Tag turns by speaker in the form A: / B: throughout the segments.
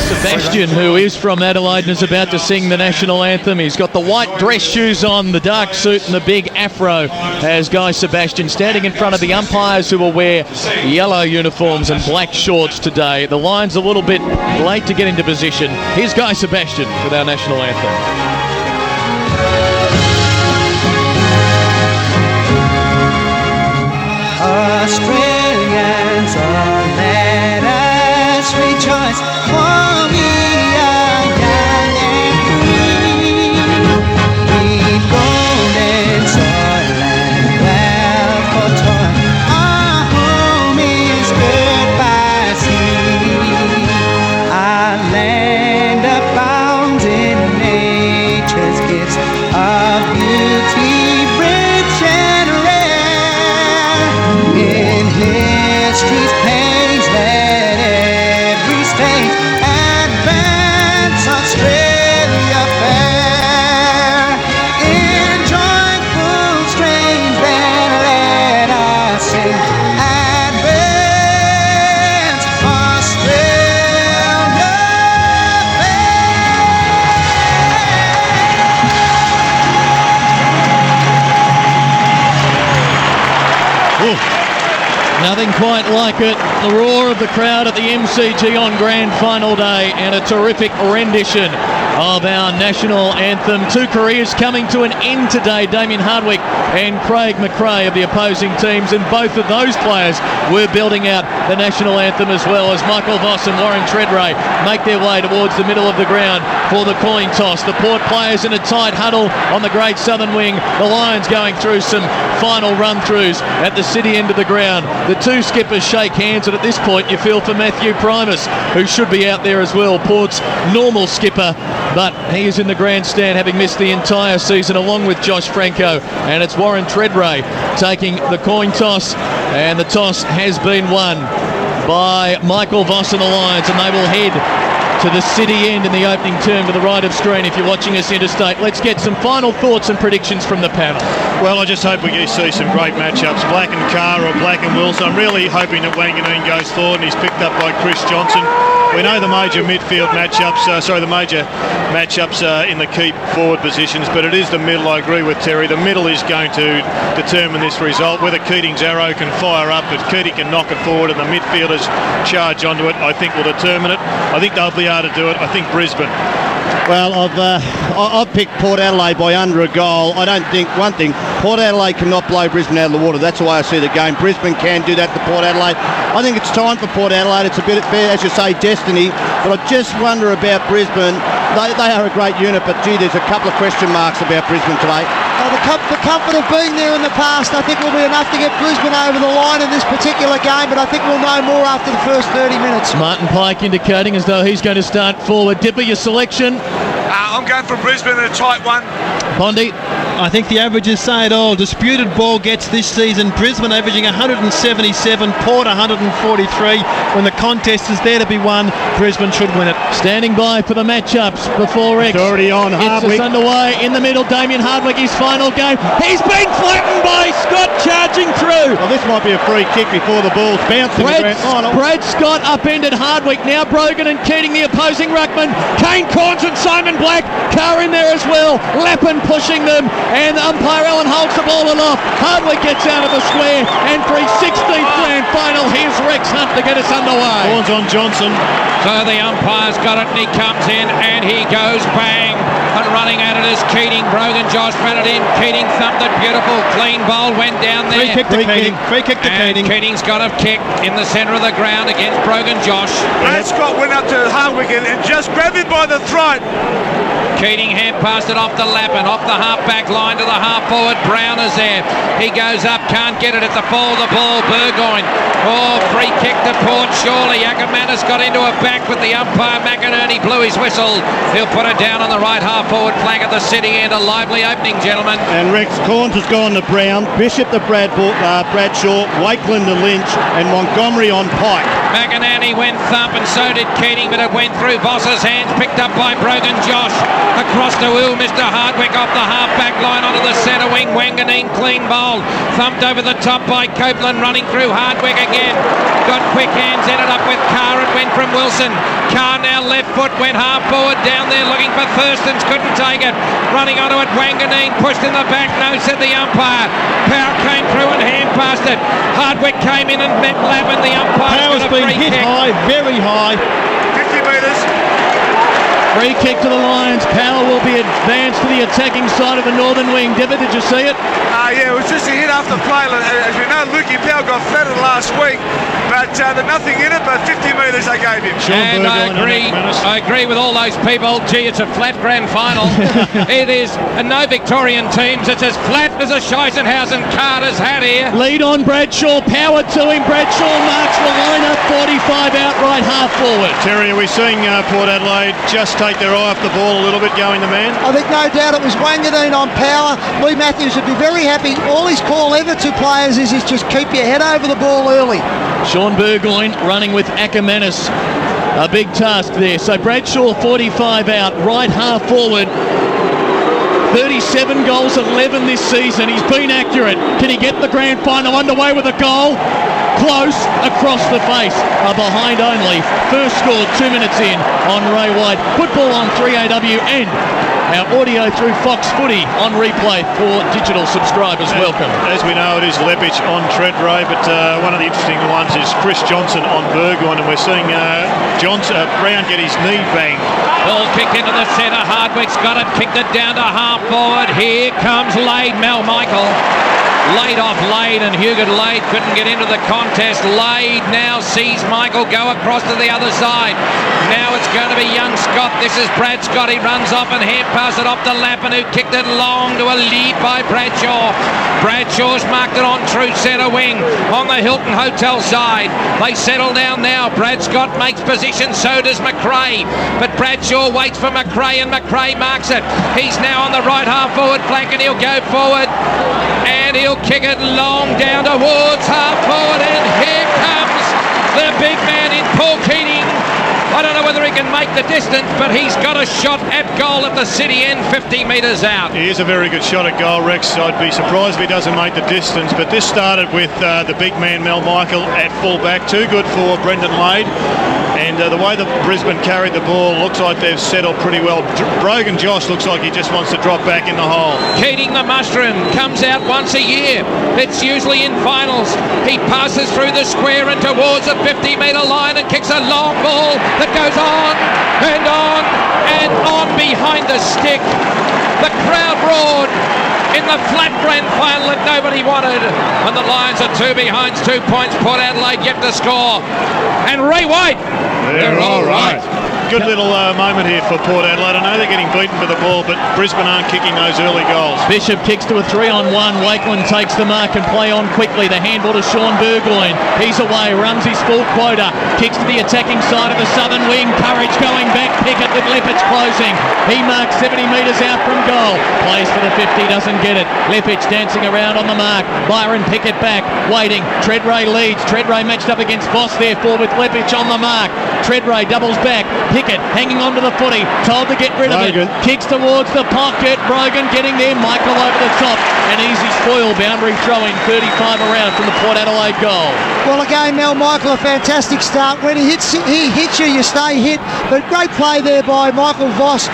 A: Sebastian, who is from Adelaide and is about to sing the national anthem. He's got the white dress shoes on, the dark suit and the big afro, as Guy Sebastian standing in front of the umpires who will wear yellow uniforms and black shorts today. The Lions a little bit late to get into position. Here's Guy Sebastian with our national anthem.
B: Australians, oh, let us rejoice, for we are young and free. We golden soil and wealth for toil, our home is good by sea. Our land abounds in nature's gifts of beauty, rich and rare. In history's page, let every stage advance Australia fair. In joyful strains, then let us sing, advance Australia fair.
A: Nothing quite like it. The roar of the crowd at the MCG on Grand Final Day, and a terrific rendition of our national anthem. Two careers coming to an end today, Damien Hardwick and Craig McRae of the opposing teams, and both of those players were building out the national anthem as well, as Michael Voss and Warren Treadray make their way towards the middle of the ground for the coin toss. The Port players in a tight huddle on the Great Southern Wing. The Lions going through some final run-throughs at the city end of the ground. The two skippers shake hands, and at this point you feel for Matthew Primus, who should be out there as well, Port's normal skipper, but he is in the grandstand having missed the entire season along with Josh Franco, and it's Warren Treadray taking the coin toss, and the toss has been won by Michael Voss and the Lions, and they will head to the city end in the opening term to the right of screen if you're watching us interstate. Let's get some final thoughts and predictions from the panel.
C: Well, I just hope we see some great matchups, Black and Carr or Black and Wilson. I'm really hoping that Wanganeen goes forward and he's picked up by Chris Johnson. We know the major midfield matchups, in the keep forward positions, but it is the middle. I agree with Terry. The middle is going to determine this result. Whether Keating's arrow can fire up, if Keating can knock it forward and the midfielders charge onto it, I think will determine it. I think they'll be able to do it. I think Brisbane.
D: Well, I've picked Port Adelaide by under a goal. I don't think, one thing, Port Adelaide cannot blow Brisbane out of the water. That's the way I see the game. Brisbane can do that to Port Adelaide. I think it's time for Port Adelaide. It's a bit, as you say, destiny. But I just wonder about Brisbane. They are a great unit, but gee, there's a couple of question marks about Brisbane today.
E: The comfort of being there in the past, I think, will be enough to get Brisbane over the line in this particular game, but I think we'll know more after the first 30 minutes.
A: Martin Pike indicating as though he's going to start forward. Dipper, your selection?
F: I'm going for Brisbane in a tight one.
A: Pondy?
G: I think the averages say it all. Disputed ball gets this season. Brisbane averaging 177, Port 143. When the contest is there to be won, Brisbane should win it.
A: Standing by for the matchups before X.
D: It's already on. Hardwick.
A: It's underway in the middle. Damien Hardwick, his final game. He's been flattened by Scott charging through.
D: Well, this might be a free kick before the ball's bouncing.
A: Brad Scott upended Hardwick. Now Brogan and Keating, the opposing ruckman. Kane Corns and Simon Black. Carr in there as well. Lappin pushing them. And umpire Allen holds the ball aloft. Hardwick gets out of the square. And for his 16th grand final, here's Rex Hunt to get us underway.
D: Corns on Johnson.
H: So the umpire's got it and he comes in and he goes bang. And running at it is Keating. Brogan Josh ran it in. Keating thumped it. Beautiful. Clean bowl went down there.
G: Free kick to Keating.
H: Keating's got a kick in the centre of the ground against Brogan Josh.
F: Brad Scott went up to Hardwick and just grabbed him by the throat.
H: Keating hand passed it off to Lappin, off the half-back line to the half-forward. Brown is there. He goes up, can't get it at the fall of the ball. Burgoyne. Oh, free kick to Port, surely. Ackermanis got into a back, but the umpire, McInerney, blew his whistle. He'll put it down on the right half-forward flank at the city end. A lively opening, gentlemen.
D: And Rex Corns has gone to Brown, Bishop to Bradshaw, Wakeland to Lynch, and Montgomery on Pike.
H: McInerney went thump, and so did Keating, but it went through Voss's hands, picked up by Brogan Josh. Across to Will, Mr. Hardwick off the half-back line onto the centre wing. Wanganeen clean bowled. Thumped over the top by Copeland, running through Hardwick again. Got quick hands, ended up with Carr. It went from Wilson. Carr now left foot, went half forward down there looking for Thurstons, couldn't take it. Running onto it, Wanganeen pushed in the back, no, said the umpire. Power came through and hand passed it. Hardwick came in and met Lappin, the umpire.
G: Power's been hit high, very high.
F: 50 metres.
A: Free kick to the Lions. Power will be advanced to the attacking side of the northern wing. Deborah, did you see it?
F: Yeah, it was just a hit after play. As we know, Lukey Powell got flattered last week, but there's nothing in it, but 50 metres they gave him.
H: And I agree with all those people. Gee, it's a flat grand final. It is, and no Victorian teams. It's as flat as a Scheissenhausen Carter's hat here.
A: Lead on Bradshaw. Power to him. Bradshaw marks the line up. 45 outright half forward.
C: Terry, are we seeing Port Adelaide just take their eye off the ball a little bit going the man?
E: I think no doubt it was Wanganeen on Power. Lee Matthews would be very happy. All his call ever to players is just keep your head over the ball early.
A: Sean Burgoyne running with Ackermanis. A big task there. So Bradshaw 45 out, right half forward. 37 goals, 11 this season. He's been accurate. Can he get the grand final underway with a goal? Close, across the face. Behind only. First scored 2 minutes in on Ray White. Football on 3AW and our audio through Fox Footy on replay for digital subscribers. Welcome.
C: As we know, it is Leppich on Treadray, but one of the interesting ones is Chris Johnson on Burgoyne, and we're seeing Brown get his knee banged.
H: Ball kicked into the centre. Hardwick's got it, kicked it down to half forward. Here comes Lade, Mel Michael. Lade off Lade, and Hugert Lade couldn't get into the contest. Lade now sees Michael go across to the other side. Now it's going to be young Scott. This is Brad Scott. He runs off and hand pass it off to Lappin, who kicked it long to a lead by Bradshaw. Bradshaw's marked it on true centre wing on the Hilton Hotel side. They settle down now. Brad Scott makes position, so does McRae. But Bradshaw waits for McRae, and McRae marks it. He's now on the right half forward flank, and he'll go forward. And he'll kick it long down towards half forward, and here comes the big man in Paul Keating. I don't know whether he can make the distance, but he's got a shot at goal at the city end, 50 metres out.
C: He is a very good shot at goal, Rex. I'd be surprised if he doesn't make the distance, but this started with the big man Mel Michael at full back. Too good for Brendan Lade. And the way that Brisbane carried the ball, looks like they've settled pretty well. Brogan Josh looks like he just wants to drop back in the hole.
H: Keating the mushroom comes out once a year. It's usually in finals. He passes through the square and towards the 50-metre line and kicks a long ball that goes on and on and on behind the stick. The crowd roared in the flat grand final that nobody wanted. And the Lions are 2 behind, 2 points. Port Adelaide yet to score. And Ray White.
C: They're all right. Good little moment here for Port Adelaide. I know they're getting beaten for the ball, but Brisbane aren't kicking those early goals.
A: Bishop kicks to a 3-on-1. Wakeland takes the mark and play on quickly. The handball to Sean Burgoyne. He's away, runs his full quota. Kicks to the attacking side of the southern wing. Courage going back. Pickett with Leppich closing. He marks 70 metres out from goal. Plays for the 50, doesn't get it. Leppich dancing around on the mark. Byron Pickett back, waiting. Treadray leads. Treadray matched up against Voss, therefore, with Leppich on the mark. Treadray doubles back. Pickett hanging onto the footy, told to get rid of it. Kicks towards the pocket. Brogan getting there. Michael over the top. An easy spoil boundary throw in 35 around from the Port Adelaide goal.
E: Well, again, Mel Michael, a fantastic start. When he hits you, you stay hit. But great play there by Michael Voss.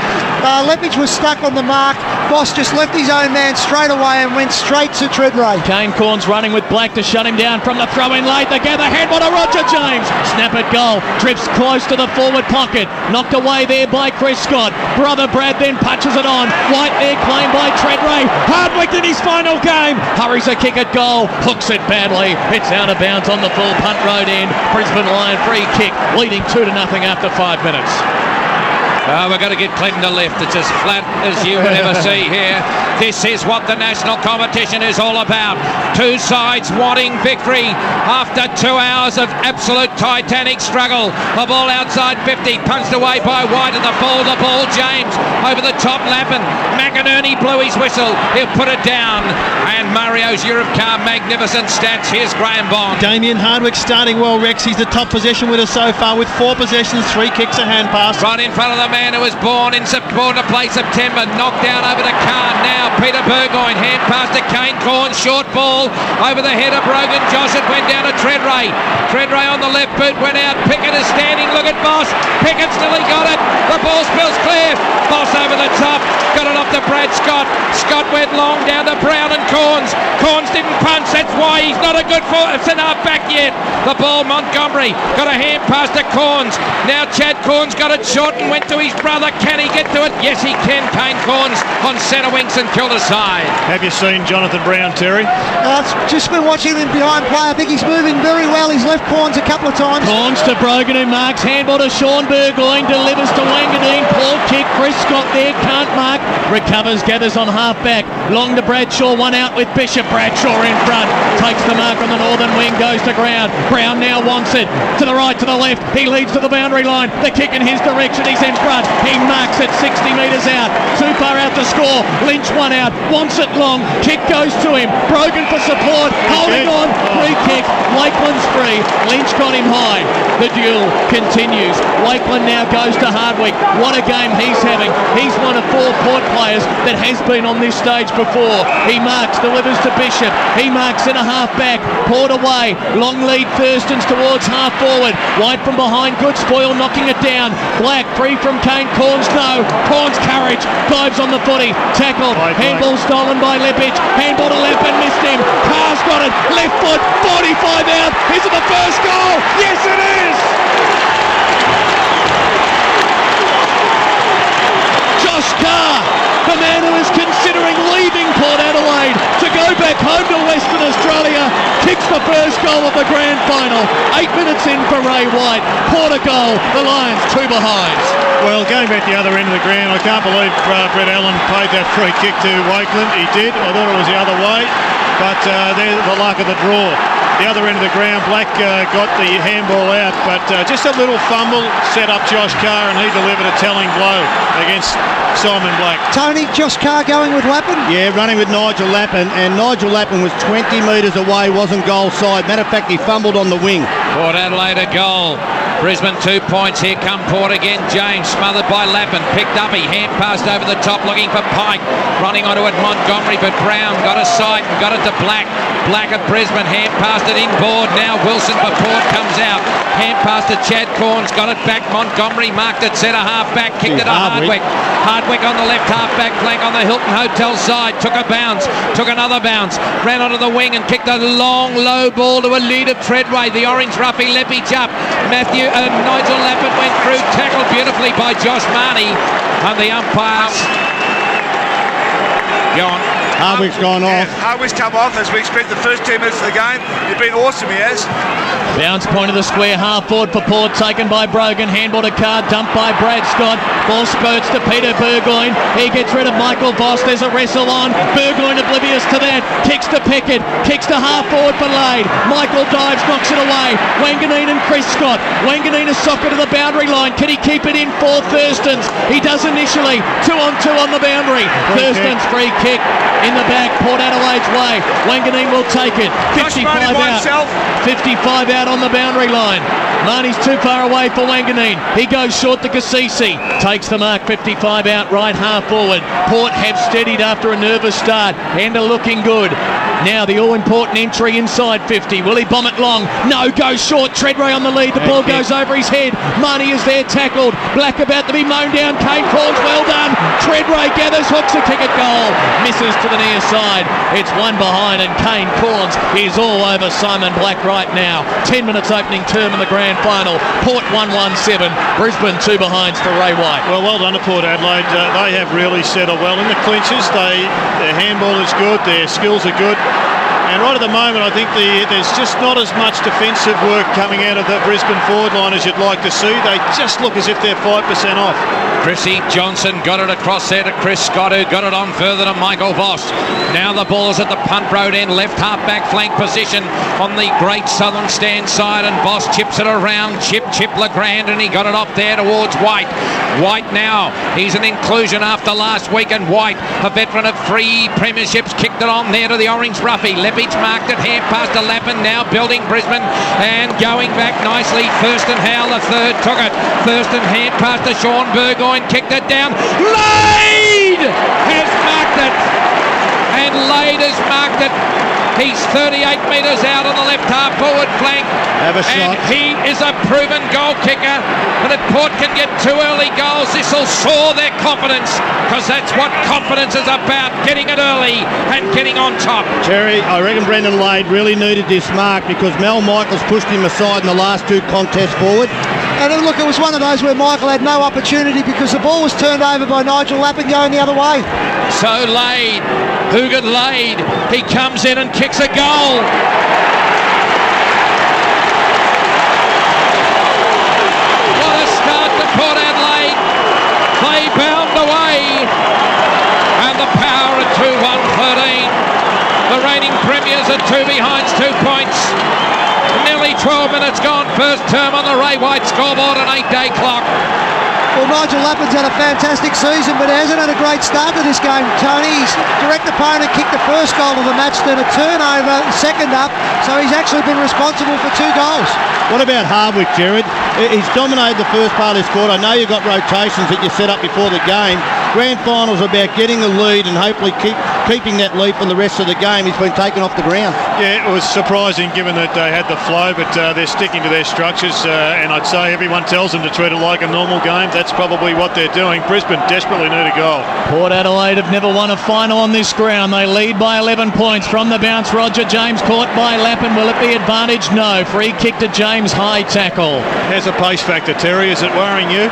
E: Leppich was stuck on the mark. Voss just left his own man straight away and went straight to Treadray.
A: Kane Corns running with Black to shut him down from the throw-in late. The gather handball to Roger James. Snap at goal. Trips close to the forward pocket. Knocked away there by Chris Scott. Brother Brad then punches it on. White there claimed by Treadray. Hardwick in his final game. Hurries a kick at goal. Hooks it badly. It's out of bounds on the full punt road end. Brisbane Lion free kick, leading 2-0 after 5 minutes.
H: We're going to get Clinton to left. It's as flat as you would ever see here. This is what the national competition is all about. Two sides wanting victory after 2 hours of absolute titanic struggle. The ball outside 50, punched away by White and the ball James over the top. Lappin. McInerney blew his whistle. He'll put it down. And Mario's Europcar magnificent stats. Here's Graham Bond.
G: Damien Hardwick starting well, Rex. He's the top possession winner so far with 4 possessions, 3 kicks, a hand pass.
H: Right in front of the man who was born to play September, knocked down over to Kahn. Now Peter Burgoyne, hand pass to Kane Corns, short ball over the head of Brogan Josh. It went down to Treadray. Treadray on the left boot went out. Pickett is standing. Look at Boss. Pickett still he got it. The ball spills clear. Boss over the top. Got it up to Brad Scott. Scott went long down to Brown and Corns. Corns didn't punch. That's why he's not a good half back yet. The ball Montgomery got a hand pass to Corns. Now Chad Corns got it short and went to his brother. Can he get to it? Yes, he can. Kane Corns on centre wing, St Kilda side.
C: Have you seen Jonathan Brown, Terry?
E: I've just been watching him behind play. I think he's moving very well. He's left Corns a couple of times.
A: Corns to Brogan who marks. Handball to Sean Burgoyne. Delivers to Wanganeen. Paul kick. Chris Scott there. Can't mark. Recovers. Gathers on half back. Long to Bradshaw. One out with Bishop. Bradshaw in front. Takes the mark on the northern wing. Goes to ground. Brown now wants it. To the right, to the left. He leads to the boundary line. The kick in his direction. He's in front. He marks it 60 metres out. Too far out to score. Lynch one out. Wants it long. Kick goes to him. Brogan for support. Holding on. Free kick. Lakeland's free. Lynch got him high. The duel continues. Lakeland now goes to Hardwick. What a game he's having. He's one of 4 Port players that has been on this stage before. He marks. Delivers to Bishop. He marks in a half back. Port away. Long lead Thurstons towards half forward. White from behind. Good spoil. Knocking it down. Black free from Kane Corns. No. Corns courage. Dives on the footy. Tackled. Handball stolen by Leppich. Handball to Leppin. Missed him. Carr's got it. Left foot. 45 out. Is it the first goal? Yes, it is. Josh Carr, the man who is considering leaving Port Adelaide to go back home to Western Australia, kicks the first goal of the grand final. 8 minutes in for Ray White. Port a goal. The Lions 2 behind.
C: Well, going back the other end of the ground, I can't believe Brett Allen paid that free kick to Wakeland. He did. I thought it was the other way, but there's the luck of the draw. The other end of the ground, Black got the handball out, but just a little fumble set up Josh Carr, and he delivered a telling blow against Simon Black.
E: Tony, Josh Carr going with Lappin?
D: Yeah, running with Nigel Lappin, and Nigel Lappin was 20 metres away, wasn't goal side. Matter of fact, he fumbled on the wing.
H: Port Adelaide a goal. Brisbane 2 points. Here come Port again. James smothered by Lappin. Picked up. He hand passed over the top looking for Pike. Running onto it Montgomery, but Brown got a sight and got it to Black. Black at Brisbane. Hand passed it inboard. Now Wilson for Port comes out. Hand pass to Chad Corns. Got it back. Montgomery marked it centre half back. Kicked it to Hardwick. Hardwick on the left half back flank on the Hilton Hotel side. Took a bounce. Took another bounce. Ran onto the wing and kicked a long low ball to a lead of Treadway. The orange roughie Leppich up. Nigel Lappin went through, tackled beautifully by Josh Marnie, and the umpires. Go on.
D: Hardwick's gone off.
F: Hardwick's come off as we expect the first 10 minutes of the game. He's been awesome, he has.
A: Bounce point of the square, half forward for Port, taken by Brogan, handball to Carr, dumped by Brad Scott, ball spurts to Peter Burgoyne, he gets rid of Michael Voss, there's a wrestle on, Burgoyne oblivious to that, kicks to Pickett, kicks to half forward for Lade, Michael dives, knocks it away, Wanganeen and Chris Scott, Wanganeen a soccer to the boundary line, can he keep it in for Thurstons? He does initially, 2 on 2 on the boundary, Thurstons free kick in the back, Port Adelaide's way, Wanganeen will take it, 55 out, 55 out on the boundary line. Marnie's too far away for Wanganeen. He goes short to Cassisi. Takes the mark, 55 out, right half forward. Port have steadied after a nervous start and are looking good. Now the all-important entry inside 50. Will he bomb it long? No, goes short. Treadway on the lead. The ball goes over his head. Marnie is there, tackled. Black about to be mown down. Kane Corns, well done. Treadway gathers, hooks a kick at goal. Misses to the near side. It's 1 behind and Kane Corns is all over Simon Black right now. 10 minutes opening term in the grand final. Port 1-1-7. Brisbane 2 behinds for Ray White.
C: Well done to Port Adelaide. They have really settled well in the clinches. Their handball is good. Their skills are good. And right at the moment, I think there's just not as much defensive work coming out of the Brisbane forward line as you'd like to see. They just look as if they're 5% off.
H: Chrissy Johnson got it across there to Chris Scott, who got it on further to Michael Voss. Now the ball's at the punt road end, left half back flank position on the Great Southern stand side, and Voss chips it around, Chip Legrand, and he got it off there towards White. White now, he's an inclusion after last week, and White, a veteran of 3 premierships, kicked it on there to the orange roughie. Leppich marked it, hand pass to Lappin, now building Brisbane and going back nicely. Thurston Howe, the third, took it. Thurston hand pass to Sean Burgoyne, kicked it down. Lade has marked it, and Lade has marked it. He's 38 metres out on the left half forward flank.
D: Have a shot.
H: And he is a proven goal kicker. And if Port can get 2 early goals, this will soar their confidence, because that's what confidence is about, getting it early and getting on top.
D: Terry, I reckon Brendan Lade really needed this mark because Mel Michaels pushed him aside in the last 2 contests forward.
E: And look, it was one of those where Michael had no opportunity because the ball was turned over by Nigel Lappin going the other way.
H: So Lade, Hugan Lade, he comes in and kicks a goal. What a start to Port Adelaide. They bound away. And the Power at 2-1-13. The reigning premiers are 2 behind, 2 points. Nearly 12 minutes gone, first term on the Ray White scoreboard, an 8-day clock.
E: Well, Nigel Lappin's had a fantastic season, but he hasn't had a great start to this game, Tony. His direct opponent kicked the first goal of the match, then a turnover, second up, so he's actually been responsible for 2 goals.
D: What about Hardwick, Jared? He's dominated the first part of his squad. I know you've got rotations that you set up before the game. Grand finals are about getting a lead and hopefully keeping that lead for the rest of the game. He's been taken off the ground.
C: Yeah, it was surprising given that they had the flow, but they're sticking to their structures, and I'd say everyone tells them to treat it like a normal game. That's probably what they're doing. Brisbane desperately need a goal.
A: Port Adelaide have never won a final on this ground. They lead by 11 points. From the bounce, Roger James caught by Lappin. Will it be advantage? No. Free kick to James, high tackle.
C: Has a pace factor, Terry. Is it worrying you?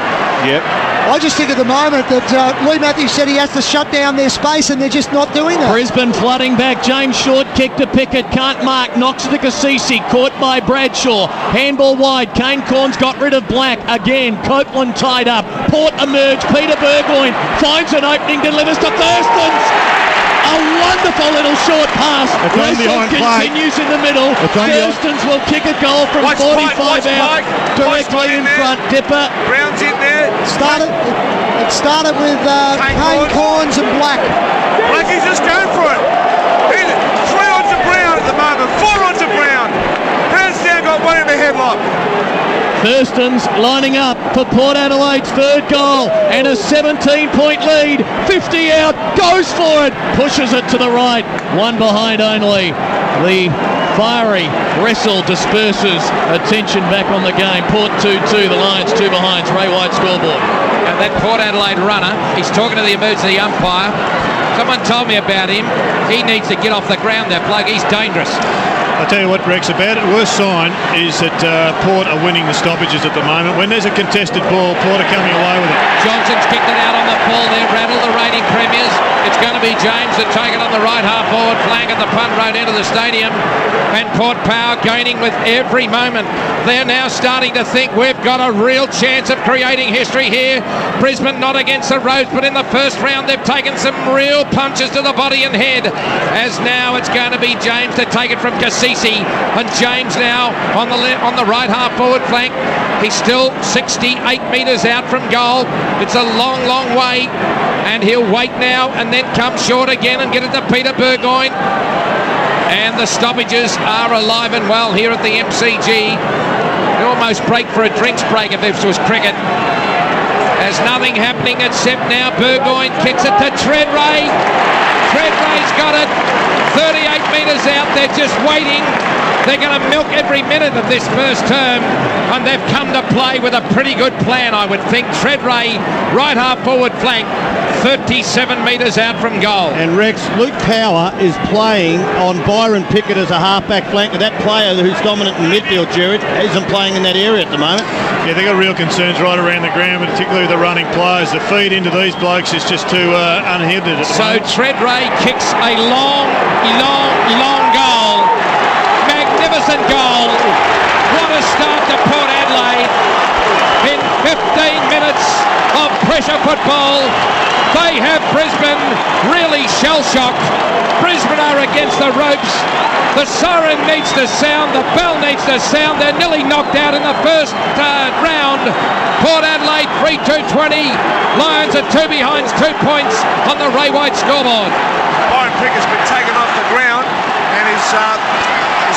D: Yep.
E: I just think at the moment that Lee Matthews said he has to shut down their space, and they're just not doing that.
A: Brisbane flooding back. James short kick to Pickett. Can't mark. Knocks to Cassisi. Caught by Bradshaw. Handball wide. Kane Corns got rid of Black. Again, Copeland tied up. Port emerged. Peter Burgoyne finds an opening. Delivers to Thurstons. A wonderful little short pass. Wrestle continues in the middle. Thurstons will kick a goal from 45 out. Directly in front. Dipper.
F: Brown's in there.
E: It started with Kane Corns and Black.
F: Blackie's just going for it. 3 onto Brown at the moment. 4 onto Brown. Brown's down, got 1 in the headlock.
A: Thurstons lining up for Port Adelaide's 3rd goal and a 17-point lead. 50 out, goes for it, pushes it to the right. 1 behind only. The fiery wrestle disperses attention back on the game. Port 2-2, the Lions 2 behind. Ray White scoreboard.
H: And that Port Adelaide runner, he's talking to the emergency umpire. Someone told me about him. He needs to get off the ground, that plug. He's dangerous.
C: I'll tell you what, Rex, about it, worst sign is that Port are winning the stoppages at the moment. When there's a contested ball, Port are coming away with it.
H: Johnson's kicked it out on the full there, rattled the reigning premiers. It's going to be James to take it on the right half forward flank at the punt road into the stadium. And Port Power gaining with every moment. They're now starting to think we've got a real chance of creating history here. Brisbane not against the ropes, but in the first round they've taken some real punches to the body and head. As now it's going to be James to take it from Cassisi. And James now on the right half forward flank. He's still 68 metres out from goal. It's a long, long way. And he'll wait now and then come short again and get it to Peter Burgoyne. And the stoppages are alive and well here at the MCG. They almost break for a drinks break if this was cricket. There's nothing happening except now Burgoyne kicks it to Treadray. Treadray's got it. 38 metres out. They're just waiting. They're going to milk every minute of this first term, and they've come to play with a pretty good plan, I would think. Treadray, right half forward flank, 37 metres out from goal.
D: And Rex, Luke Power is playing on Byron Pickett as a half-back flank. That player who's dominant in midfield, Jared, isn't playing in that area at the moment.
C: Yeah, they've got real concerns right around the ground, particularly the running players. The feed into these blokes is just too unhindered at the moment.
H: So Treadray kicks a long goal. Magnificent goal. What a start to Port Adelaide. In 15 minutes of pressure football, they They have Brisbane really shell-shocked. Brisbane are against the ropes. The siren needs to sound, the bell needs to sound. They're nearly knocked out in the first round. Port Adelaide 3-2-20. Lions are 2 behind, 2 points on the Ray White scoreboard.
F: Byron Pickett's been taken off the ground and he's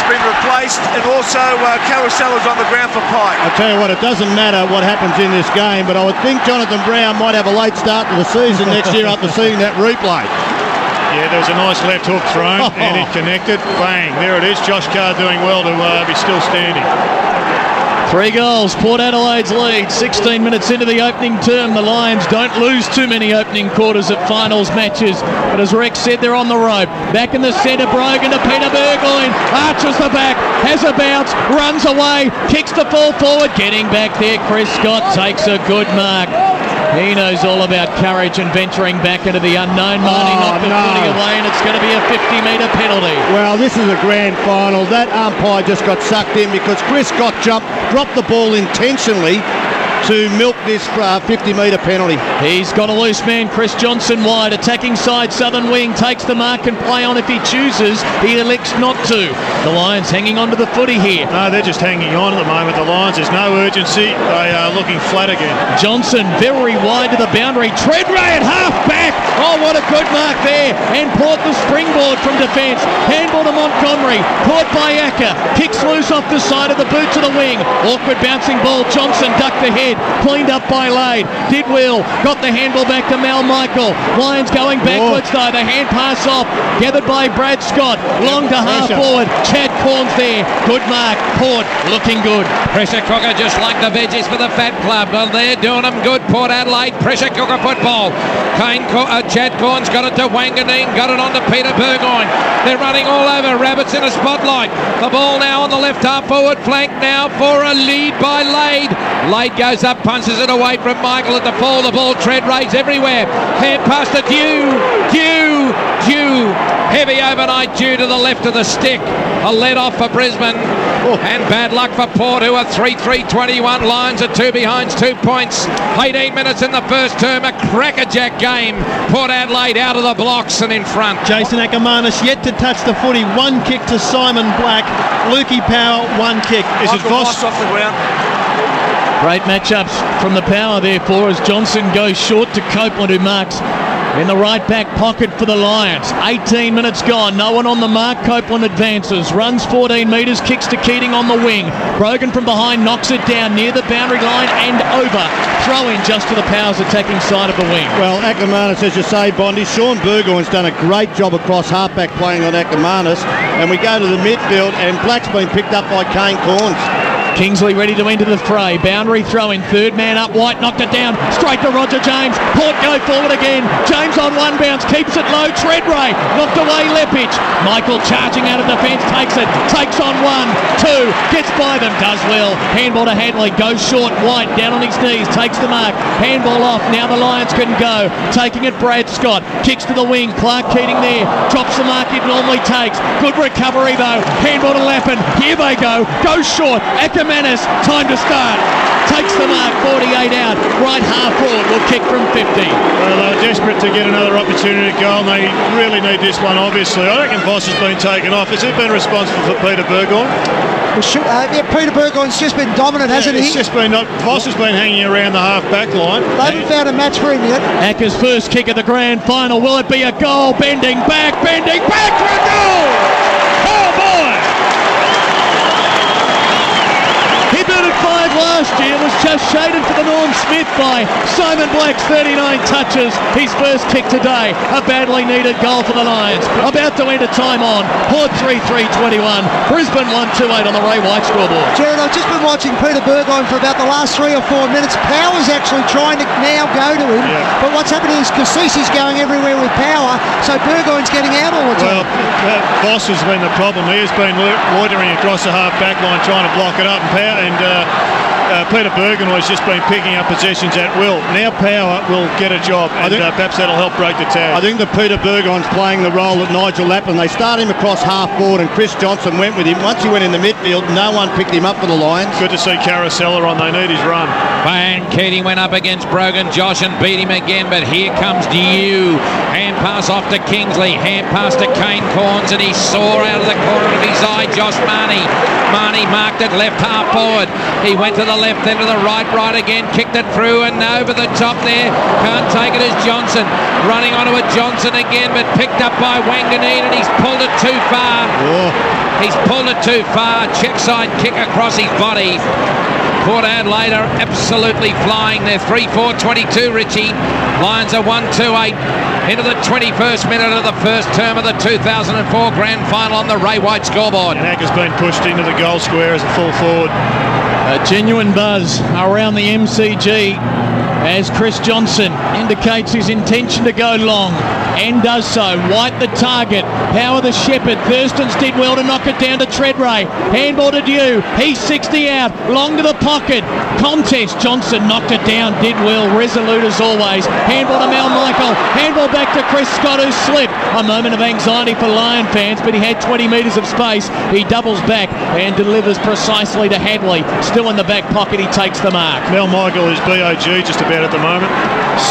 F: been replaced, and also Carousello's on the ground for Pike.
D: I tell you what, it doesn't matter what happens in this game, but I would think Jonathan Brown might have a late start to the season next year after seeing that replay.
C: Yeah, there was a nice left hook thrown and it connected. Bang, there it is. Josh Carr doing well to be still standing.
A: 3 goals, Port Adelaide's lead. 16 minutes into the opening term. The Lions don't lose too many opening quarters at finals matches. But as Rex said, they're on the rope. Back in the centre, Brogan to Peter Burgoyne. Arches the back, has a bounce, runs away, kicks the ball forward. Getting back there, Chris Scott takes a good mark. He knows all about courage and venturing back into the unknown. Marnie knocked the footy away, and it's going to be a 50-metre penalty.
D: Well, this is a grand final. That umpire just got sucked in because Chris Scott dropped the ball intentionally to milk this 50-metre penalty.
A: He's got a loose man, Chris Johnson wide, attacking side, southern wing, takes the mark and play on if he chooses. He elects not to. The Lions hanging on to the footy here.
C: No, they're just hanging on at the moment. The Lions, there's no urgency. They are looking flat again.
A: Johnson very wide to the boundary. Treadray at half back. Oh, what a good mark there. And Port the springboard from defence. Handball to Montgomery. Caught by Acker. Kicks loose off the side of the boot to the wing. Awkward bouncing ball. Johnson ducked the head. Cleaned up by Lade. Did well. Got the handball back to Mal Michael. Lions going backwards though. The hand pass off. Gathered by Brad Scott. Long to half forward. Chad Corns there. Good mark. Port looking good.
H: Pressure cooker just like the veggies for the Fat Club. Well, they're doing them good. Port Adelaide pressure cooker football. Chad Corns got it to Wanganeen. Got it on to Peter Burgoyne. They're running all over. Rabbits in a spotlight. The ball now on the left half forward flank now for a lead by Lade. Lade goes up, punches it away from Michael at the fall. The ball tread rays everywhere. Hand pass to Dew. Heavy overnight Dew to the left of the stick. A let off for Brisbane. And bad luck for Port, who are 3-3-21. Lions are 2 behind, 2 points. 18 minutes in the first term. A crackerjack game. Port Adelaide out of the blocks and in front.
G: Jason Ackermanis yet to touch the footy. 1 kick to Simon Black. Lukey Power, 1 kick.
F: Is it Voss off the ground?
A: Great matchups from the power therefore as Johnson goes short to Copeland, who marks in the right back pocket for the Lions. 18 minutes gone, no one on the mark. Copeland advances, runs 14 metres, kicks to Keating on the wing. Brogan from behind knocks it down near the boundary line and over. Throw in just to the Powers attacking side of the wing.
D: Well, Ackermanis, as you say, Bondi, Sean Burgoyne's done a great job across halfback playing on Ackermanis. And we go to the midfield and Black's been picked up by Kane Corns.
A: Kingsley ready to enter the fray. Boundary throw in. Third man up. White knocked it down. Straight to Roger James. Port go forward again. James on one bounce. Keeps it low. Treadray knocked away Lepich. Michael charging out of defence. Takes it. Takes on 1, 2. Gets by them. Does well. Handball to Hadley. Goes short. White down on his knees. Takes the mark. Handball off. Now the Lions can go. Taking it Brad Scott. Kicks to the wing. Clark Keating there. Drops the mark he normally takes. Good recovery though. Handball to Lappin. Here they go. Goes short. Ackermanis. Time to start. Takes the mark. 48 out. Right half forward. Will kick from 50.
C: Well, they're desperate to get another opportunity to goal, and they really need this one, obviously. I reckon Voss has been taken off. Has he been responsible for Peter Burgoyne?
E: Peter Burgoyne's just been dominant, hasn't he?
C: It's just been Voss has been hanging around the half-back line.
E: They haven't found a match for him yet.
A: Acker's first kick of the grand final. Will it be a goal? Bending back for a goal! Oh, boy! He booted 5 last year, was just shaded for the Norm Smith by Simon Black's 39 touches. His first kick today, a badly needed goal for the Lions. About to enter time on. Port 3-3-21. Brisbane 1-2-8 on the Ray White scoreboard.
E: Jared, I've just been watching Peter Burgoyne for about the last 3 or 4 minutes. Power's actually trying to now go to him. Yeah. But what's happening is Cassisi's going everywhere with Power, so Burgoyne's getting out all the time.
C: Well, Voss has been the problem. He has been loitering across the half-back line trying to block it up, and Peter Burgoyne's just been picking up possessions at will. Now Power will get a job, and perhaps that'll help break the tag.
D: I think that Peter Burgoyne's playing the role that Nigel Lappin. They started him across half forward, and Chris Johnson went with him. Once he went in the midfield, no one picked him up for the Lions.
C: Good to see Carousella on. They need his run.
H: Van Keating went up against Brogan Josh and beat him again, but here comes Dew. Hand pass off to Kingsley. Hand pass to Kane Corns, and he saw out of the corner of his eye Josh Marnie. Marnie marked it left half forward. He went to the left, then to the right again, kicked it through and over the top there. Can't take it as Johnson. Running onto it, Johnson again, but picked up by Wanganeen, and he's pulled it too far. He's pulled it too far. Check side kick across his body. Port Adelaide are absolutely flying. They're 3-4-22, Richie. Lions are 1-2-8 into the 21st minute of the first term of the 2004 Grand Final on the Ray White scoreboard.
C: And Acker's been pushed into the goal square as a full forward.
A: A genuine buzz around the MCG as Chris Johnson indicates his intention to go long and does so. White the target, Power the shepherd. Thurstons did well to knock it down to Treadray. Handball to Dew, he's 60 out, long to the pocket. Contest, Johnson knocked it down, did well, resolute as always. Handball to Mal Michael, handball back to Chris Scott, who slipped. A moment of anxiety for Lion fans, but he had 20 metres of space. He doubles back and delivers precisely to Hadley. Still in the back pocket, he takes the mark.
C: Mal Michael is BOG just about at the moment.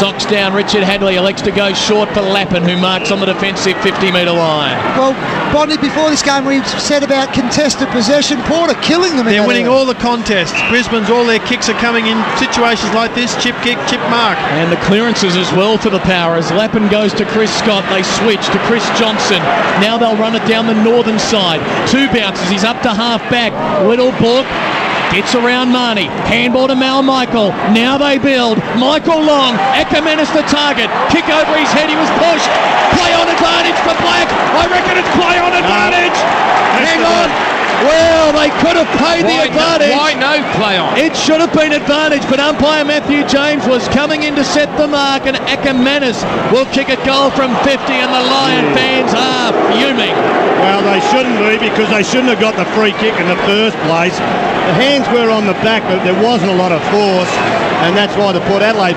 A: Socks down, Richard Hadley elects to go short for Lappin, who marks on the defensive 50-metre line.
E: Well, Bonnie, before this game we said about contested possession. Port are killing them.
G: They're winning all the contests. Brisbane's, all their kicks are coming in situations like this. Chip kick, chip mark.
A: And the clearances as well for the Power. As Lappin goes to Chris Scott, they switch to Chris Johnson. Now they'll run it down the northern side. Two bounces, he's up to half back. Little Book gets around Marnie. Handball to Mal Michael. Now they build. Michael Long. Ackermanis the target. Kick over his head. He was pushed. Play on advantage for Black. I reckon it's play on advantage. Hang on. Well, they could have paid the advantage.
H: Why no play on?
A: It should have been advantage, but umpire Matthew James was coming in to set the mark, and Ackermanis will kick a goal from 50, and the Lion fans are fuming.
D: Well, they shouldn't be, because they shouldn't have got the free kick in the first place. The hands were on the back, but there wasn't a lot of force, and that's why the Port Adelaide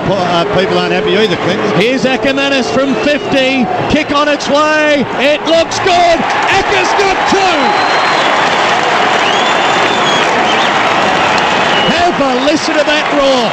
D: people aren't happy either, Clinton.
A: Here's Ackermanis from 50. Kick on its way. It looks good. Acker's got two. Have a listen to that roar.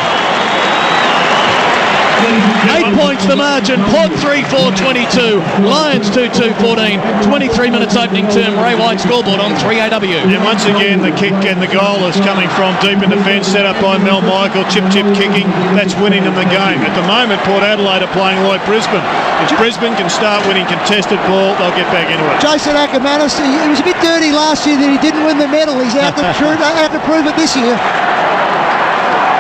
A: 8 points the margin. Port 3-4-22. Lions 2-2-14. 23 minutes opening term. Ray White scoreboard on 3AW.
C: And once again, the kick and the goal is coming from deep in defence, set up by Mel Michael. Chip kicking. That's winning them the game. At the moment, Port Adelaide are playing like Brisbane. If Brisbane can start winning contested ball, they'll get back into it.
E: Jason Ackermanis, he was a bit dirty last year that he didn't win the medal. He's out to prove it this year.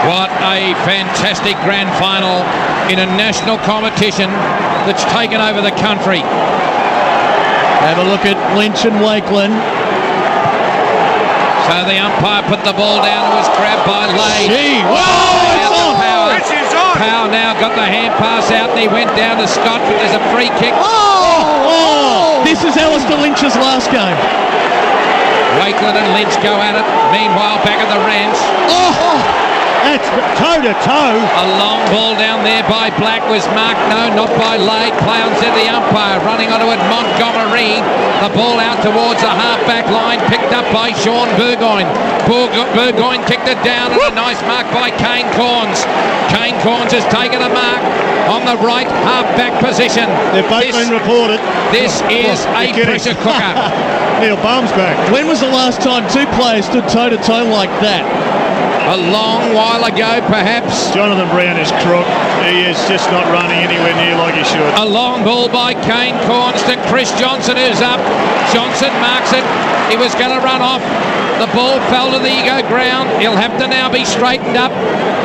H: What a fantastic grand final in a national competition that's taken over the country.
A: Have a look at Lynch and Wakeland.
H: So the umpire put the ball down. It was grabbed by Lade.
A: It's on.
H: Powell now got the hand pass out, and he went down to Scott, but there's a free kick.
A: This is Alistair Lynch's last game.
H: Wakeland and Lynch go at it. Meanwhile, back at the ranch.
D: That's toe-to-toe.
H: A long ball down there by Black was marked. No, not by Lade. Play on, said the umpire. Running onto it, Montgomery. The ball out towards the half-back line. Picked up by Sean Burgoyne. Burgoyne kicked it down, and a nice mark by Kane Corns. Kane Corns has taken a mark on the right half-back position.
D: They've both been reported.
H: This is a pressure cooker.
C: Neil Baum's back.
A: When was the last time two players stood toe-to-toe like that?
H: A long while ago, perhaps.
C: Jonathan Brown is crook. He is just not running anywhere near like he should.
H: A long ball by Kane Corns to Chris Johnson, who's up. Johnson marks it. He was going to run off. The ball fell to the ego ground. He'll have to now be straightened up.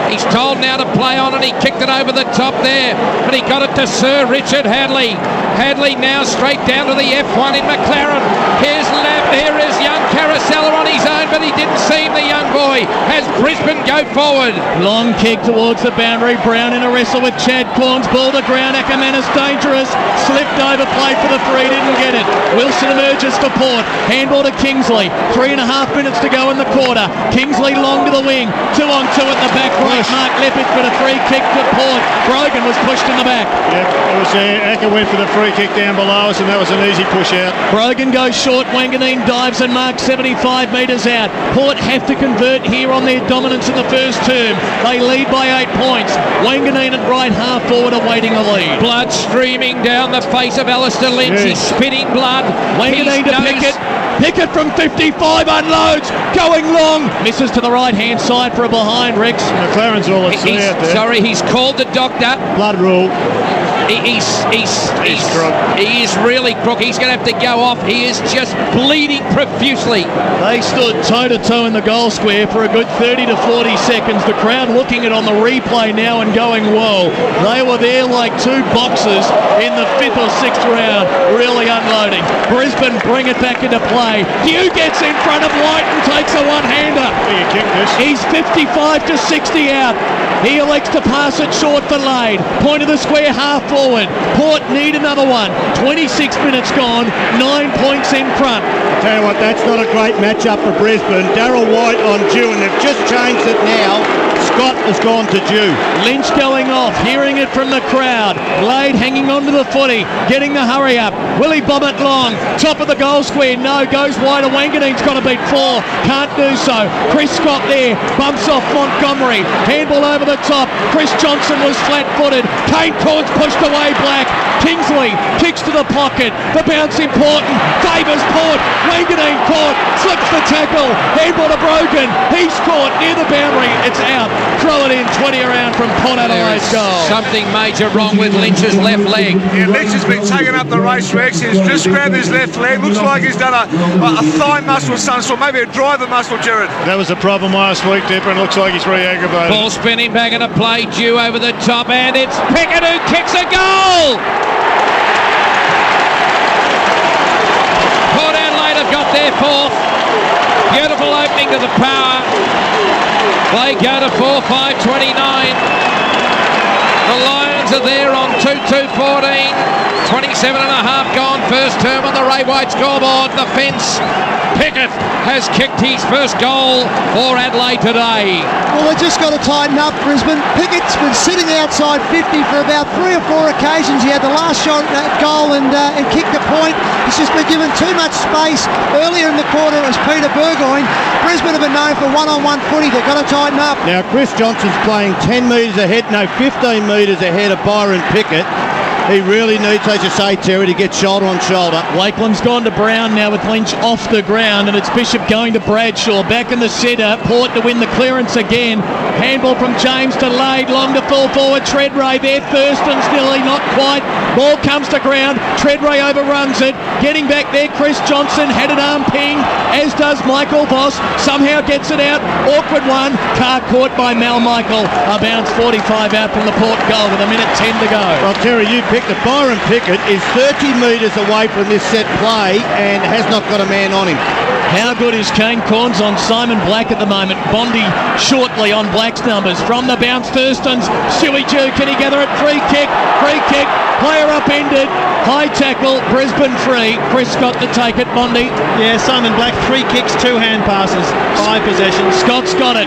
H: He's told now to play on, and he kicked it over the top there. But he got it to Sir Richard Hadley. Hadley now straight down to the F1 in McLaren. Here is young Carousel. Vasella on his own, but he didn't seem the young boy. Has Brisbane go forward.
A: Long kick towards the boundary. Brown in a wrestle with Chad Corns. Ball to ground. Ackermanis dangerous. Slipped over, played for the free, didn't get it. Wilson emerges for Port. Handball to Kingsley. 3.5 minutes to go in the quarter. Kingsley long to the wing. 2 on 2 at the back right. Mark Leppard for the free kick to Port. Brogan was pushed in the back.
C: Yep, it was Acker went for the free kick down below us, and that was an easy push out.
A: Brogan goes short. Wanganeen dives and marks 75 metres out. Port have to convert here on their dominance in the first term. They lead by 8 points. Wanganeen at right half forward awaiting a lead.
H: Blood streaming down the face of Alistair Lynch. He's spitting blood.
A: Wanganeen to Pickett. Pickett from 55 unloads, going long, misses to the right-hand side for a behind, Rex.
C: McLaren's all at sea out there.
H: Sorry, he's called the doctor.
C: Blood rule.
H: He is really crook. He's going to have to go off. He is just bleeding profusely.
A: They stood toe-to-toe in the goal square for a good 30 to 40 seconds. The crowd looking at on the replay now and going, whoa. They were there like two boxers in the 5th or 6th round, really unloading. Brisbane bring it back into play. Hugh gets in front of White and takes a one-hander. He's 55 to 60 out. He elects to pass it short for Lade. Point of the square, half forward. Port need another one. 26 minutes gone, 9 points in front.
D: Tell you what, that's not a great matchup for Brisbane. Darryl White on Dew, and they've just changed it now. Scott has gone to Dew.
A: Lynch going off, hearing it from the crowd. Lade hanging onto the footy, getting the hurry up. Will he bomb it long? Top of the goal square, no, goes wide. Wanganeen's got to beat 4, can't do so. Chris Scott there, bumps off Montgomery. Handball over the top. Chris Johnson was flat-footed. Kane Corns pushed away Black. Kingsley kicks to the pocket. The bounce important. Favours Port. Wanganeen caught. Slips the tackle. Handball to Brogan. He's caught near the boundary. It's out. Throw it in 20 around from Port Adelaide's goal.
H: Something major wrong with Lynch's left leg.
F: Yeah, Lynch has been taking up the race, Rex. He's just grabbed his left leg. Looks like he's done a thigh muscle of some sort, maybe a driver muscle, Jared.
C: That was a problem last week, Dipper, and looks like he's re-aggravated.
H: Ball spinning back into play, Dew over the top, and it's Pickett who kicks a goal! Port Adelaide have got their 4th. Beautiful opening to the power. They go to 4-5-29. The Lions are there on 2-2-14. 27 and a half gone. First term on the Ray White scoreboard. The fence. Pickett has kicked his first goal for Adelaide today.
E: Well, they just got to tighten up, Brisbane. Pickett's been sitting outside 50 for about 3 or 4 occasions. He had the last shot at that goal and kicked a point. He's just been given too much space. Earlier in the quarter, it was Peter Burgoyne. Brisbane have been known for one-on-one footy. They've got to tighten up.
D: Now, Chris Johnson's playing 10 metres ahead, 15 metres ahead of Byron Pickett. He really needs, as you say, Terry, to get shoulder on shoulder.
A: Wakeland's gone to Brown now with Lynch off the ground, and it's Bishop going to Bradshaw. Back in the centre, Port to win the clearance again. Handball from James to Lade, long to fall forward. Treadray there, Thurston's nearly, not quite. Ball comes to ground, Treadray overruns it. Getting back there, Chris Johnson, headed arm ping, as does Michael Voss. Somehow gets it out, awkward one. Car caught by Mal Michael. A bounce 45 out from the Port goal with a minute 10 to go.
D: Well, Terry, you picked it. Byron Pickett is 30 metres away from this set play and has not got a man on him.
A: How good is Kane Corns on Simon Black at the moment? Bondi shortly on Black's numbers. From the bounce, Thurston's Stewie Jew. Can he gather it? Free kick. Player upended. High tackle. Brisbane free. Chris Scott to take it. Bondi.
G: Yeah, Simon Black, 3 kicks, 2 hand passes, 5 possessions.
A: Scott's got it.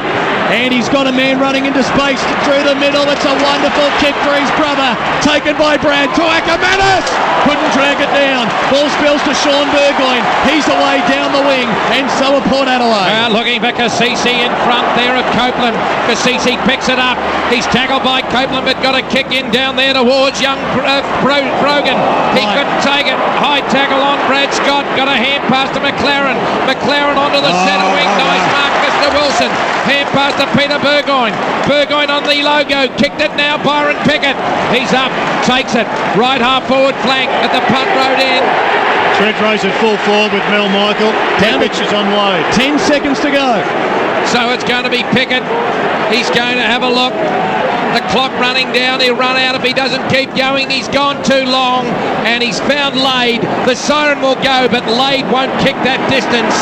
A: And he's got a man running into space through the middle. It's a wonderful kick for his brother. Taken by Brad to Ackermanis. Couldn't drag it down. Ball spills to Sean Burgoyne. He's away down the wing. And so are Port Adelaide.
H: Looking for Cassisi in front there of Copeland. Cassisi picks it up. He's tackled by Copeland, but got a kick in down there towards young Brogan. He couldn't take it. High tackle on Brad Scott. Got a hand pass to McLaren. McLaren onto the centre wing. Nice mark, Mr. Wilson. Hand pass to Peter Burgoyne. Burgoyne on the logo. Kicked it now, Byron Pickett. He's up. Takes it. Right half forward flank at the punt road end.
C: Treadray's at full forward with Mel Michael. Pitch is on Wade.
A: 10 seconds to go.
H: So it's going to be Pickett. He's going to have a look. The clock running down. He'll run out if he doesn't keep going. He's gone too long, and he's found Lade. The siren will go, but Lade won't kick that distance.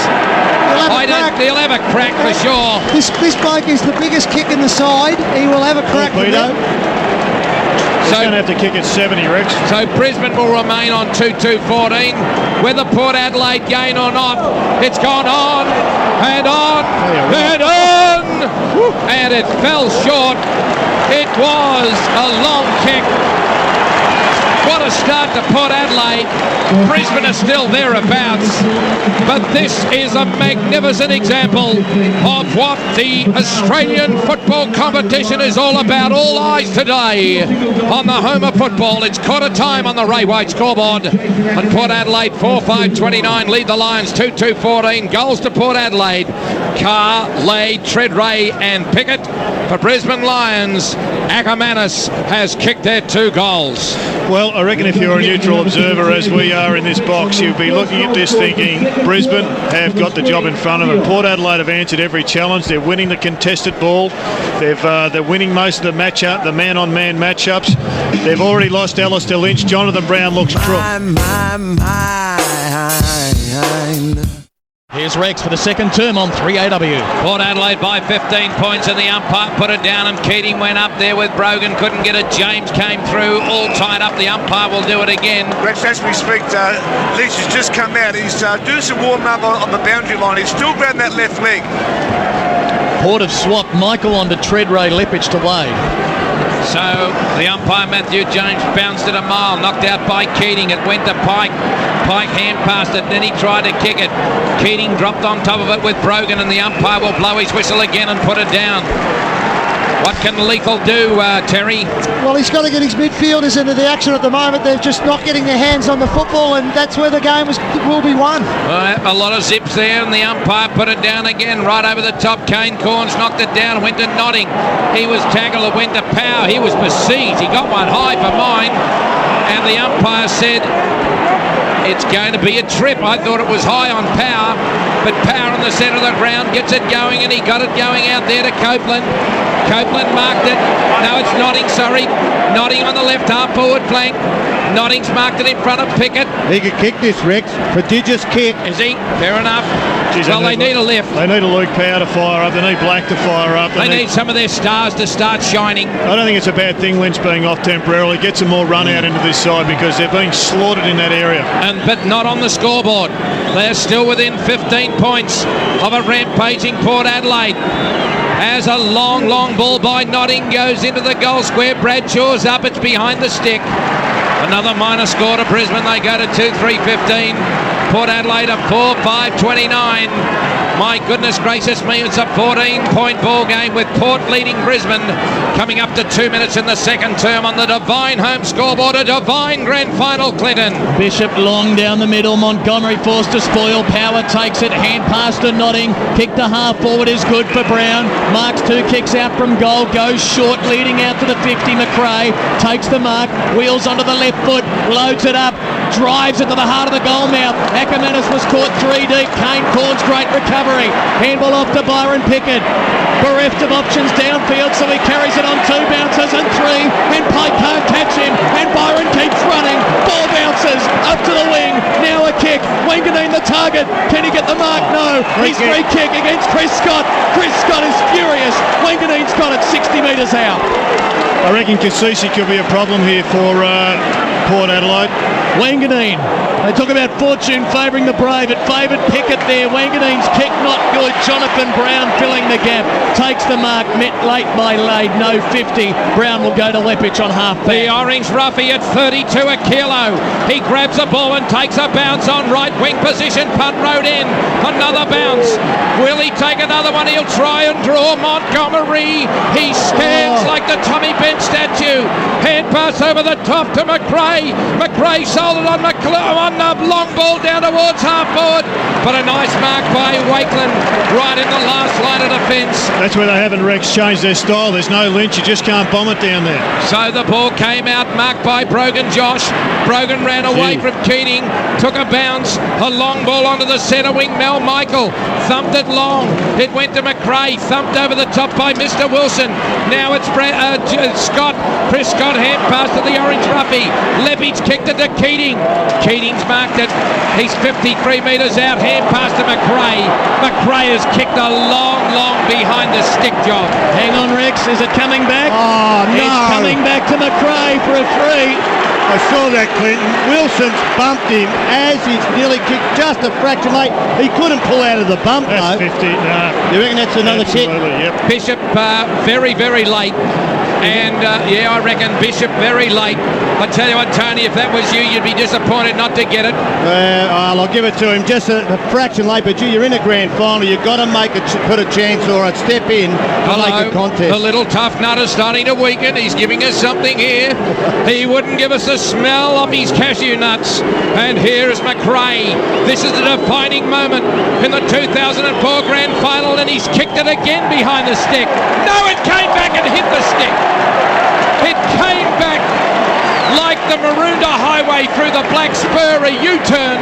H: He'll have a crack for sure.
E: This bloke is the biggest kick in the side. He will have a crack for that.
C: He's going to have to kick at 70, Rex.
H: So Brisbane will remain on 2-2-14. Whether Port Adelaide gain or not, it's gone on and on and on. And it fell short. It was a long kick. What a start to Port Adelaide. Brisbane are still thereabouts. But this is a magnificent example of what the Australian football competition is all about. All eyes today on the home of football. It's quarter time on the Ray White scoreboard. And Port Adelaide 4-5-29 lead the Lions 2-2-14. Goals to Port Adelaide. Carr, Lade, Treadray and Pickett. For Brisbane Lions, Ackermanis has kicked their 2 goals.
C: Well, I reckon if you're a neutral observer, as we are in this box, you'll be looking at this thinking Brisbane have got the job in front of them. Port Adelaide have answered every challenge. They're winning the contested ball. They're winning most of the matchup, the man-on-man matchups. They've already lost Alistair Lynch. Jonathan Brown looks crook.
A: Here's Rex for the second term on 3AW.
H: Port Adelaide by 15 points, and the umpire put it down, and Keating went up there with Brogan, couldn't get it. James came through, all tied up. The umpire will do it again.
F: Rex, as we speak, Leach has just come out. He's doing some warm up on the boundary line. He's still grabbing that left leg.
A: Port have swapped Michael onto Treadray, Lepage to Wade.
H: So the umpire, Matthew James, bounced it a mile, knocked out by Keating. It went to Pike. Pike hand passed it, then he tried to kick it. Keating dropped on top of it with Brogan, and the umpire will blow his whistle again and put it down. What can Lethal do, Terry?
E: Well, he's got to get his midfielders into the action at the moment. They're just not getting their hands on the football, and that's where the game will be won.
H: A lot of zips there, and the umpire put it down again, right over the top. Kane Corns knocked it down, went to Notting. He was tackled, it went to Power. He was besieged. He got one high for mine, and the umpire said it's going to be a trip. I thought it was high on Power, but Power in the centre of the ground gets it going, and he got it going out there to Copeland. Copeland marked it. No, it's Notting, sorry. Notting on the left half forward flank. Notting's marked it in front of Pickett.
D: He could kick this, Rex. Prodigious kick.
H: Is he? Fair enough.
C: Jeez,
H: well, they need a lift.
C: They need a Luke Power to fire up. They need Black to fire up.
H: They need some of their stars to start shining.
C: I don't think it's a bad thing Lynch being off temporarily. Get some more run out into this side because they're being slaughtered in that area.
H: But not on the scoreboard. They're still within 15 points of a rampaging Port Adelaide. As a long ball by Notting goes into the goal square. Bradshaw's up. It's behind the stick. Another minor score to Brisbane. They go to 2-3-15. Port Adelaide a 4-5-29. My goodness gracious me, it's a 14-point ball game with Port leading Brisbane. Coming up to 2 minutes in the second term on the Divine home scoreboard. A Divine grand final, Clinton.
A: Bishop long down the middle. Montgomery forced to spoil. Power takes it. Hand pass to Notting. Kick to half forward is good for Brown. Marks 2 kicks out from goal. Goes short, leading out to the 50. McRae takes the mark. Wheels onto the left foot. Loads it up. Drives it to the heart of the goal mouth. Ackermanis was caught 3 deep. Kane Corns, great recovery. Handball off to Byron Pickett. Bereft of options downfield, so he carries it on 2 bounces and 3. And Pike can't catch him. And Byron keeps running. 4 bounces up to the wing. Now a kick. Wanganeen the target. Can he get the mark? No. He's free kick against Chris Scott. Chris Scott is furious. Wanganeen's got it 60 metres out.
C: I reckon Kasisi could be a problem here for Port Adelaide.
A: Wanganeen. They talk about fortune favouring the brave. It favoured Pickett there. Wanganeen's kick not good. Jonathan Brown filling the gap. Takes the mark. Met late by Lade. No 50. Brown will go to Lepage on half back.
H: The orange roughie at 32 a kilo. He grabs a ball and takes a bounce on right wing position. Punt road in. Another bounce. Will he take another one? He'll try and draw Montgomery. He stands like the Tommy Bench statue. Hand pass over the top to McRae. McRae sold it on on the long ball down towards half forward, but a nice mark by Wakeland right in the last line of defence.
C: That's where they haven't, Rex, changed their style. There's no Lynch, you just can't bomb it down there.
H: So the ball came out, marked by Brogan Josh. Brogan ran away from Keating, took a bounce, a long ball onto the centre wing. Mel Michael thumped it long. It went to McRae, thumped over the top by Mr. Wilson. Now it's Scott. Chris Scott hand pass to the orange roughie. Leppich kicked it to Keating. Keating's marked it. He's 53 metres out. Hand pass to McRae. McRae has kicked a long behind the stick job.
A: Hang on, Rex. Is it coming back?
D: Oh, no.
A: It's coming back to McRae for a free.
D: I saw that, Clinton. Wilson's bumped him as he's nearly kicked just a fraction late. He couldn't pull out of the bump,
C: That's
D: though.
C: 50. No.
D: You reckon that's another kick?
C: Absolutely, yep.
H: Bishop very late. And I reckon Bishop very late. I tell you what, Tony, if that was you, you'd be disappointed not to get it.
D: I'll give it to him. Just a fraction late, but you're in a grand final. You've got to make it, put a chance or a step in to make a contest.
H: The little tough nut is starting to weaken. He's giving us something here. He wouldn't give us the smell of his cashew nuts. And here is McRae. This is the defining moment in the 2004 grand final, and he's kicked it again behind the stick. No, it came back and hit the stick. It came back like the Maroondah Highway through the Black Spur, a U-turn.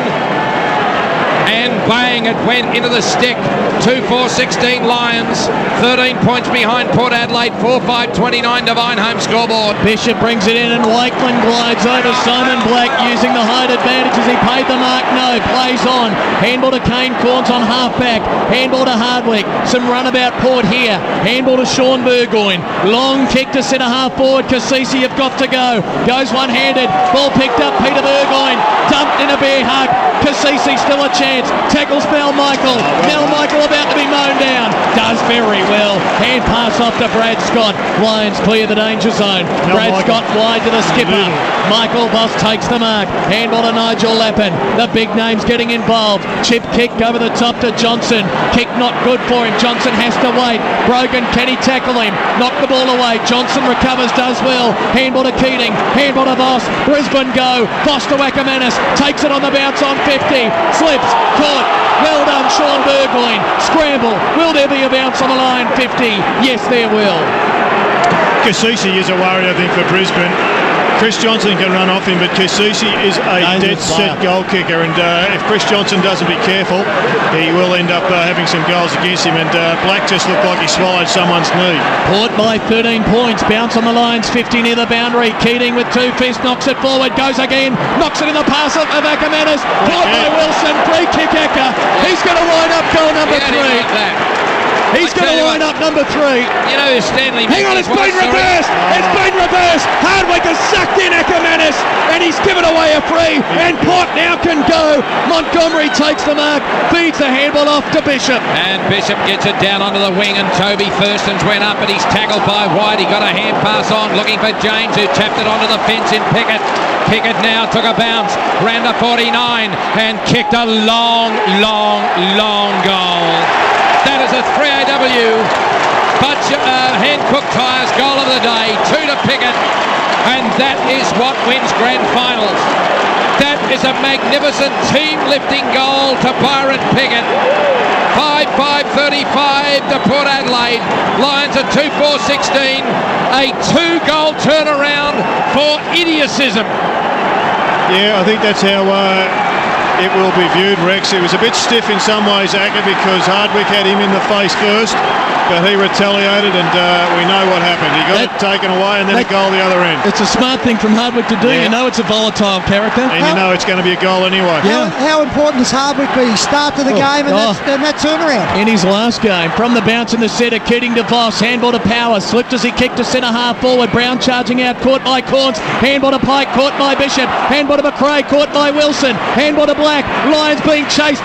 H: And bang, it went into the stick. 2-4-16 Lions, 13 points behind Port Adelaide, 4-5-29 Divine home scoreboard.
A: Bishop brings it in and Wakeland glides over Simon Black using the height advantage as he paid the mark. No, plays on. Handball to Kane Corns on halfback. Handball to Hardwick. Some runabout Port here. Handball to Sean Burgoyne. Long kick to centre half forward. Cassisi, you've got to go. Goes one-handed. Ball picked up. Peter Burgoyne dumped in a bear hug. Cassisi still a chance. Tackles Mel Michael. Mel Michael about to be mown down. Does very well. Hand pass off to Brad Scott. Lions clear the danger zone. Brad Scott wide to the skipper. Michael Voss takes the mark. Handball to Nigel Lappin. The big names getting involved. Chip kick over the top to Johnson. Kick not good for him. Johnson has to wait. Brogan, can he tackle him? Knock the ball away. Johnson recovers, does well. Handball to Keating. Handball to Voss. Brisbane go. Voss to Ackermanis. Takes it on the bounce on 50. Slips. Caught. Well done, Sean Burgoyne. Scramble. Will there be a bounce on the line? 50. Yes, there will.
C: Cassisi is a worry, I think, for Brisbane. Chris Johnson can run off him, but Cassisi is a dead-set goal kicker, and if Chris Johnson doesn't be careful, he will end up having some goals against him, and Black just looked like he swallowed someone's knee.
A: Port by 13 points. Bounce on the lines, 50 near the boundary. Keating with 2 fists, knocks it forward, goes again, knocks it in the pass of Ackermanis. Caught by Wilson, free kick Acker. He's going to wind up goal number 3. He's going to line up number 3.
H: You know, Stanley.
A: Hang on, it's been reversed. It's been reversed. Hardwick has sucked in Ackermanis, and he's given away a free. And Port now can go. Montgomery takes the mark, feeds the handball off to Bishop.
H: And Bishop gets it down onto the wing, and Toby Thurston's went up, but he's tackled by White. He got a hand pass on, looking for James, who tapped it onto the fence in Pickett. Pickett now took a bounce, ran to 49, and kicked a long goal. That is a 3AW Hancock Tyres goal of the day, 2 to Pickett, and that is what wins grand finals. That is a magnificent team-lifting goal to Byron Pickett. 5-5-35 to Port Adelaide. Lions at 2-4-16. A 2-goal turnaround for idiocism.
C: Yeah, I think that's how it will be viewed, Rex. It was a bit stiff in some ways, Acker, because Hardwick had him in the face first, but he retaliated, and we know what happened. He got it taken away, and then a goal the other end.
A: It's a smart thing from Hardwick to do. Yeah. You know it's a volatile character.
C: And you know it's going to be a goal anyway.
E: Yeah. How important does Hardwick be? Start to the game and that turnaround.
A: In his last game, from the bounce in the centre, Keating to Voss, handball to Power, slipped as he kicked to centre half forward. Brown charging out, caught by Corns, handball to Pike, caught by Bishop, handball to McRae, caught by Wilson, handball to Black, Lions being chased.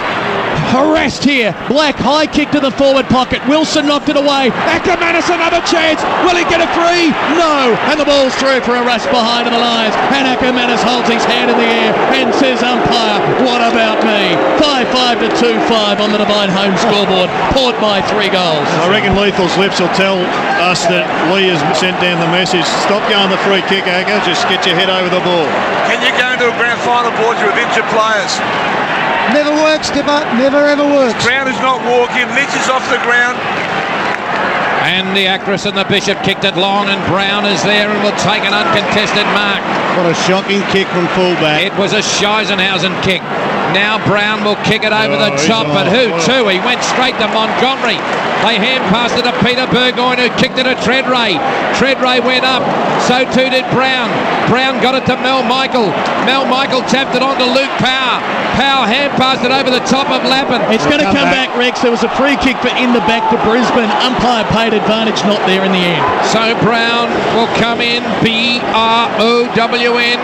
A: Harassed here. Black high kick to the forward pocket. Wilson knocked it away. Ackermanis another chance. Will he get a free? No. And the ball's through for a rush behind the Lions. And Ackermanis holds his hand in the air and says, umpire, what about me? 5-5 to 2-5 on the Divine home scoreboard. Port by 3 goals.
C: I reckon Lethal's lips will tell us that Lee has sent down the message. Stop going the free kick, Acker. Just get your head over the ball.
F: and you go into a grand final board with injured players.
E: Never works, Dipper. Never ever works.
F: Brown is not walking. Lynch is off the ground.
H: And the Actress and the Bishop kicked it long, and Brown is there and will take an uncontested mark.
D: What a shocking kick from fullback.
H: It was a Scheisenhausen kick. Now Brown will kick it over the
C: he's
H: top, but
C: off.
H: who to? He went straight to Montgomery. They hand passed it to Peter Burgoyne, who kicked it to Treadray. Treadray went up, so too did Brown. Brown got it to Mel Michael. Mel Michael tapped it on to Luke Power. Power hand passed it over the top of Lappin.
A: It's going to come back, Rex. There was a free kick for in the back to Brisbane. Umpire paid advantage, not there in the end.
H: So Brown will come in, B-R-O-W-N.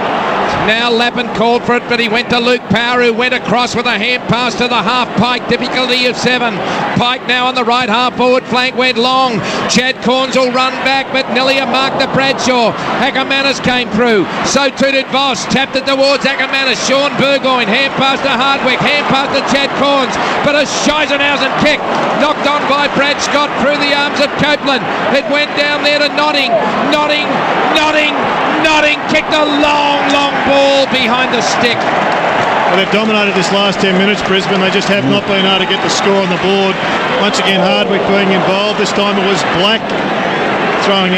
H: Now Lappin called for it, but he went to Luke Power, who went across with a hand pass to the half Pike. Difficulty of 7. Pike now on the right half forward flank went long. Chad Corns will run back, but Nellia marked the Bradshaw. Ackermanis came through. So too did Voss. Tapped it towards Ackermanis. Sean Burgoyne. Hand pass to Hardwick. Hand pass to Chad Corns. But a Scheisenhausen kick. Knocked on by Brad Scott through the arms of Copeland. It went down there to Notting. Notting kicked a long ball behind the stick.
C: Well, they've dominated this last 10 minutes, Brisbane. They just have not been able to get the score on the board. Once again, Hardwick being involved. This time it was Black throwing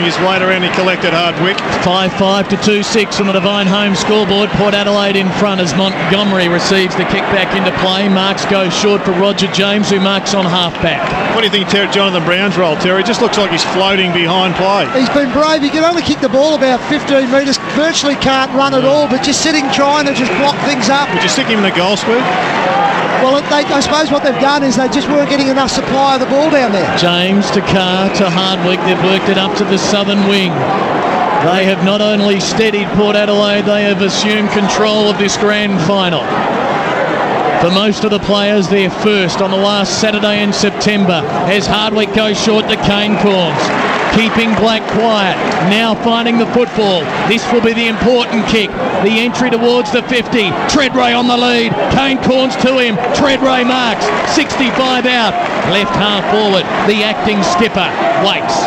C: his weight around. He collected Hardwick.
A: 5-5 to 2-6 on the Divine Home scoreboard. Port Adelaide in front as Montgomery receives the kick back into play. Marks goes short for Roger James, who marks on half-back.
C: What do you think Jonathan Brown's role, Terry? It just looks like he's floating behind play.
E: He's been brave. He can only kick the ball about 15 metres. Virtually can't run at all, but just sitting trying to just block things up.
C: Would you stick him in the goal square?
E: Well, I suppose what they've done is they just weren't getting enough supply of the ball down there.
A: James to Carr to Hardwick. They've worked it up to the southern wing. They have not only steadied Port Adelaide, they have assumed control of this grand final. For most of the players, they're first on the last Saturday in September as Hardwick goes short to Kane Corns. Keeping Black quiet, now finding the football. This will be the important kick. The entry towards the 50. Treadray on the lead. Kane Corns to him. Treadray marks. 65 out. Left half forward. The acting skipper waits.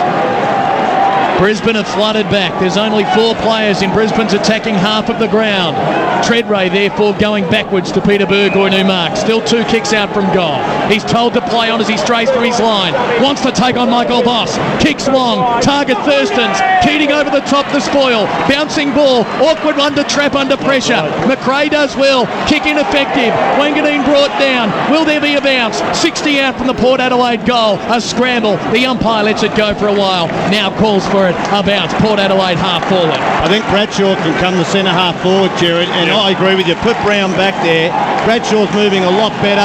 A: Brisbane have flooded back. There's only 4 players in Brisbane's attacking half of the ground. Treadray therefore going backwards to Peter Burgoyne, who marks. Still 2 kicks out from goal. He's told to play on as he strays through his line. Wants to take on Michael Voss. Kicks long. Target Thurstons. Keating over the top the spoil. Bouncing ball. Awkward one to trap under pressure. McRae does well. Kick ineffective. Wanganeen brought down. Will there be a bounce? 60 out from the Port Adelaide goal. A scramble. The umpire lets it go for a while. Now calls for it. A bounce. Port Adelaide half forward.
D: I think Bradshaw can come the centre half forward, Jared, and I agree with you. Put Brown back there. Bradshaw's moving a lot better,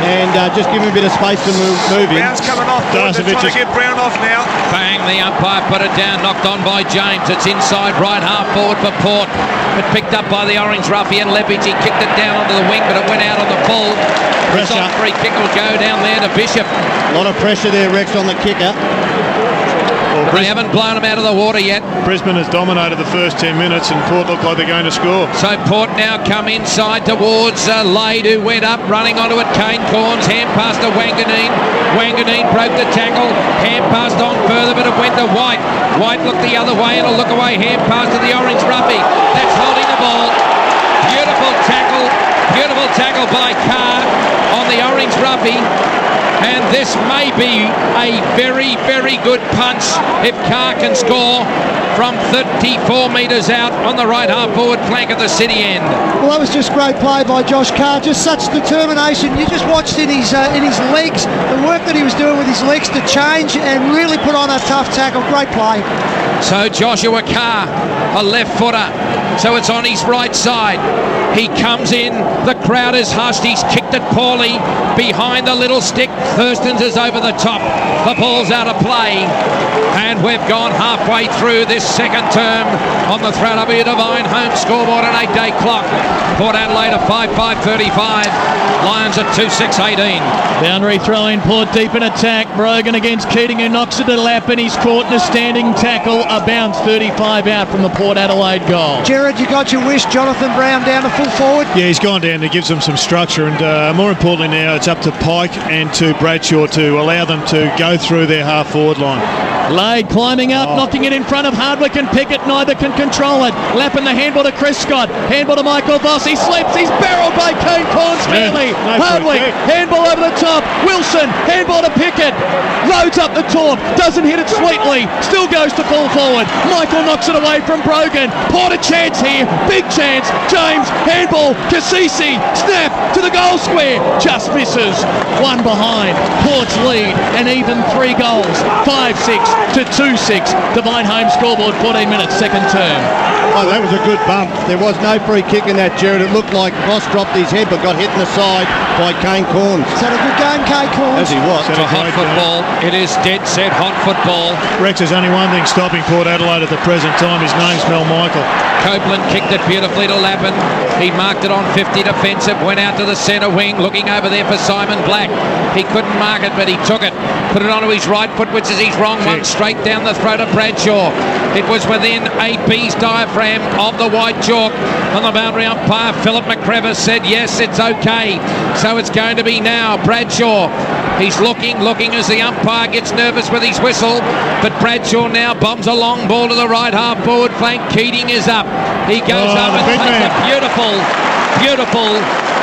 D: and just give him a bit of space to move in.
F: Brown's coming off. They're trying to get Brown off now.
H: Bang, the umpire put it down, knocked on by James. It's inside right half forward for Port. But picked up by the Orange ruffian Leppich. He kicked it down onto the wing, but it went out on the full.
D: Pressure.
H: Free kick will go down there to Bishop.
D: A lot of pressure there, Rex, on the kicker.
H: But they haven't blown him out of the water yet.
C: Brisbane has dominated the first 10 minutes and Port look like they're going to score.
H: So Port now come inside towards Lade, who went up, running onto it. Kane Corns, hand pass to Wanganeen. Wanganeen broke the tackle. Hand passed on further, but it went to White. White looked the other way and a look away. Hand pass to the Orange Ruffy. That's holding the ball. Beautiful tackle. Beautiful tackle by Carr on the Orange Ruffy. And this may be a very, very good punch if Carr can score from 34 metres out on the right half forward flank of the city end.
E: Well, that was just great play by Josh Carr. Just such determination. You just watched in his legs, the work that he was doing with his legs to change and really put on a tough tackle. Great play.
H: So Joshua Carr, a left footer. So it's on his right side. He comes in. The crowd is hushed. He's kicked it poorly behind the little stick. Thurstons is over the top. The ball's out of play. And we've gone halfway through this second term on the W Divine Home scoreboard and 8-day clock. Port Adelaide at 5-5-35. Lions at 2-6-18.
A: Boundary throw in, Port deep in attack. Brogan against Keating, who knocks it to lap, and he's caught in a standing tackle. A bounce, 35 out from the Port Adelaide goal.
E: Jared, you got your wish. Jonathan Brown down to full forward.
C: Yeah, he's gone down to give them some structure, and more importantly now, it's up to Pike and to Bradshaw to allow them to go through their half forward line.
A: Lade climbing up, knocking it in front of Hardwick and Pickett. Neither can control it. Lapping the handball to Chris Scott. Handball to Michael Voss. He slips. He's barreled by Kane Corns fairly. Hardwick, handball over the top. Wilson, handball to Pickett. Loads up the top. Doesn't hit it sweetly. Still goes to full forward. Michael knocks it away from Brogan. Port a chance here. Big chance. James, handball. Cassisi, snap to the goal square. Just misses. One behind. Port's lead. And even 3 goals. 5-6 to 2-6. Divine home scoreboard, 14 minutes, second term.
D: Oh, that was a good bump. There was no free kick in that, Jared. It looked like Voss dropped his head but got hit in the side by Kane Corns.
E: Is that a good game, Kane Corns?
D: As he was.
H: It's a hot football. It is dead set hot football.
C: Rex, there's only one thing stopping Port Adelaide at the present time. His name's Mel Michael.
H: Copeland kicked it beautifully to Lappin. He marked it on 50 defensive, went out to the centre wing, looking over there for Simon Black. He couldn't mark it, but he took it. Put it onto his right foot, which is his wrong one, straight down the throat of Bradshaw. It was within AP's diaphragm of the white chalk. On the boundary umpire, Philip McCrever said, yes, it's okay. So it's going to be now Bradshaw. He's looking as the umpire gets nervous with his whistle. But Bradshaw now bombs a long ball to the right half forward flank. Keating is up. He goes up and takes a beautiful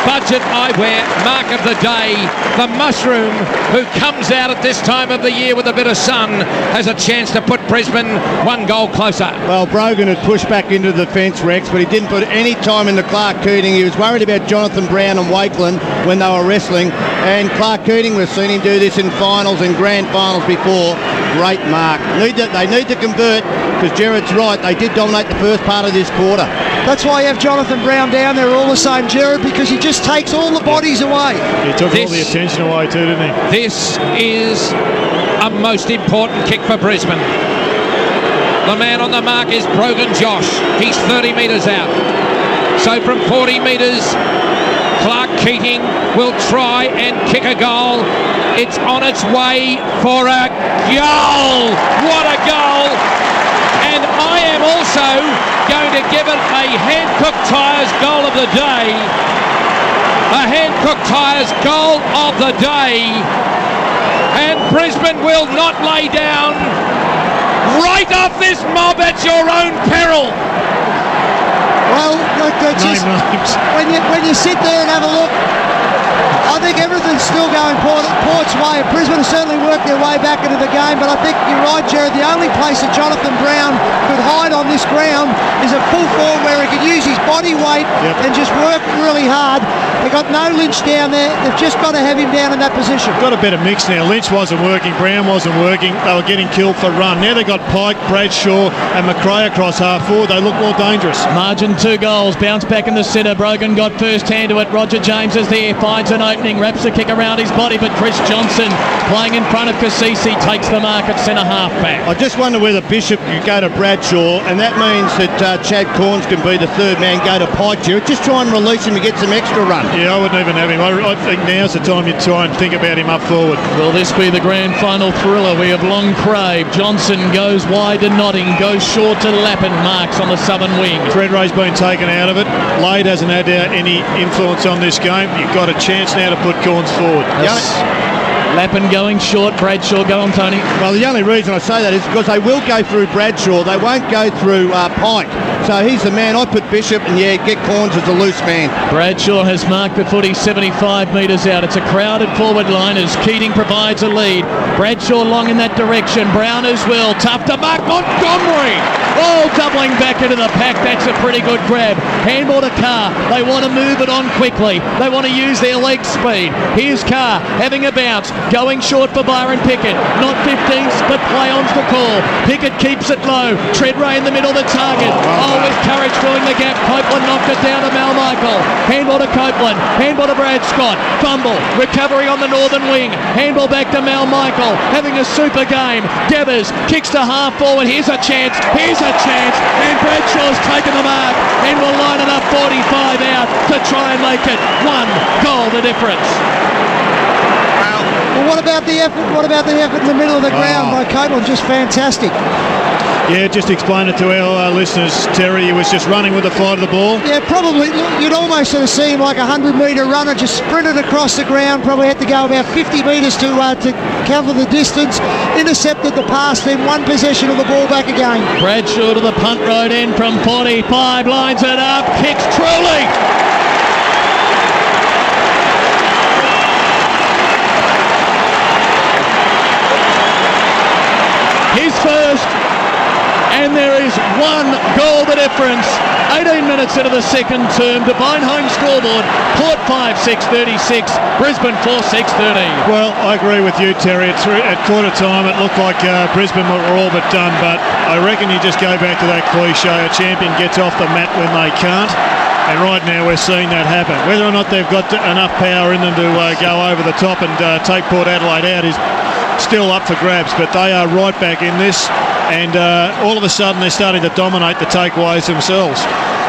H: budget eyewear mark of the day. The Mushroom, who comes out at this time of the year with a bit of sun, has a chance to put Brisbane 1 goal closer.
D: Well, Brogan had pushed back into the fence, Rex, but he didn't put any time into Clark Keating. He was worried about Jonathan Brown and Wakeland when they were wrestling. And Clark Keating, we've seen him do this in finals and grand finals before. Great mark. They need to convert, because Jared's right. They did dominate the first part of this quarter.
E: That's why you have Jonathan Brown down there all the same, Jared, because he just takes all the bodies away.
C: He took all the attention away too, didn't he?
H: This is a most important kick for Brisbane. The man on the mark is Brogan Josh. He's 30 metres out. So from 40 metres, Clark Keating will try and kick a goal. It's on its way for a goal. What a goal. And I am also going to give it a Hancock Tyres goal of the day. A Hancock Tyres goal of the day. And Brisbane will not lay down. Right off this mob at your own peril.
E: Well, look, when you sit there and have a look, I think everything's still going Port's way. Brisbane has certainly worked their way back into the game, but I think you're right, Jared. The only place that Jonathan Brown could hide on this ground is a full forward where he could use his body weight and just work really hard. They've got no Lynch down there. They've just got to have him down in that position.
C: Got a better mix now. Lynch wasn't working. Brown wasn't working. They were getting killed for run. Now they've got Pike, Bradshaw and McRae across half forward. They look more dangerous.
A: Margin 2 goals. Bounce back in the centre. Brogan got first hand to it. Roger James is there. Finds an opening. Wraps the kick around his body, but Chris Johnson playing in front of Cassisi takes the mark at centre half back.
D: I just wonder whether Bishop could go to Bradshaw, and that means that Chad Corns can be the third man, go to Pike. Just try and release him to get some extra run.
C: Yeah, I wouldn't even have him. I think now's the time you try and think about him up forward.
A: Will this be the grand final thriller we have long craved? Johnson goes wide to Notting, goes short to Lappin, marks on the southern wing.
C: Treadray's been taken out of it. Lade hasn't had any influence on this game. You've got a chance now to put Corns forward.
A: Lappin going short, Bradshaw going, Tony.
D: Well, the only reason I say that is because they will go through Bradshaw. They won't go through Pike. So he's the man. I put Bishop and, get Corns as a loose man.
A: Bradshaw has marked the footy 75 metres out. It's a crowded forward line as Keating provides a lead. Bradshaw long in that direction. Brown as well. Tough to mark. Montgomery. Oh, doubling back into the pack. That's a pretty good grab. Handball to Carr. They want to move it on quickly. They want to use their leg speed. Here's Carr having a bounce. Going short for Byron Pickett. Not 15s, but play-ons to call. Pickett keeps it low. Treadray in the middle of the target. With courage filling the gap. Copeland knocked it down to Mal Michael. Handball to Copeland. Handball to Brad Scott. Fumble. Recovery on the northern wing. Handball back to Mal Michael. Having a super game. Devers kicks to half forward. Here's a chance. And Bradshaw's taken the mark and will line it up 45 out to try and make it 1 goal the difference.
F: Well,
E: Well, what about the effort? What about the effort in the middle of the ground by Copeland? Just fantastic.
C: Yeah, just explain it to our listeners, Terry. He was just running with the flight of the ball.
E: Yeah, probably. You'd almost sort of see him like a 100-metre runner, just sprinted across the ground. Probably had to go about 50 metres to cover the distance. Intercepted the pass, then one possession of the ball back again.
A: Bradshaw to the punt road end from 45, lines it up, kicks truly. His first, and there is one goal the difference. 18 minutes into the second term. Divine home scoreboard. Port 5-6-36. Brisbane 4-6-30.
C: Well, I agree with you, Terry. At quarter time, it looked like Brisbane were all but done, but I reckon you just go back to that cliche, a champion gets off the mat when they can't. And right now we're seeing that happen. Whether or not they've got enough power in them to go over the top and take Port Adelaide out is still up for grabs, but they are right back in this, and all of a sudden they're starting to dominate the takeaways themselves.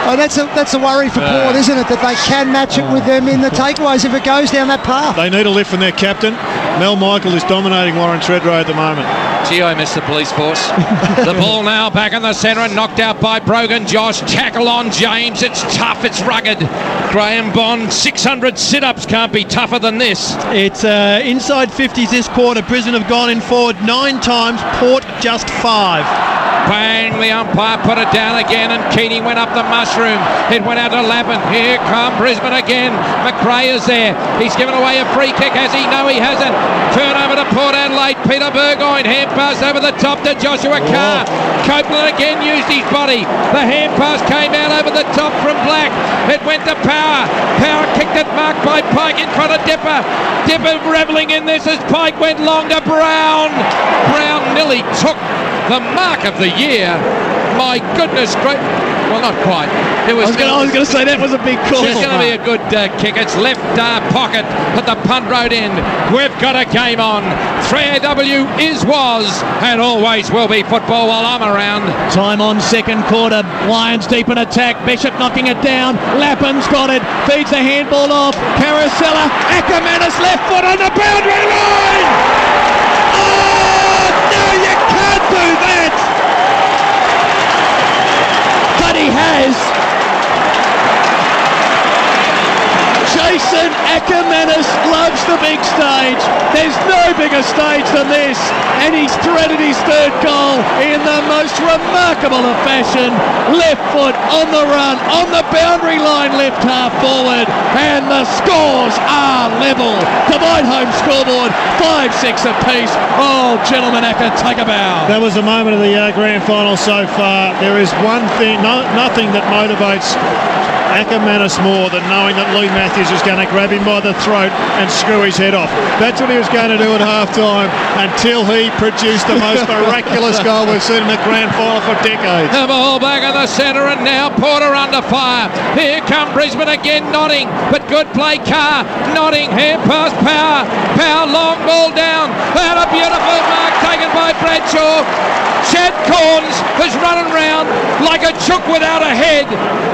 E: Oh, that's a worry for Port, isn't it? That they can match it with them in the takeaways if it goes down that path.
C: They need a lift from their captain. Mel Michael is dominating Warren Treadrow at the moment.
H: Gee, I miss the police force. The ball now back in the centre and knocked out by Brogan. Josh, tackle on James. It's tough, it's rugged. Graham Bond, 600 sit-ups, can't be tougher than this.
G: It's inside 50s this quarter. Brisbane have gone in forward 9 times, Port just 5.
H: Bang, the umpire put it down again and Keating went up the mushroom. It went out to Lappin. Here come Brisbane again. McRae is there. He's given away a free kick, has he? No, he hasn't. Turn over to Port Adelaide. Peter Burgoyne, hand pass over the top to Joshua Carr. Copeland again used his body. The hand pass came out over the top from Black. It went to Power. Power kicked it, marked by Pike in front of Dipper. Dipper revelling in this as Pike went long to Brown. Brown nearly took the mark of the year. My goodness, great. Well, not quite. It was.
A: I was going to say that was a big call.
H: It's going to be a good kick. It's left pocket at the punt road end. We've got a game on. 3AW was, and always will be football while I'm around.
A: Time on second quarter. Lions deep in attack. Bishop knocking it down. Lappin's got it. Feeds the handball off. Carousella. Ackermanis left foot on the boundary line. Oh, no, you can't do that. But he has. Jason Ackermanis loves the big stage. There's no bigger stage than this, and he's threaded his third goal in the most remarkable of fashion. Left foot on the run, on the boundary line, left half forward, and the scores are level. Divide home scoreboard, 5-6 apiece. Oh, gentlemen, Acker, take a bow.
C: That was the moment of the grand final so far. There is one thing, nothing that motivates Ackermanis more than knowing that Lee Matthews is going to grab him by the throat and screw his head off. That's what he was going to do at half-time until he produced the most miraculous goal we've seen in the grand final for decades.
H: The ball back in the centre and now Porter under fire. Here come Brisbane again, Notting, but good play Carr. Notting, hand pass Power. Power, long ball down. And a beautiful mark taken by Bradshaw. Chad Corns is running round like a chook without a head.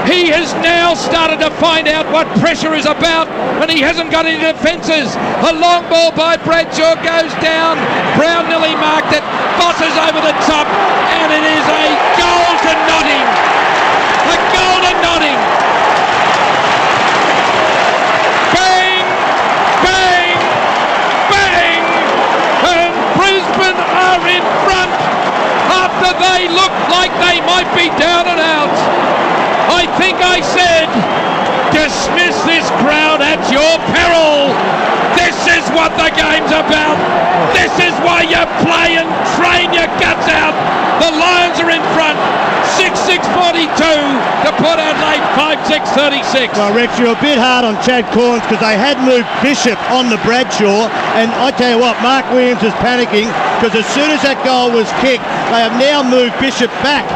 H: He has now started to find out what pressure is about, and he hasn't got any defences. A long ball by Bradshaw goes down. Brown nearly marked it, bosses over the top, and it is a goal to Notting. A goal to Notting. Bang, bang, bang, and Brisbane are in front after they look like they might be down and out. I think I said, dismiss this crowd at your peril. This is what the game's about. This is why you play and train your guts out. The Lions are in front, 6-6-42 to Port Adelaide, 5-6-36.
D: Well, Rex, you're a bit hard on Chad Corns because they had moved Bishop on the Bradshaw, and I tell you what, Mark Williams is panicking because as soon as that goal was kicked, they have now moved Bishop back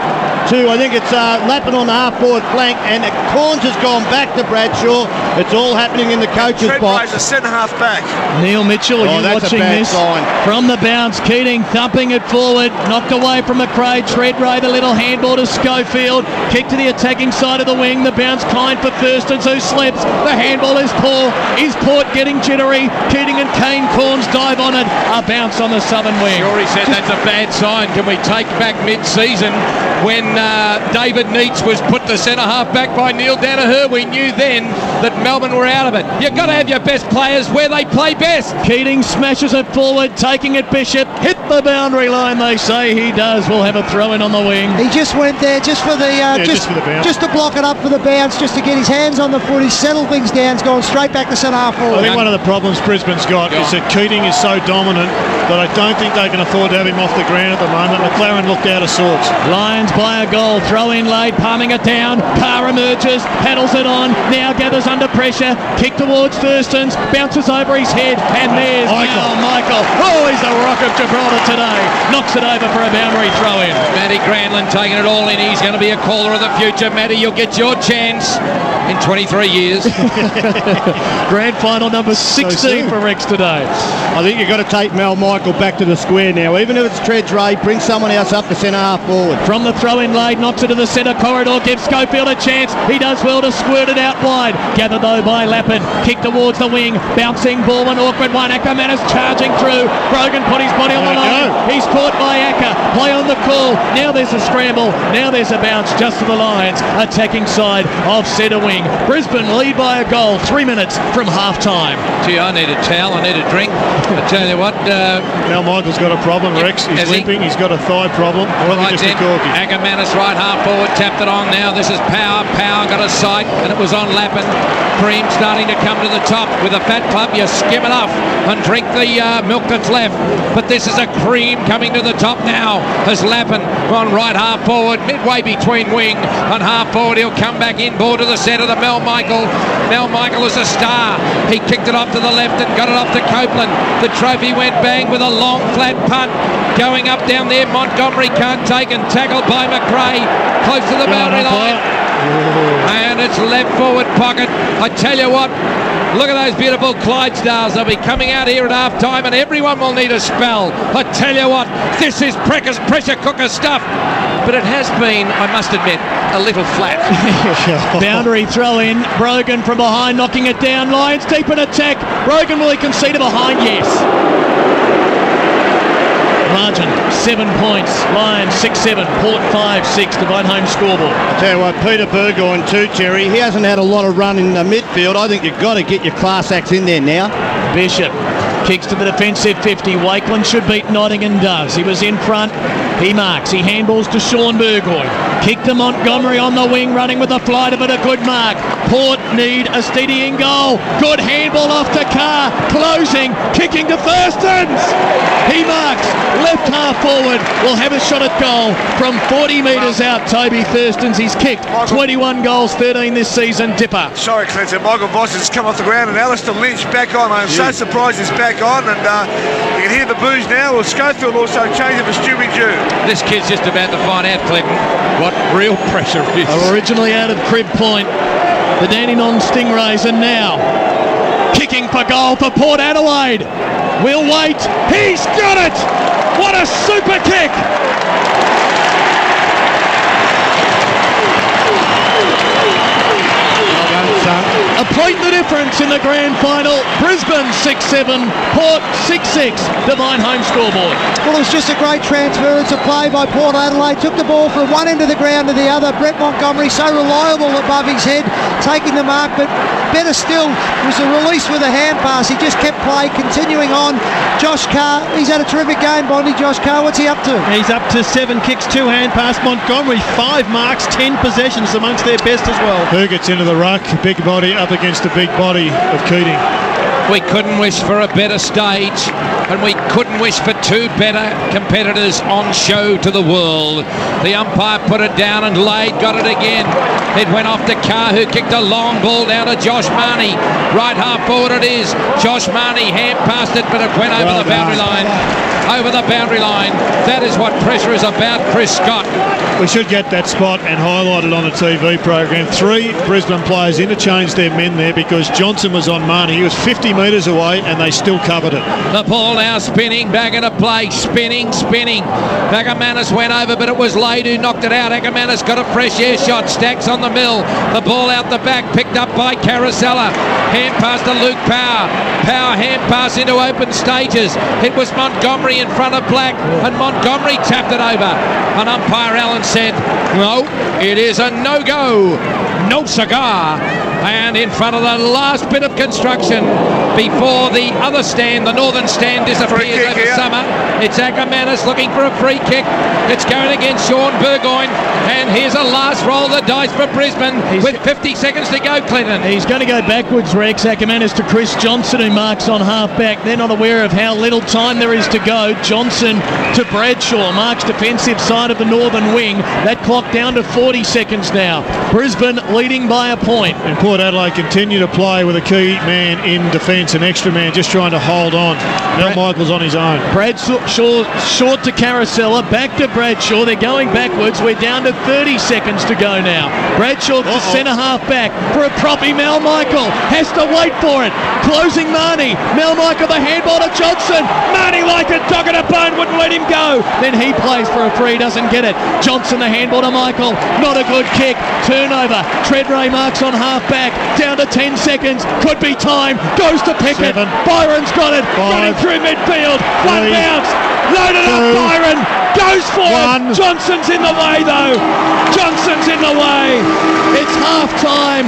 D: two. I think it's Lappin on the half-forward flank, and Corns has gone back to Bradshaw. It's all happening in the coach's box.
F: a centre-half back.
A: Neil Mitchell, are you
D: that's
A: watching
D: a bad
A: this?
D: sign.
A: From the bounce, Keating thumping it forward, knocked away from McRae. Treadray, the little handball to Schofield. Kick to the attacking side of the wing. The bounce kind for Thurston, who slips. The handball is poor. Is Port getting jittery? Keating and Kane Corns dive on it. A bounce on the southern wing.
H: Sure, he said that's a bad sign. Can we take back mid-season when David Neitz was put to centre-half back by Neil Danaher? We knew then that Melbourne were out of it. You've got to have your best players where they play best.
A: Keating smashes it forward, taking it Bishop. Hit the boundary line, they say he does. We'll have a throw-in on the wing.
E: He just went there just for the
C: just for the bounce.
E: just to block it up for the bounce, just to get his hands on the foot. He's settled things down. He's gone straight back to centre-half
C: I
E: forward.
C: think one of the problems Brisbane's got is that Keating is so dominant that I don't think they can afford to have him off the ground at the moment. McLaren looked out of sorts.
A: Lions play a goal, throw in late, palming it down. Carr emerges, paddles it on, now gathers under pressure. Kick towards Thurston's, bounces over his head, and there's Michael. Oh, he's the Rock of Gibraltar today. Knocks it over for a boundary throw in.
H: Matty Granlund taking it all in. He's going to be a caller of the future. Matty, you'll get your chance in 23 years.
A: Grand final number 16 for Rex today.
D: I think you've got to take Mel Michael back to the square now. Even if it's Treadray, bring someone else up to centre-half forward.
A: From the throw-in lane, knocks it to the centre corridor, gives Schofield a chance. He does well to squirt it out wide. Gathered though by Lappin. Kick towards the wing. Bouncing ball, an awkward one. Ackerman is charging through. Brogan put his body on the line. He's caught by Acker. Play on the call. Now there's a scramble. Now there's a bounce just to the Lions. Attacking side of centre wing. Brisbane lead by a goal. 3 minutes from half-time.
H: Gee, I need a towel. I need a drink. I tell you what.
C: Mel Michael's got a problem, Rex. He's limping. He's got a thigh problem. Or
H: Right
C: just a
H: then,
C: corky.
H: Ackermanis right half forward, tapped it on now. This is Power. Power got a sight, and it was on Lappin. Cream starting to come to the top. With a fat club, you skim it off and drink the milk that's left. But this is a Cream coming to the top now as Lappin on right half forward, midway between wing and half forward. He'll come back inboard to the centre to Mel Michael. Mel Michael is a star. He kicked it off to the left and got it off to Copeland. The trophy went bang with a long flat punt. Going up down there, Montgomery can't take and tackled by McRae. Close to the boundary line. And it's left forward pocket. I tell you what, look at those beautiful Clydesdales. They'll be coming out here at half time and everyone will need a spell. I tell you what, this is pressure cooker stuff. But it has been, I must admit, a little flat.
A: Boundary throw in. Brogan from behind knocking it down. Lions deep in attack. Brogan, will he concede to behind? Yes. Margin 7 points. Lions 6-7. Port 5-6. Divide home scoreboard.
D: I tell you what, Peter Burgoyne too, Terry. He hasn't had a lot of run in the midfield. I think you've got to get your class acts in there now.
A: Bishop kicks to the defensive 50. Wakeland should beat Nottingham, does. He was in front. He marks. He handballs to Sean Burgoyne. Kick to Montgomery on the wing, running with a flight of it. A good mark. Port need a steadying goal. Good handball off to Carr. Closing. Kicking to Thurston's. He marks. Left half forward. Will have a shot at goal from 40 metres out. Toby Thurston's. He's kicked 21 goals, 13 this season. Dipper.
F: Sorry, Clinton. Michael Voss has come off the ground and Alistair Lynch back on. I'm so surprised he's back on, and you can hear the boos now. Well, Schofield also changing for Stewie Jew.
H: This kid's just about to find out, Clinton, what real pressure is.
A: Originally out of Crib Point, the Dandenong Stingrays, and now kicking for goal for Port Adelaide. We'll wait. He's got it! What a super kick! A point the difference in the grand final. Brisbane 6-7, Port 6-6. Divine home scoreboard.
E: Well, it was just a great transference of play by Port Adelaide. Took the ball from one end of the ground to the other. Brett Montgomery, so reliable above his head, taking the mark, but better still was the release with a hand pass. He just kept play, continuing on. Josh Carr, he's had a terrific game, Bondi. Josh Carr, what's he up to?
G: He's up to 7 kicks, 2 hand pass. Montgomery, 5 marks, 10 possessions, amongst their best as well.
C: Who gets into the ruck? Big body up against the big body of Keating.
H: We couldn't wish for a better stage, and we couldn't wish for 2 better competitors on show to the world. The umpire put it down and Lade got it again. It went off to Carr, who kicked a long ball down to Josh Marnie. Right half forward it is. Josh Marnie hand passed it, but it went over the boundary line. over the boundary line. That is what pressure is about, Chris Scott.
C: We should get that spot and highlight it on the TV program. 3 Brisbane players interchanged their men there because Johnson was on Marnie. He was 50 metres away and they still covered it.
H: The ball now spinning, back into play, spinning. Ackermanis went over, but it was Lade who knocked it out. Ackermanis got a fresh air shot, Stacks on the mill. The ball out the back, picked up by Carousella. Hand pass to Luke Power. Power hand pass into open stages. It was Montgomery in front of Black, and Montgomery tapped it over. And umpire Allen said, no, it is a no-go. No cigar. And in front of the last bit of construction before the other stand, the northern stand disappears over summer. It's Ackermanis looking for a free kick. It's going against Sean Burgoyne. And here's a last roll of the dice for Brisbane with 50 seconds to go, Clinton.
A: He's going to go backwards, Rex. Ackermanis to Chris Johnson, who marks on half-back. They're not aware of how little time there is to go. Johnson to Bradshaw, marks defensive side of the northern wing. That clock down to 40 seconds now. Brisbane leading by a point.
C: And Port Adelaide continue to play with a key man in defence, an extra man just trying to hold on. Mel Michael's on his own.
A: Bradshaw short to Carousella, back to Bradshaw. They're going backwards. We're down to 30 seconds to go now. Bradshaw to centre half back for a proppy. Mel Michael has to wait for it. Closing Marnie. Mel Michael, the handball to Johnson. Marnie like a dog at a bone, wouldn't let him go. Then he plays for a free, doesn't get it. Johnson, the handball to Michael. Not a good kick. Turnover. Treadray marks on half back. Down to 10 seconds. Could be time. Goes to Pickett.
C: 7.
A: Byron's got it. Running through midfield. 1 bounce. Loaded up Byron. Goes for it. Johnson's in the way though. Johnson's in the way. It's half time.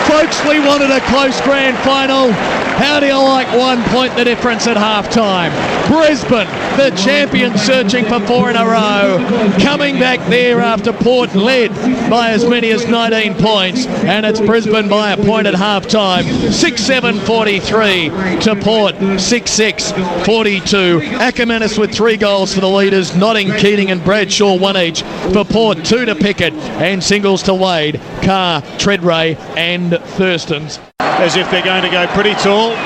A: Folks, we wanted a close grand final. How do you like 1 point the difference at half-time? Brisbane, the champions, searching for 4 in a row. Coming back there after Port led by as many as 19 points. And it's Brisbane by a point at half-time. 6-7-43 to Port, 6-6-42. Ackermanis with 3 goals for the leaders. Notting, Keating and Bradshaw 1 each for Port. 2 to Pickett and singles to Wade, Carr, Treadray and Thurstons.
C: As if they're going to go pretty tall.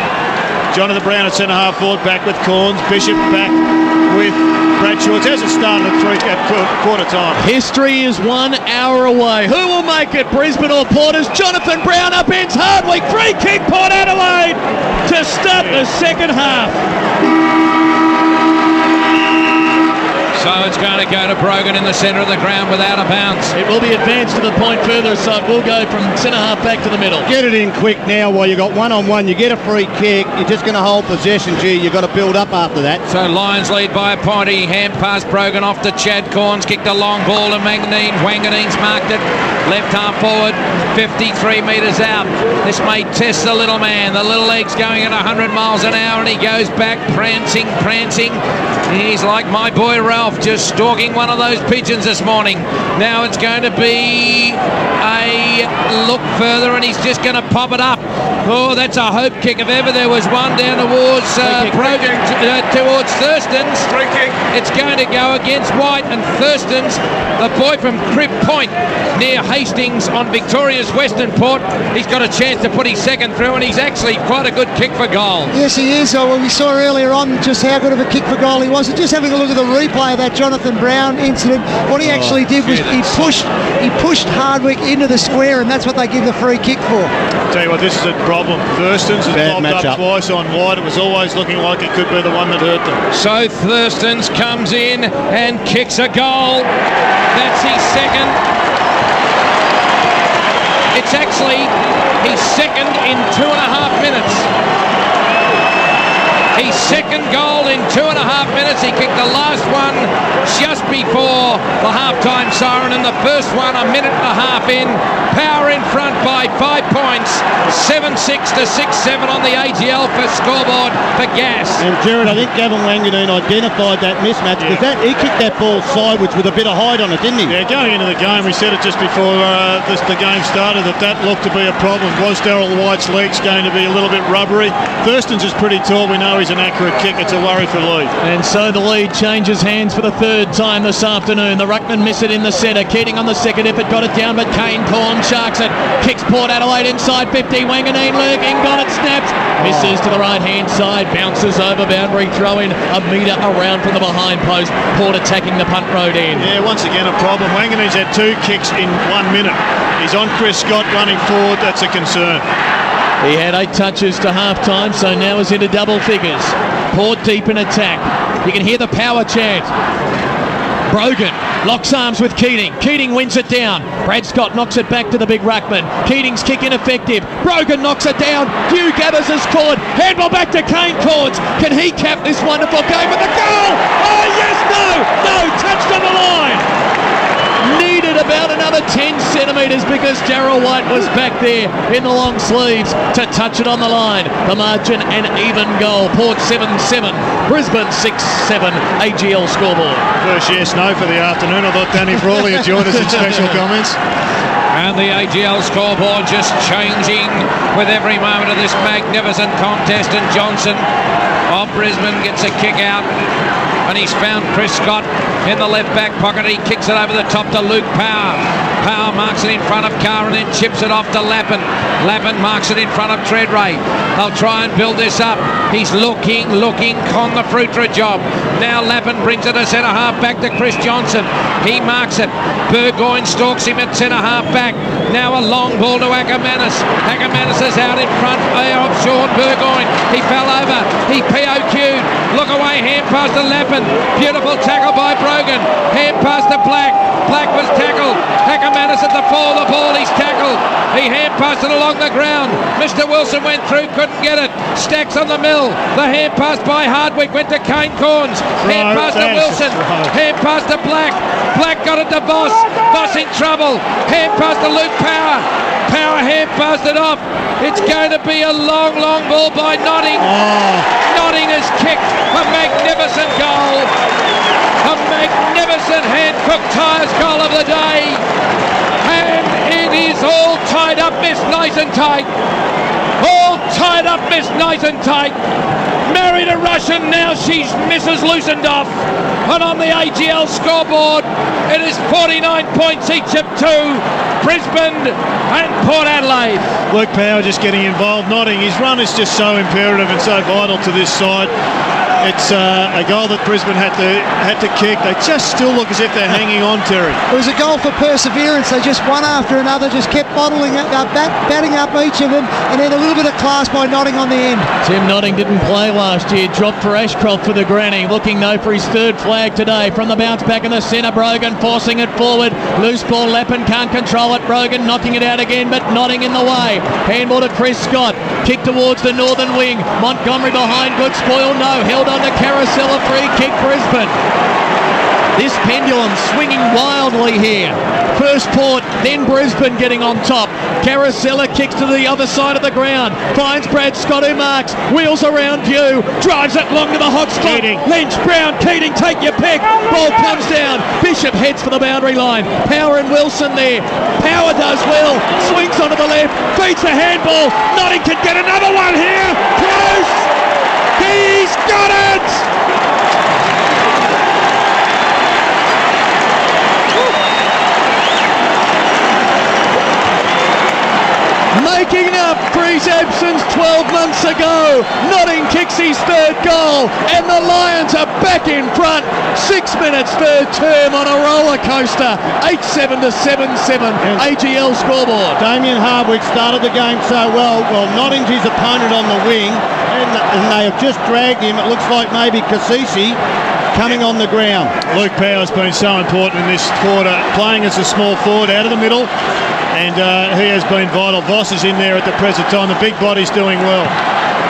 C: Jonathan Brown at centre half forward, back with Corns. Bishop back with Bradshaw. It hasn't started at quarter time.
A: History is 1 hour away. Who will make it, Brisbane or Porters? Jonathan Brown upends Hardwick. Free kick, Port Adelaide to start the second half.
H: So it's going to go to Brogan in the centre of the ground without a bounce.
A: It will be advanced to the point further, so it will go from centre half back to the middle.
D: Get it in quick now while you got 1-on-1. You get a free kick. You're just going to hold possession, G. You've got to build up after that.
H: So Lions lead by a point. He hand pass Brogan off to Chad Corns. Kicked a long ball to Manganine. Wanganine's marked it. Left half forward. 53 metres out. This may test the little man. The little leg's going at 100 miles an hour and he goes back prancing. He's like my boy Ralph, just stalking one of those pigeons this morning. Now it's going to be a look further and he's just going to pop it up. Oh, that's a hope kick if ever there was one, down towards Brogan, towards Thurstons.
F: Free kick.
H: It's going to go against White and Thurstons, the boy from Crib Point near Hastings on Victoria's Western Port. He's got a chance to put his second through and he's actually quite a good kick for goal.
E: Yes, he is. Well, we saw earlier on just how good of a kick for goal he was. And just having a look at the replay of that Jonathan Brown incident, what he actually did was he pushed Hardwick into the square, and that's what they give the free kick for.
C: Tell you what, this is a problem. Thurstons has
D: Bad
C: popped up twice on White. It was always looking like it could be the one that hurt them.
H: So Thurstons comes in and kicks a goal. That's his second. It's actually his second in 2.5 minutes. His second goal in 2.5 minutes. He kicked the last one just before the half-time siren and the first one a minute and a half in. Power in front by 5 points. 7-6 to 6-7 on the AGL for scoreboard for Gas.
D: And Jared, I think Gavin Wanganeen identified that mismatch because he kicked that ball sideways with a bit of height on it, didn't he?
C: Yeah, going into the game, we said it just before the game started that looked to be a problem. Was Darryl White's legs going to be a little bit rubbery? Thurstons is pretty tall. We know he's an accurate kick. It's a worry for Lee.
A: And so the lead changes hands for the third time this afternoon. The ruckman miss it in the centre. Keating on the second effort got it down, but Kane Corn sharks it. Kicks Port Adelaide inside 50. Wanganeen lurking, got it, snaps. Misses to the right-hand side, bounces over boundary, throw in a metre around from the behind post. Port attacking the punt road end.
C: Yeah, once again a problem. Wanganeen's had 2 kicks in 1 minute. He's on Chris Scott running forward. That's a concern.
A: He had 8 touches to half-time, so now is into double figures. Port deep in attack. You can hear the power chant. Brogan locks arms with Keating. Keating wins it down. Brad Scott knocks it back to the big ruckman. Keating's kick ineffective. Brogan knocks it down. Hugh Gathers has scored. Handball back to Kane Corns. Can he cap this wonderful game with a goal? Oh, yes, no, touched on the line. Needed about another 10 centimetres because Darryl White was back there in the long sleeves to touch it on the line. The margin an even goal. Port 7-7, Brisbane 6-7, AGL scoreboard.
C: First yes, no for the afternoon. I thought Danny Frawley had joined us in special comments.
H: And the AGL scoreboard just changing with every moment of this magnificent contest. And Johnson of Brisbane gets a kick out. And he's found Chris Scott in the left back pocket. He kicks it over the top to Luke Power. Power marks it in front of Carr and then chips it off to Lappin. Lappin marks it in front of Treadray. They'll try and build this up. He's looking on the fruit for a job. Now Lappin brings it to centre half back to Chris Johnson. He marks it. Burgoyne stalks him at centre half back. Now a long ball to Ackermanis. Ackermanis is out in front of Sean Burgoyne. He fell over. He POQ'd. Look away, hand pass to Lappin. Beautiful tackle by Brogan. Hand pass to Black. Black was tackled. Ackermanis at the fall of the ball. He's tackled. He hand passed it along the ground. Mr. Wilson went through, couldn't get it. Stacks on the mill. The hand pass by Hardwick went to Kane Corns. Hand pass to Wilson. Hand pass to Black. Black got it to Voss. Voss in trouble. Hand pass to Luke Power. Power hand passed it off. It's going to be a long ball by Notting. Notting has kicked a magnificent goal. A magnificent hand-cooked tyres goal of the day. And it is all tied up, Miss Nice and Tight. All tied up, Miss Nice and Tight. Married a Russian, now she's Mrs. Lucendorf. And on the AGL scoreboard, it is 49 points each of 2. Brisbane and Port Adelaide.
C: Luke Power just getting involved. Notting, his run is just so imperative and so vital to this side. It's a goal that Brisbane had to kick. They just still look as if they're hanging on, Terry.
E: It was a goal for perseverance. They just one after another just kept batting up each of them, and then a little bit of class by Notting on the end.
A: Tim Notting didn't play last year. Dropped for Ashcroft for the granny. Looking though for his 3rd flag today. From the bounce back in the centre, Brogan forcing it forward. Loose ball, Lappin can't control it. Brogan knocking it out again, but Notting in the way. Handball to Chris Scott. Kick towards the northern wing. Montgomery behind. Good spoil. No. Held on the carousel. A free kick, Brisbane. This pendulum swinging wildly here. First Port, then Brisbane getting on top. Carousella kicks to the other side of the ground. Finds Brad Scott who marks. Wheels around View. Drives it long to the hot spot.
C: Keating.
A: Lynch, Brown, Keating, take your pick. Ball comes down. Bishop heads for the boundary line. Power and Wilson there. Power does well. Swings onto the left. Beats the handball. Notting can get another one here. Close. He's got it. Making up for his absence 12 months ago. Notting kicks his 3rd goal and the Lions are back in front. 6 minutes 3rd term on a roller coaster. 8-7 to 7-7 AGL scoreboard.
D: Damien Hardwick started the game so well. Well, Notting's his opponent on the wing, and they have just dragged him. It looks like maybe Kasisi coming on the ground.
C: Luke Power's been so important in this quarter, playing as a small forward out of the middle, and he has been vital. Voss is in there at the present time. The big body's doing well.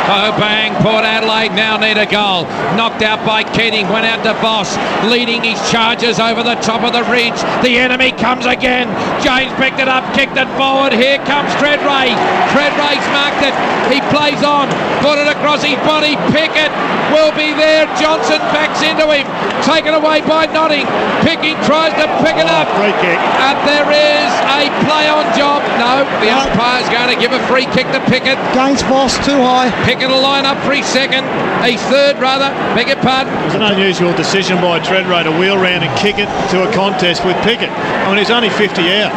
H: Oh bang, Port Adelaide now need a goal. Knocked out by Keating, went out to Voss, leading his charges over the top of the ridge. The enemy comes again. James picked it up, kicked it forward. Here comes Treadray. Treadray's marked it. He plays on, put it across his body. Pickett will be there. Johnson backs into him. Taken away by Notting. Picking tries to pick it up.
C: Free kick.
H: And there is a play on job. No, the umpire's going to give a free kick to Pickett.
E: Against Voss, too high.
H: Pickett will line up for his 2nd. His 3rd, rather. Beg your pardon.
C: It was an unusual decision by Treadray to wheel round and kick it to a contest with Pickett. I mean, he's only 50 out.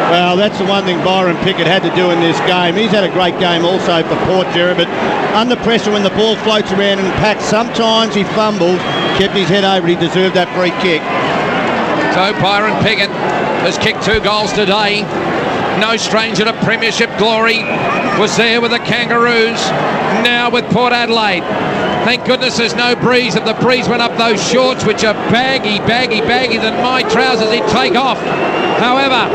D: Well, that's the one thing Byron Pickett had to do in this game. He's had a great game also for Port, Jerry, but under pressure when the ball floats around and packs, sometimes he fumbles, kept his head over, he deserved that free kick.
H: So Byron Pickett has kicked 2 goals today. No stranger to premiership glory. Was there with the Kangaroos, now with Port Adelaide. Thank goodness there's no breeze. If the breeze went up those shorts, which are baggy, then my trousers, he'd take off. However,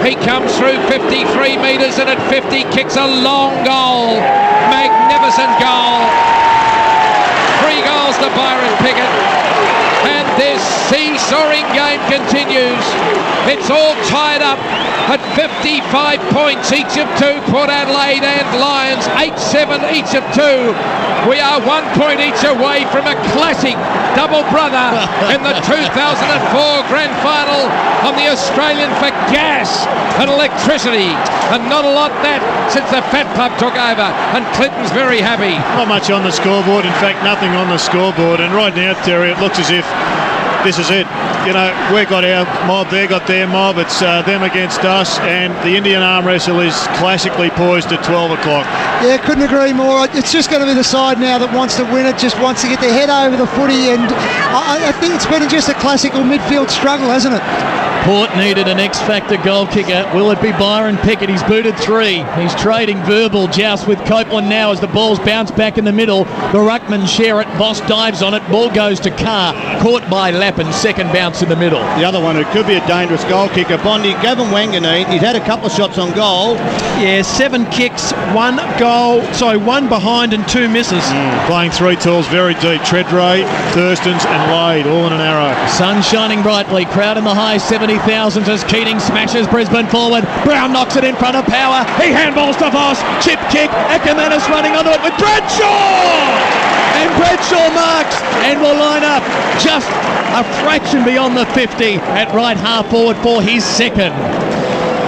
H: he comes through 53 metres and at 50 kicks a long goal. Magnificent goal. 3 goals to Byron Pickett. And this seesawing game continues. It's all tied up at 55 points, each of 2, Port Adelaide and Lions, 8-7 each of 2. We are 1 point each away from a classic double brother in the 2004 grand final on the Australian for gas and electricity. And not a lot that since the Fat Club took over, and Clinton's very happy.
C: Not much on the scoreboard, in fact nothing on the scoreboard, and right now, Terry, it looks as if this is it. You know, we've got our mob, they got their mob, it's them against us, and the Indian arm wrestle is classically poised at 12 o'clock.
E: Yeah, couldn't agree more. It's just going to be the side now that wants to win it, just wants to get their head over the footy, and I think it's been just a classical midfield struggle, hasn't it?
A: Port needed an X-factor goal kicker. Will it be Byron Pickett? He's booted 3. He's trading verbal joust with Copeland now as the ball's bounced back in the middle. The ruckman share it. Voss dives on it. Ball goes to Carr. Caught by Lappin. Second bounce in the middle.
D: The other one who could be a dangerous goal kicker, Bondi, Gavin Wanganeen. He's had a couple of shots on goal.
G: Yeah, 7 kicks, 1 goal. Sorry, 1 behind and 2 misses.
C: Playing 3 tools very deep. Treadray, Thurstons and Lade, all in an arrow.
A: Sun shining brightly. Crowd in the high 70,000 as Keating smashes Brisbane forward. Brown knocks it in front of Power. He handballs to Voss. Chip kick. Ackermanis running onto it with Bradshaw. And Bradshaw marks and will line up just a fraction beyond the 50 at right half forward for his second.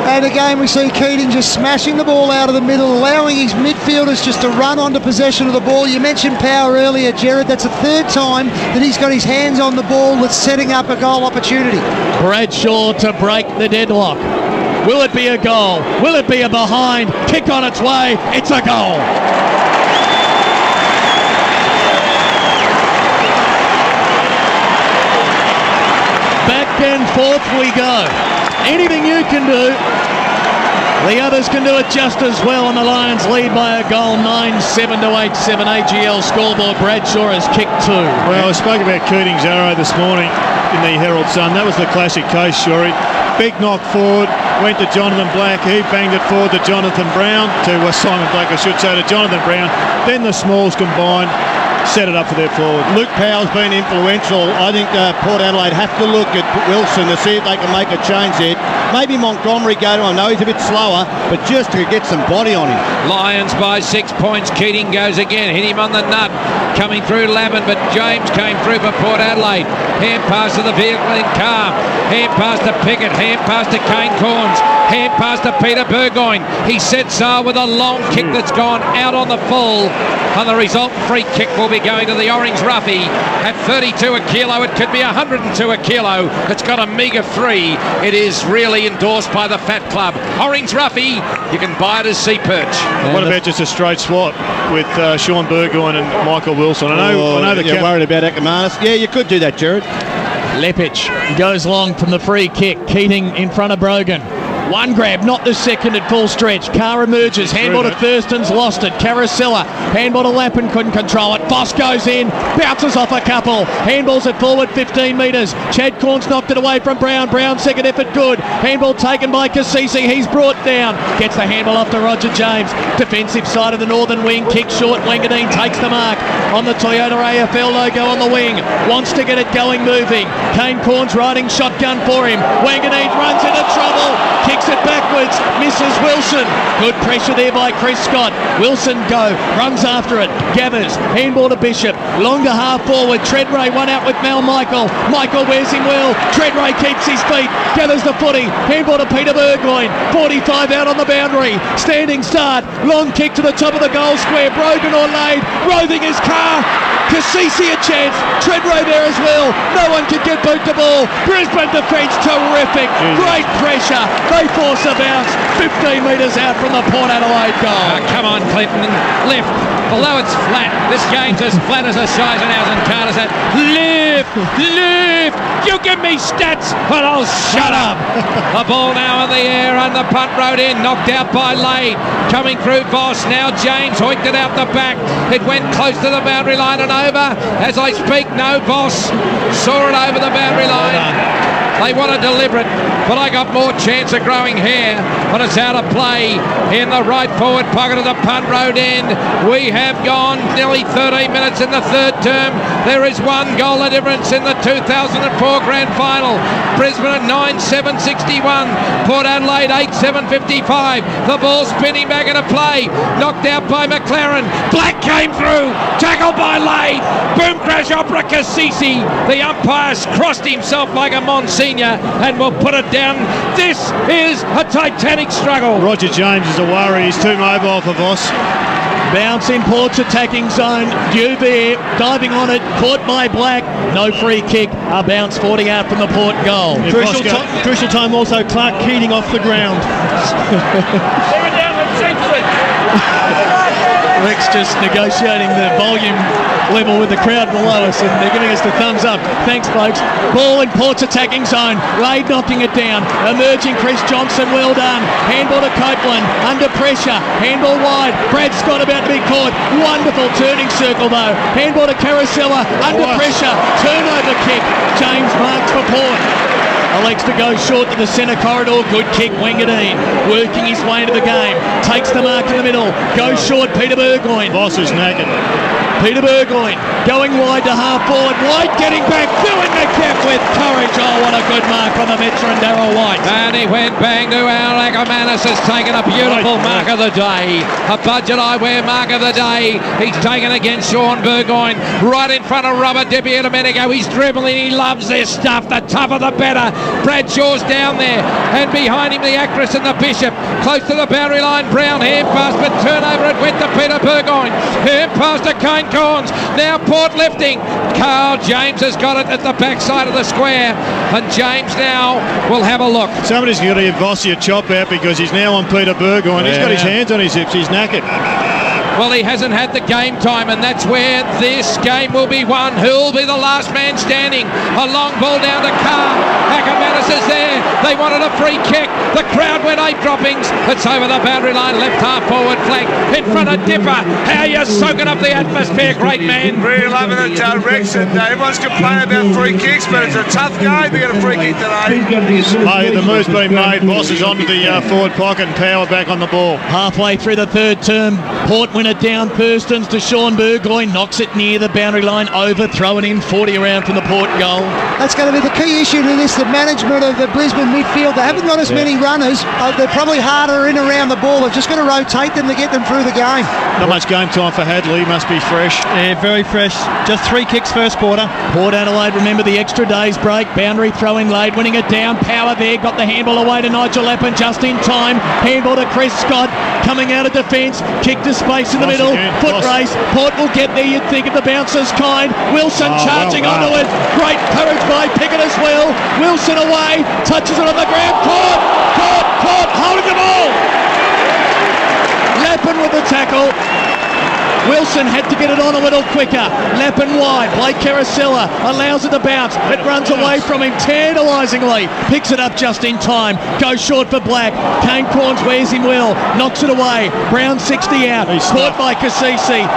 E: And again, we see Keating just smashing the ball out of the middle, allowing his midfielders just to run onto possession of the ball. You mentioned Power earlier, Jared. That's the 3rd time that he's got his hands on the ball that's setting up a goal opportunity.
A: Bradshaw to break the deadlock. Will it be a goal? Will it be a behind? Kick on its way. It's a goal. Back and forth we go. Anything you can do, the others can do it just as well, and the Lions lead by a goal, 9-7 to 8-7 AGL scoreboard. Bradshaw has kicked 2.
C: Well, I spoke about Keating's arrow this morning in the Herald Sun. That was the classic case, Shorey. Big knock forward, went to Jonathan Black. He banged it forward to Jonathan Brown, to Simon Black, I should say, to Jonathan Brown. Then the Smalls combined, set it up for their forward.
D: Luke Powell's been influential. I think Port Adelaide have to look at Wilson to see if they can make a change there. Maybe Montgomery go to him. I know he's a bit slower, but just to get some body on him.
H: Lions by 6 points. Keating goes again. Hit him on the nut. Coming through Lavin, but James came through for Port Adelaide. Hand pass to the vehicle in Carr. Hand pass to Pickett. Hand pass to Kane Corns. Hand pass to Peter Burgoyne. He sets with a long kick that's gone out on the full. And the result, free kick will be going to the Orange Roughie at 32 a kilo. It could be 102 a kilo. It's got a meagre 3. It is really endorsed by the Fat Club. Orange Roughie, you can buy it as sea perch.
C: What about just a straight swap with Sean Burgoyne and Michael Wilson? I know
D: you're worried about Ackermanis. Yeah, you could do that, Jared.
A: Lepic goes long from the free kick. Keating in front of Brogan. One grab, not the second at full stretch. Carr emerges, handball to Thurston's, lost it. Carousella, handball to Lappin, couldn't control it. Voss goes in, bounces off a couple. Handballs it forward 15 metres. Chad Corns knocked it away from Brown. Brown second effort good. Handball taken by Cassisi. He's brought down. Gets the handball off to Roger James. Defensive side of the northern wing. Kick short. Wanganeen takes the mark on the Toyota AFL logo on the wing. Wants to get it going, moving. Kane Corns riding shotgun for him. Wanganeen runs into trouble. Kicks it backwards, misses Wilson. Good pressure there by Chris Scott. Wilson runs after it. Gathers, handball to Bishop. Longer half forward. Treadray one out with Mal Michael. Michael wears him well. Treadray keeps his feet. Gathers the footy. Handball to Peter Burgoyne. 45 out on the boundary. Standing start. Long kick to the top of the goal square. Brogan or Lade. Roving his car. Cassisi a chance. Treadway there as well. No one can get boot the ball. Brisbane defence terrific. Great pressure. They force a bounce. 15 metres out from the Port Adelaide goal.
H: Come on, Clinton. Lift. Although it's flat, this game's as flat as a Scheisenhausen Carter's at. Lift! Lift! You give me stats, but I'll shut up. The ball now in the air and the punt rode in. Knocked out by Lade. Coming through Voss. Now James hoiked it out the back. It went close to the boundary line and over. As I speak, no Voss saw it over the boundary line. They want to deliver it, but I got more chance of growing hair. But it's out of play in the right forward pocket of the punt road end. We have gone nearly 13 minutes in the third term. There is one goal of difference in the 2004 grand final. Brisbane at 9-7-61. Port Adelaide 8-7-55. The ball spinning back into play. Knocked out by McLaren. Black came through. Tackled by Lade. Boom crash opera Cassisi. The umpire crossed himself like a Monsignor and will put it down. This is a titanic struggle.
C: Roger James is a worry. He's too mobile for Voss.
A: Bounce in Port's attacking zone. Due there, diving on it, caught by Black. No free kick. A bounce 40 out from the Port goal.
G: Crucial time also. Clark Keating off the ground.
A: Rex just negotiating the volume level with the crowd below us, and they're giving us the thumbs up. Thanks, folks. Ball in Port's attacking zone. Lade knocking it down. Emerging Chris Johnson. Well done. Handball to Copeland. Under pressure. Handball wide. Brad Scott about to be caught. Wonderful turning circle though. Handball to Carosella. Under pressure. Turnover kick. James marks for Port. Elects to go short to the centre corridor. Good kick, Wangadine. Working his way into the game. Takes the mark in the middle. Goes short, Peter Burgoyne.
C: Voss is naked.
A: Peter Burgoyne going wide to half forward. White getting back. Doing the cap with courage. Oh, what a good mark from the veteran Darryl White.
H: And he went bang to our Ackermanis has taken a beautiful mark of the day. A budget eyewear mark of the day. He's taken against Sean Burgoyne. Right in front of Robert Debbie a minute ago. He's dribbling. He loves this stuff. The tougher the better. Bradshaw's down there. And behind him the actress and the Bishop. Close to the boundary line. Brown hand pass, but turnover it went to Peter Burgoyne. Hand pass to Kane Corns. Now Port lifting. Carl James has got it at the backside of the square. And James now will have a look.
C: Somebody's got to give Vossi a chop out because he's now on Peter Burgoyne. He's got his hands on his hips. He's knackered.
H: Well, he hasn't had the game time, and that's where this game will be won. Who'll be the last man standing? A long ball down to Carr. Ackermanis is there. They wanted a free kick. The crowd went eight droppings. It's over the boundary line, left half forward flank. In front of Dipper. How you soaking up the atmosphere, great man.
F: Really loving it, Rex. And everyone's complaining about free kicks, but it's a tough game to get a free kick today.
C: Hey, the move's been made. Voss is onto the forward pocket and power back on the ball.
A: Halfway through the third term, Port win it down. Thurstons to Sean Burgoyne. Knocks it near the boundary line. Over. Throw it in. 40 around from the Port goal.
E: That's going to be the key issue to this, the management of the Brisbane midfield. They haven't got as many runners. They're probably harder in around the ball. They've just got to rotate them to get them through the game.
C: Not much game time for Hadley. He must be fresh.
G: Yeah, very fresh. Just 3 kicks first quarter.
A: Port Adelaide, remember the extra days break. Boundary throw in Lade, winning it down. Power there. Got the handball away to Nigel Lappin just in time. Handball to Chris Scott. Coming out of defence. Kick to space in the middle. Foot race. Port will get there, you'd think, if the bouncer's kind. Wilson charging onto it. Great courage by Pickett as well. Wilson away. Touches it on the ground. Caught. Holding the ball. Lappin with the tackle. Wilson had to get it on a little quicker. Lappin wide. Blake Carosella allows it to bounce. It runs away from him tantalisingly. Picks it up just in time. Goes short for Black. Kane Corns wears him well. Knocks it away. Brown 60 out. Caught by Cassisi.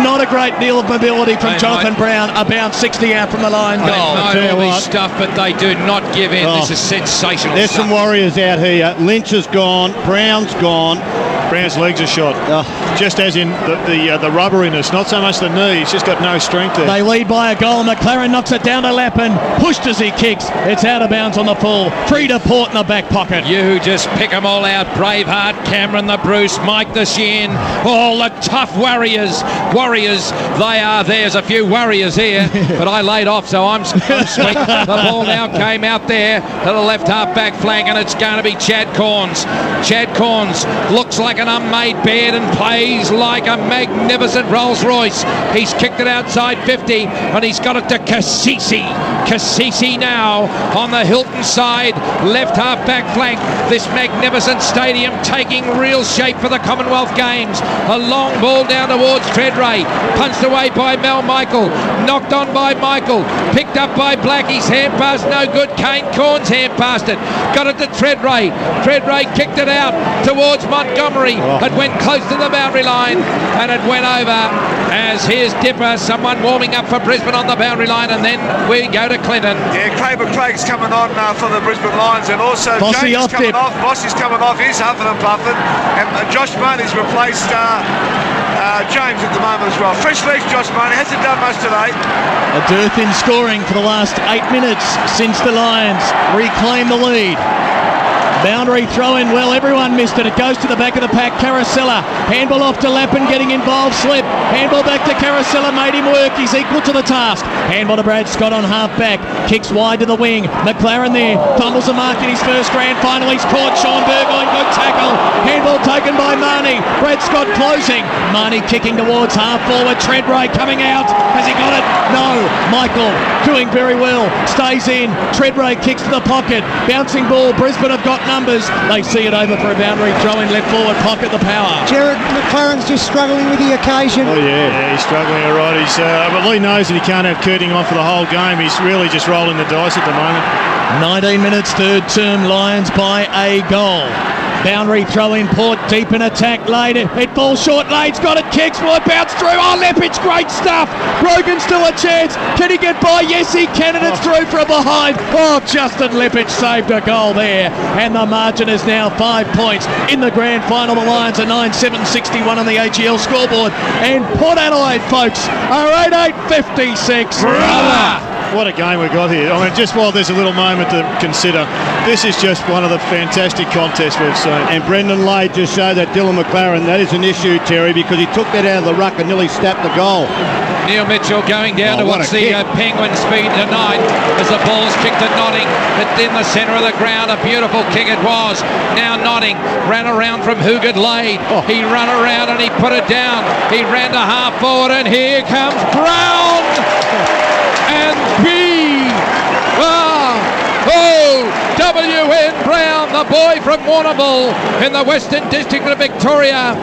A: Not a great deal of mobility from Jonathan Brown. A bounce 60 out from the line goal.
H: They know all this stuff, but they do not give in. This is sensational.
D: There's some warriors out here. Lynch is gone. Brown's gone.
C: Brown's legs are shot. Just as in the rubberiness, not so much the knee. He's just got no strength there.
A: They lead by a goal. McLaren knocks it down to Lappin. Pushed as he kicks. It's out of bounds on the full. Free to Port in the back pocket.
H: You just pick them all out. Braveheart, Cameron the Bruce, Mike the Shin. All the tough warriors. They are. There's a few warriors here, but I laid off, so I'm sweet. The ball now came out there to the left half back flank, and it's going to be Chad Corns. Chad Corns looks like an unmade bed and plays like a magnificent Rolls Royce. He's kicked it outside 50 and he's got it to Cassisi. Cassisi now on the Hilton side, left half back flank. This magnificent stadium taking real shape for the Commonwealth Games. A long ball down towards Treadray, punched away by Mel Michael, knocked on by Michael, picked up by Blackie's hand pass, no good. Kane Corn's hand passed it, got it to Treadray. Treadray kicked it out towards Montgomery. It went close to the boundary line and it went over. As here's Dipper, someone warming up for Brisbane on the boundary line, and then we go to Clinton.
F: Yeah, Craig's coming on for the Brisbane Lions, and also
A: Bossy
F: James
A: off
F: coming
A: dip.
F: off. Bossy's coming off. He's huffing and puffing, and Josh Marnie's replaced James at the moment as well. Fresh legs, Josh Marnie hasn't done much today.
A: A dearth in scoring for the last 8 minutes since the Lions reclaim the lead. Boundary throw in, well, everyone missed it. It goes to the back of the pack. Caracella, handball off to Lappin, getting involved, slip. Handball back to Caracella, made him work. He's equal to the task. Handball to Brad Scott on half back. Kicks wide to the wing. McLaren there, fumbles a mark in his first grand final. He's caught Sean Burgoyne, good tackle. Handball taken by Marnie. Brad Scott closing. Marnie kicking towards half forward. Treadray coming out. Has he got it? No. Michael doing very well. Stays in. Treadray kicks to the pocket. Bouncing ball. Brisbane have got numbers. They see it over for a boundary throw in left forward pocket, the power.
E: Jared McLaren's just struggling with the occasion.
C: Oh yeah, he's struggling, all right. But Lee knows that he can't have Keating on for the whole game. He's really just rolling the dice at the moment.
A: 19 minutes, third term, Lions by a goal. Boundary throw in, Port deep in attack, Lade. It falls short, Lade's got it, kicks, wide bounce through. Oh, Lepich, great stuff. Brogan still a chance. Can he get by? Yes, he can, and it's through from behind. Oh, Justin Lepich saved a goal there. And the margin is now 5 points in the grand final. The Lions are 9-7-61 on the AGL scoreboard. And Port Adelaide, folks, are 8-8-56. Brother!
C: What a game we've got here. I mean, just while there's a little moment to consider, this is just one of the fantastic contests we've seen.
D: And Brendan Lade just showed that Dylan McLaren, that is an issue, Terry, because he took that out of the ruck and nearly snapped the goal.
H: Neil Mitchell going down to
D: what
H: watch
D: a
H: the
D: kick.
H: Penguin speed tonight as the ball's kicked to Notting. It's in the centre of the ground. A beautiful kick it was. Now Notting ran around from Hugard Lade. He ran around and he put it down. He ran to half forward and here comes Brown. And W.N. Brown, the boy from Warrnambool in the Western District of Victoria,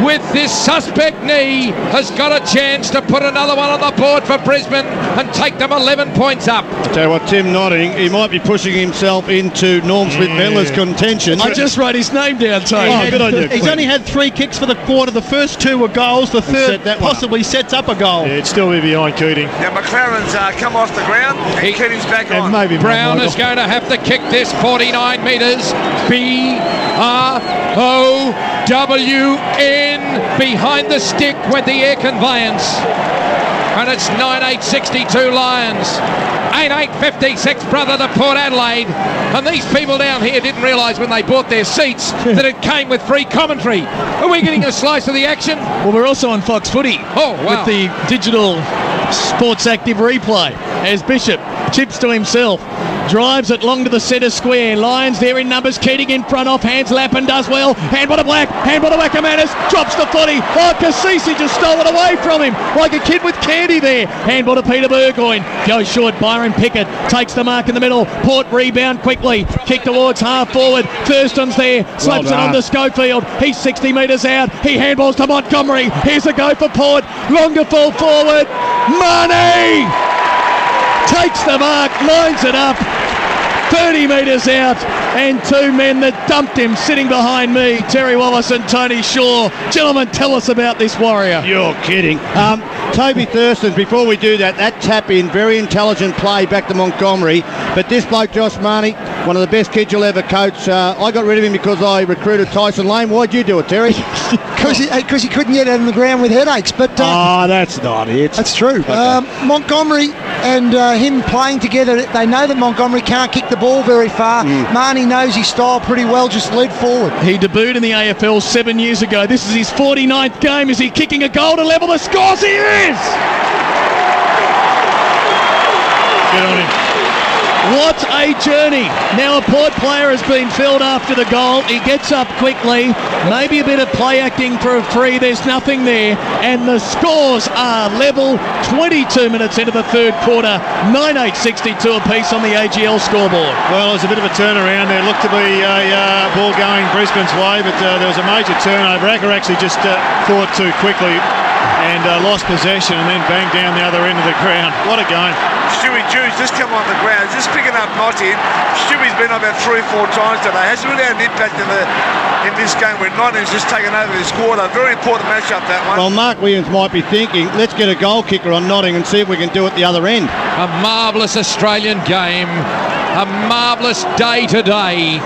H: with this suspect knee, has got a chance to put another one on the board for Brisbane and take them 11 points up.
D: Tell you what, Tim Notting, he might be pushing himself into Norm Smith-Medler's contention.
A: I just wrote his name down, Tony.
D: Oh, good on you,
G: He's
D: Clint.
G: only had 3 kicks for the quarter. The first 2 were goals. The third
D: set that one
G: possibly sets up a goal.
C: Yeah, it'd still be behind Keating.
F: Now McLaren's come off the ground and Keating's back on.
C: And maybe
H: Brown
C: Michael.
H: is going to have to kick this 49 metres. B-R-O-W-N behind the stick with the air conveyance. And it's 9-8-62 Lions. 8-8-56 brother to Port Adelaide. And these people down here didn't realise when they bought their seats that it came with free commentary. Are we getting a slice of the action?
A: Well, we're also on Fox Footy.
H: Oh, wow.
A: With the digital Sports Active replay as Bishop chips to himself, drives it long to the centre square. Lions there in numbers. Keating in front off. Hands Lappin does well. Handball to Black. Handball to Wackermanis. Drops the footy. Oh, Cassisi just stole it away from him like a kid with candy there. Handball to Peter Burgoyne. Goes short. Byron Pickett takes the mark in the middle. Port rebound quickly. Kick towards half forward. Thurston's there. Slaps it on to Schofield. He's 60 metres out. He handballs to Montgomery. Here's a go for Port. Longer fall forward. Money! Takes the mark, lines it up, 30 metres out, and 2 men that dumped him sitting behind me, Terry Wallace and Tony Shaw. Gentlemen, tell us about this warrior.
D: You're kidding. Toby Thurston, before we do that tap in, very intelligent play back to Montgomery. But this bloke, Josh Marnie, one of the best kids you'll ever coach. I got rid of him because I recruited Tyson Lane. Why'd you do it, Terry?
E: Because he couldn't get out on the ground with headaches. But
D: that's not it.
E: that's true.
D: Okay.
E: Montgomery and him playing together, they know that Montgomery can't kick the ball very far. Marnie knows his style pretty well, just led forward.
A: He debuted in the AFL 7 years ago. This is his 49th game. Is he kicking a goal to level the scores? He is!
C: Good on him.
A: What a journey. Now a Port player has been filled after the goal. He gets up quickly. Maybe a bit of play acting for a free. There's nothing there. And the scores are level. 22 minutes into the third quarter. 9-8-62 apiece on the AGL scoreboard.
C: Well, it was a bit of a turnaround. There looked to be a ball going Brisbane's way, but there was a major turnover. Acker actually just thought too quickly and lost possession and then banged down the other end of the ground. What a game.
F: Stewie Jews just come on the ground, just picking up Notting. Stewie's been on about 3-4 times today. Hasn't really had an impact in this game where Nottingham's just taken over this quarter. Very important matchup, that one.
D: Well, Mark Williams might be thinking, let's get a goal kicker on Nottingham and see if we can do it the other end.
H: A marvellous Australian game. A marvellous day today.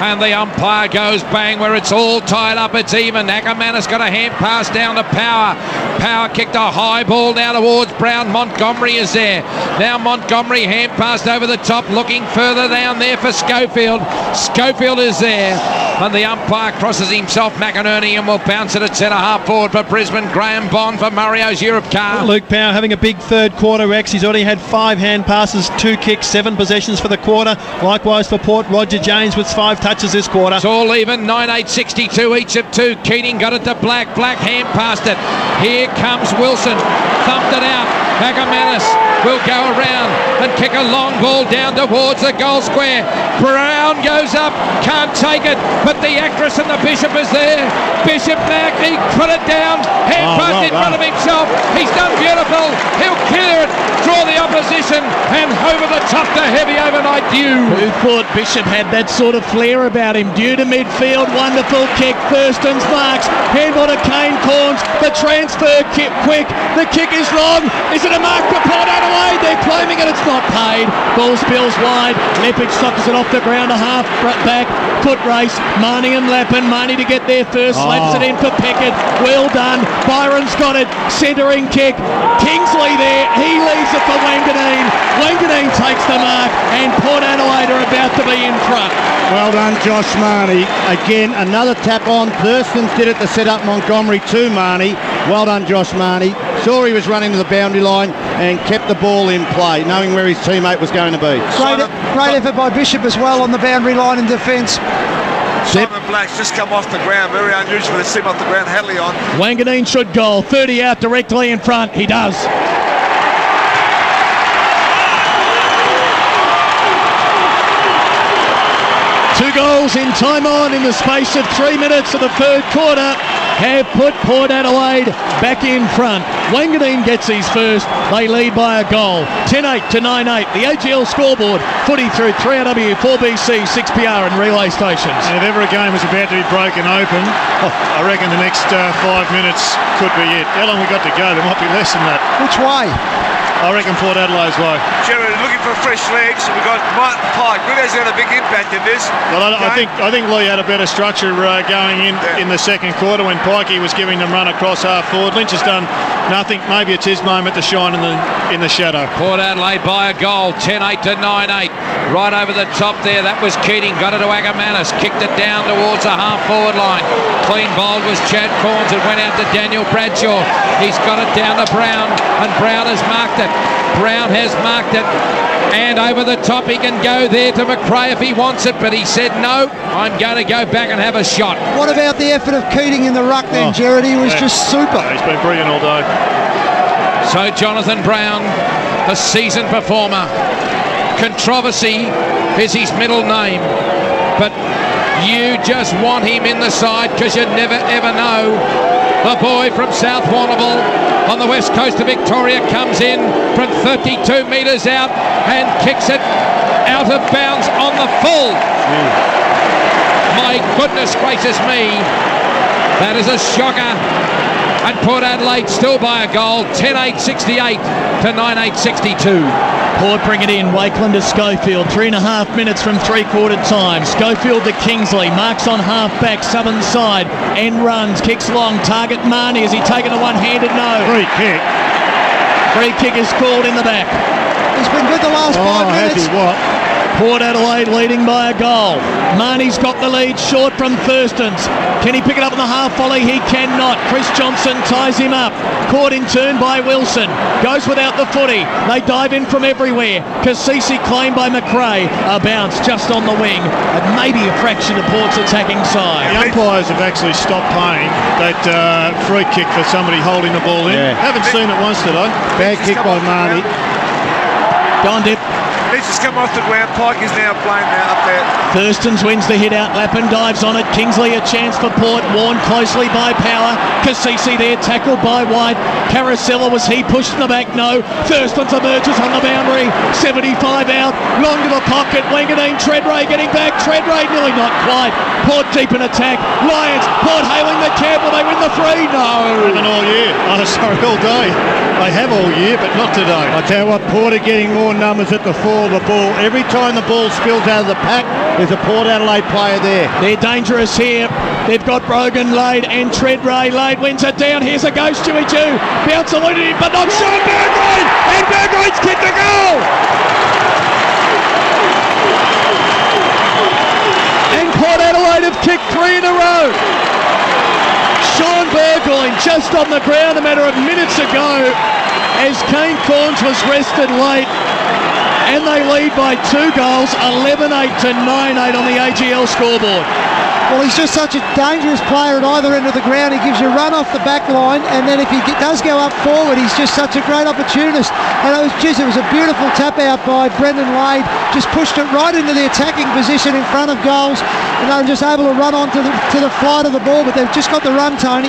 H: And the umpire goes bang where it's all tied up. It's even. Ackerman's got a hand pass down to Power. Power kicked a high ball down towards Brown. Montgomery is there. Now Montgomery hand passed over the top, looking further down there for Schofield. Schofield is there. And the umpire crosses himself, McInerney, and will bounce it at centre half forward for Brisbane. Graham Bond for Mario's Europe car.
G: Luke Power having a big third quarter, Rex. He's already had 5 hand passes, 2 kicks, 7 possessions for the quarter. Likewise for Port, Roger James with 5 touches this quarter.
H: It's all even, 9-8-62, each of 2. Keating got it to Black. Black hand passed it. Here comes Wilson. Thumped it out. Ackermanis will go around and kick a long ball down towards the goal square. Brown goes up, can't take it, but the actress and the Bishop is there. Bishop back, he put it down, hand passed in front of himself. He's done beautiful. He'll clear it, draw the opposition, and over the top the heavy overnight dew.
A: Who thought Bishop had that sort of flair about him? Due to midfield, wonderful kick. Thurston's marks, handball to Kane Corns. The transfer kick quick. The kick is long. Is it a mark for Port Adelaide? They're claiming it. It's not paid. Ball spills wide. Leppich suckers it off the ground. A half back foot race. Marnie and Lappin. Marnie to get there first. Slaps it in for Pickett. Well done. Byron's got it. Centering kick. Kingsley there. He leaves it for Wanganeen. Wanganeen takes the mark, and Port Adelaide are about to be in front.
D: Well done, Josh Marnie. Again, another tap on. Thurston's did it to set up Montgomery to Marnie. Well done, Josh Marnie. Saw he was running to the boundary line and kept the ball in play, knowing where his teammate was going to be.
E: Great effort by Bishop as well on the boundary line in defence.
F: Simon Black's just come off the ground. Very unusual to see him off the ground. Hadley on.
A: Wanganeen should goal. 30 out directly in front. He does. Two goals in time on in the space of 3 minutes of the third quarter have put Port Adelaide back in front. Wanganeen gets his first. They lead by a goal. 10-8 to 9-8. The AGL scoreboard. Footy through 3RW, 4BC, 6PR and relay stations.
C: And if ever a game was about to be broken open, I reckon the next 5 minutes could be it. How long we got to go? There might be less than that.
E: Which way?
C: I reckon Port Adelaide's way.
F: Jerry, looking for fresh legs. We've got Martin Pike. Really has had a big impact in this.
C: Well, I think Lee had a better structure going in the second quarter when Pikey was giving them run across half forward. Lynch has done nothing. Maybe it's his moment to shine in the shadow.
H: Port Adelaide by a goal, 10-8 to 9-8. Right over the top there, that was Keating. Got it to Ackermanis, kicked it down towards the half-forward line. Clean bowled was Chad Corns. It went out to Daniel Bradshaw. He's got it down to Brown, and Brown has marked it. Brown has marked it. And over the top he can go there to McRae if he wants it, but he said no, I'm going to go back and have a shot.
E: What about the effort of Keating in the ruck then, Jared? He was just super.
C: He's been brilliant all day.
H: So Jonathan Brown, a seasoned performer. Controversy is his middle name, but you just want him in the side because you never ever know. The boy from South Warrnambool on the west coast of Victoria comes in from 32 metres out and kicks it out of bounds on the full. My goodness gracious me, that is a shocker. And Port Adelaide still by a goal, 10-8-68 to 9-8-62.
A: Port bring it in. Wakeland to Schofield. 3.5 minutes from three-quarter time. Schofield to Kingsley. Marks on half-back, southern side. End runs. Kicks long. Target Marnie. Has he taken a one-handed? No.
C: Free kick.
A: Free kick is called in the back.
E: He's been good the last 5 minutes.
C: Has he what?
A: Port Adelaide leading by a goal. Marnie's got the lead short from Thurston's. Can he pick it up in the half volley? He cannot. Chris Johnson ties him up. Caught in turn by Wilson. Goes without the footy. They dive in from everywhere. Cassisi claimed by McRae. A bounce just on the wing. And maybe a fraction of Port's attacking side.
C: The umpires have actually stopped playing that free kick for somebody holding the ball in.
D: Yeah.
C: Haven't seen it once today.
D: Bad kick by Marnie.
A: Go on, Dip.
F: Leach has come off the ground. Pike is now playing now up there.
A: Thurston's wins the hit out. Lappin dives on it. Kingsley a chance for Port. Warned closely by Power. Cassisi there tackled by White. Carousella, was he pushed in the back? No. Thurston's emerges on the boundary. 75 out. Long to the pocket. Wangadine. Treadray getting back. Treadray nearly not quite. Port deep in attack. Lions. Port hailing the camp. Will they win the free? No.
C: Haven't all year. Oh, sorry, all day. They have all year, but not today.
D: I tell you what, Port are getting more numbers at the fore of the ball. Every time the ball spills out of the pack, there's a Port Adelaide player there.
A: They're dangerous here. They've got Brogan laid and Treadray laid. Wins it down. Here's a go, Stewie Jew. Bounce eluded him, but not Sean Burgoyne. And Burgoyne's kicked the goal. And Port Adelaide have kicked 3 in a row. Sean Burgoyne just on the ground a matter of minutes ago as Kane Corns was rested late. And they lead by 2 goals, 11-8 to 9-8 on the AGL scoreboard.
E: Well, he's just such a dangerous player at either end of the ground. He gives you a run off the back line, and then if he does go up forward, he's just such a great opportunist. And it was a beautiful tap out by Brendan Wade. Just pushed it right into the attacking position in front of goals, and they were just able to run on to the flight of the ball, but they've just got the run, Tony.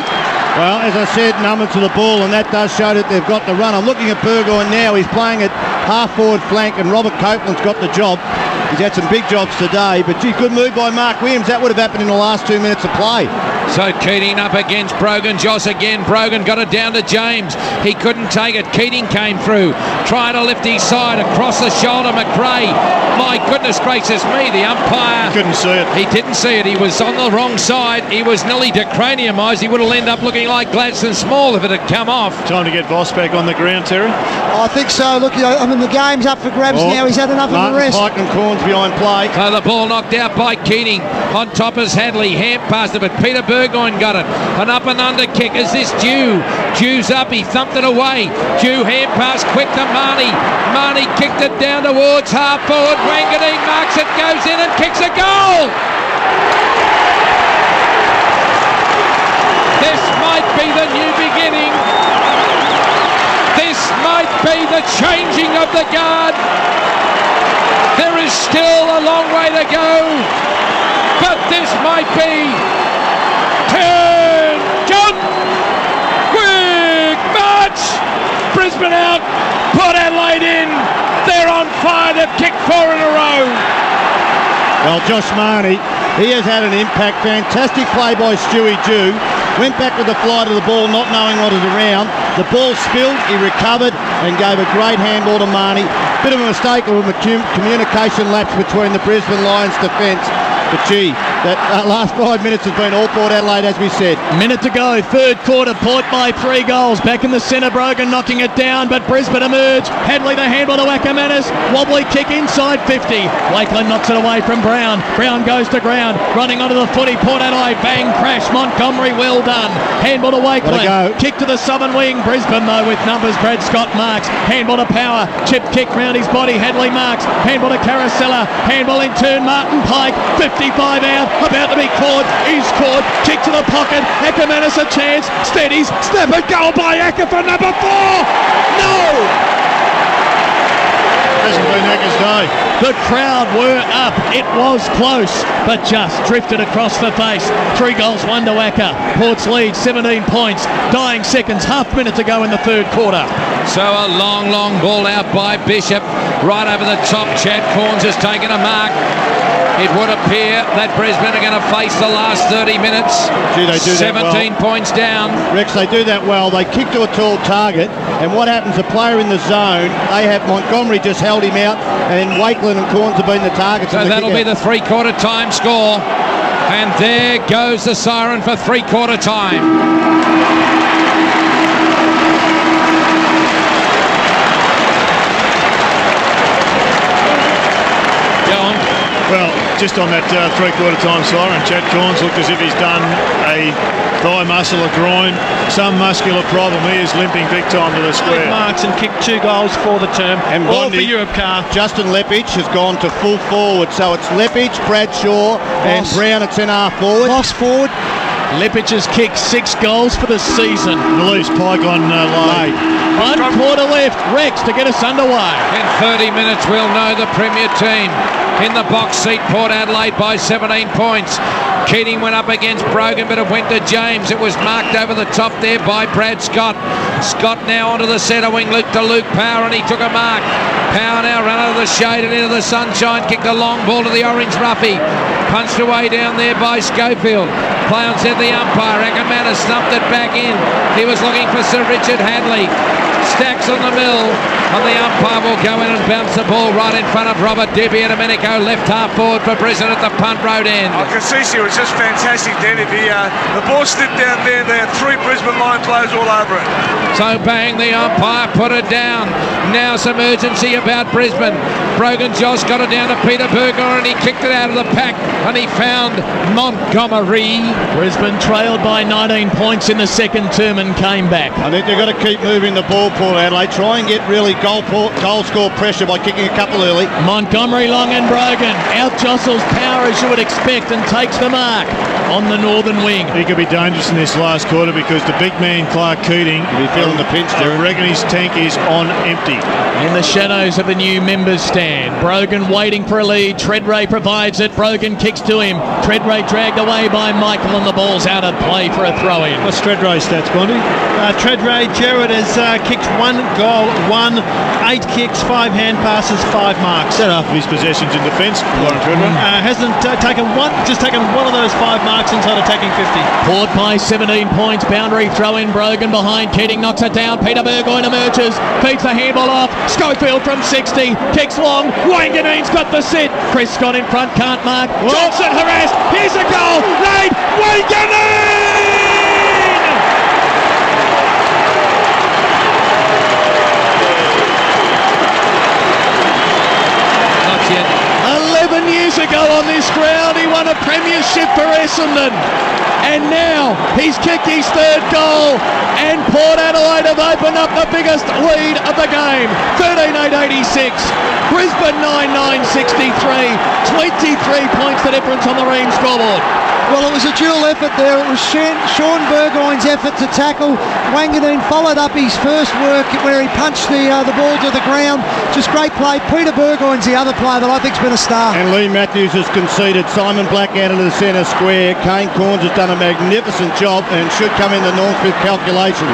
D: Well, as I said, number to the ball, and that does show that they've got the run. I'm looking at Burgoyne now. He's playing at half-forward flank, and Robert Copeland's got the job. He's had some big jobs today, but gee, good move by Mark Williams. That would have happened in the last 2 minutes of play.
H: So Keating up against Brogan. Joss again. Brogan got it down to James. He couldn't take it. Keating came through. Trying to lift his side across the shoulder. McRae. My goodness gracious me. The umpire.
C: Couldn't see it.
H: He didn't see it. He was on the wrong side. He was nearly decraniumised. He would have ended up looking like Gladstone Small if it had come off.
C: Time to get Voss back on the ground, Terry.
E: I think so. Look, I mean, the game's up for grabs now. He's had enough of the rest.
D: Pike and Corns behind play.
H: So the ball knocked out by Keating. On top is Hadley. Hand passed it, but Peter Burgoyne got it. An up and under kick. Is this Dew? Dew's up. He thumped it away. Dew hand pass quick to Marnie. Marnie kicked it down towards half forward. Wangadine marks it, goes in and kicks a goal. This might be the new beginning. This might be the changing of the guard. There is still a long way to go, but this might be. Turn, jump, quick march. Brisbane out, Port Adelaide in. They're on fire. They've kicked 4 in a row.
D: Well, Josh Marnie, he has had an impact. Fantastic play by Stewie Jew. Went back with the flight of the ball, not knowing what was around. The ball spilled, he recovered and gave a great handball to Marnie. Bit of a mistake of a communication lapse between the Brisbane Lions defence. But gee, that last 5 minutes has been all Port Adelaide, as we said.
A: Minute to go, third quarter, Port by 3 goals. Back in the centre, Brogan knocking it down, but Brisbane emerge. Hadley the handball to Ackermanis. Wobbly kick inside 50. Wakeland knocks it away from Brown. Brown goes to ground, running onto the footy. Port Adelaide, bang, crash. Montgomery, well done. Handball to Wakeland. Kick to the southern wing. Brisbane, though, with numbers. Brad Scott marks. Handball to Power. Chip kick round his body. Hadley marks. Handball to Carousella. Handball in turn. Martin Pike. 55 out. About to be caught. He's caught. Kick to the pocket. Ackermanis a chance. Steadies. Step and goal by Acker for number 4. No!
C: Hasn't been Acker's day.
A: The crowd were up. It was close, but just drifted across the face. 3 goals, 1 to Acker. Port's lead, 17 points. Dying seconds, half minute to go in the third quarter.
H: So a long ball out by Bishop. Right over the top. Chad Corns has taken a mark. It would appear that Brisbane are going to face the last 30 minutes.
D: Gee, they do
H: 17
D: that well.
H: points down.
D: Rex, they do that well. They kick to a tall target, and what happens, a player in the zone, they have Montgomery just held him out, and Wakeland and Corns have been the targets.
H: So that'll be the three-quarter time score. And there goes the siren for three-quarter time.
C: Well, just on that three-quarter time siren, Chad Corns looked as if he's done a thigh muscle, a groin, some muscular problem. He is limping big time to the square.
G: Marks and kicked 2 goals for the term.
D: And
G: all
D: Bondi,
G: for Europe car.
D: Justin Lepage has gone to full forward, so it's Lepage, Bradshaw, and Brown at centre half forward.
E: Boss forward.
A: Lepage has kicked 6 goals for the season.
C: Release Pike on late.
A: 1 quarter left. Rex to get us underway.
H: In 30 minutes, we'll know the Premier team. In the box seat, Port Adelaide by 17 points. Keating went up against Brogan, but it went to James. It was marked over the top there by Brad Scott. Scott now onto the centre wing, looked to Luke Power, and he took a mark. Power now ran out of the shade and into the sunshine, kicked a long ball to the orange roughie. Punched away down there by Schofield. Play on said the umpire. Ackerman stumped it back in. He was looking for Sir Richard Hadley. Stacks on the mill, and the umpire will go in and bounce the ball right in front of Robert Di Domenico, left half forward for Brisbane at the punt road end.
F: I can see she was just fantastic then. The ball slipped down there. They had 3 Brisbane line players all over it.
H: So bang, the umpire put it down. Now some urgency about Brisbane. Brogan Josh got it down to Peter Burgoyne, and he kicked it out of the pack, and he found Montgomery.
A: Brisbane trailed by 19 points in the second term and came back.
D: I think they've got to keep moving the ball, Port Adelaide. Try and get really goal score pressure by kicking a couple early.
A: Montgomery, Long and Brogan out jostles Power as you would expect and takes the mark on the northern wing.
C: He could be dangerous in this last quarter because the big man Clark Keating,
D: He'll be feeling the pinch there.
C: I reckon his tank is on empty.
A: In the shadows of the new members stand, Brogan waiting for a lead. Treadray provides it. Brogan kicks to him. Treadray dragged away by Michael, and the ball's out of play for a throw-in.
G: What's Treadray's stats, Bondi? Treadray, Gerard has kicked 1 goal, 8 kicks, 5 hand passes, 5 marks.
C: Set half of his possessions in defence, Warren Treadray.
G: Hasn't taken one of those 5 marks inside attacking 50.
A: Port by 17 points. Boundary throw-in. Brogan behind. Keating knocks it down. Peter Burgoyne emerges. Feeds the handball off. Schofield from 60. Kicks long. Wanganeen's got the sit. Chris Scott in front. Can't mark. Johnson harassed. Here's a goal. Laid. Wanganeen!
H: Not yet.
A: 11 years ago on this ground, he won a premiership for Essendon. And now he's kicked his 3rd goal, and Port Adelaide have opened up the biggest lead of the game. 13-8-86. Brisbane 9-9-63. 23 points the difference on the Ream scoreboard.
E: Well, it was a dual effort there. It was Sean Burgoyne's effort to tackle. Wanganeen followed up his first work where he punched the ball to the ground. Just great play. Peter Burgoyne's the other player that I think's been a star.
D: And Lee Matthews has conceded. Simon Black out into the centre square. Kane Corns has done a magnificent job and should come in the Northfield calculations.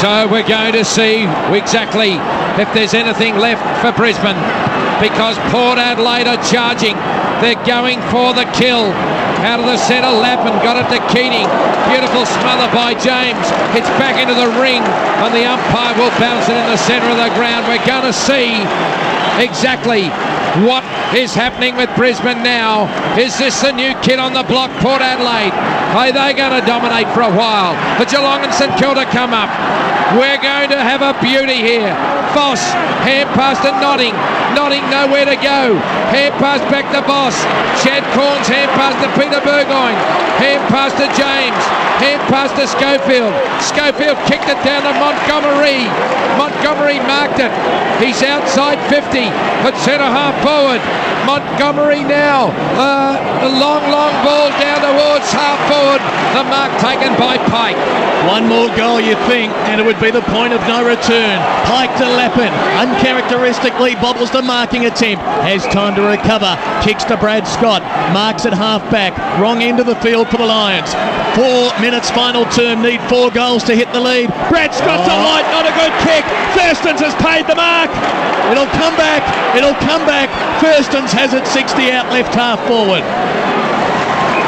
H: So we're going to see exactly if there's anything left for Brisbane, because Port Adelaide are charging. They're going for the kill. Out of the centre, Lappin got it to Keating. Beautiful smother by James. It's back into the ring, and the umpire will bounce it in the centre of the ground. We're going to see exactly what is happening with Brisbane now. Is this the new kid on the block, Port Adelaide? Are they going to dominate for a while? The Geelong and St Kilda come up. We're going to have a beauty here. Voss, hand pass to Notting. Notting nowhere to go. Hand pass back to Voss. Chad Corns, hand pass to Peter Burgoyne. Hand pass to James. Hand pass to Schofield. Schofield kicked it down to Montgomery. Montgomery marked it. He's outside 50, but centre half forward. Montgomery now. The long ball down towards half forward. The mark taken by Pike.
A: One more goal, you think, and it would be the point of no return. Pike to Lappin. Uncharacteristically bobbles the marking attempt. Has time to recover. Kicks to Brad Scott. Marks at half back. Wrong end of the field for the Lions. 4 minutes final term. Need 4 goals to hit the lead. Brad Scott to Light. Not a good kick. Thurstons has paid the mark. It'll come back. It'll come back. Thurstons has it 60 out left half forward.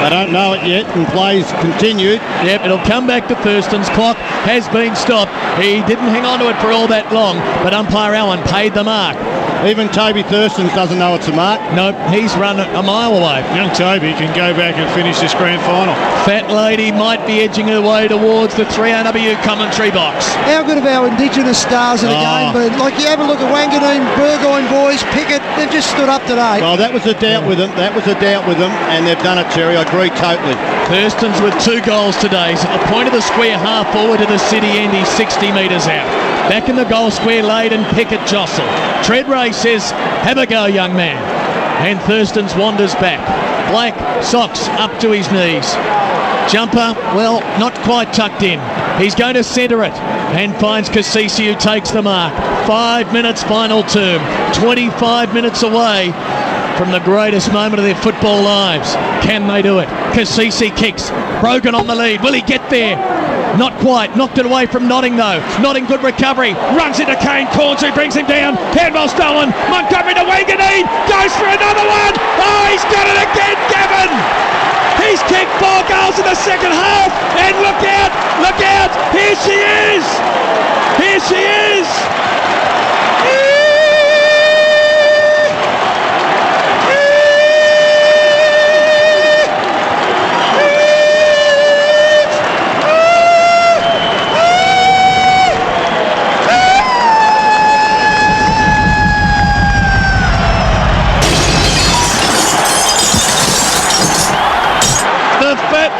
D: They don't know it yet, and plays continued.
A: Yep, it'll come back to Thurston's. Clock has been stopped. He didn't hang on to it for all that long, but umpire Allen paid the mark.
D: Even Toby Thurston doesn't know it's a mark.
A: Nope, he's run a mile away.
C: Young Toby can go back and finish this grand final.
A: Fat Lady might be edging her way towards the 3RW commentary box.
E: How good have our Indigenous stars in the game been? Like, you have a look at Wanganeen, Burgoyne boys, Pickett, they've just stood up today.
D: Well, that was a doubt with them. And they've done it, Terry. I agree totally.
A: Thurston's with 2 goals today. He's at the point of the square, half forward to the city end. He's 60 metres out. Back in the goal square, Layden, Pickett, jostle. Treadray says, have a go, young man. And Thurston's wanders back. Black, socks up to his knees. Jumper, well, not quite tucked in. He's going to centre it and finds Cassisi, who takes the mark. 5 minutes final term. 25 minutes away from the greatest moment of their football lives. Can they do it? Cassisi kicks. Brogan on the lead. Will he get there? Not quite. Knocked it away from Notting, though. Notting, good recovery. Runs into Kane Corns, who brings him down. Handball stolen. Montgomery to Wanganeen. Goes for another one. Oh, he's got it again, Gavin. He's kicked 4 goals in the second half. And look out. Look out. Here she is. Here she is.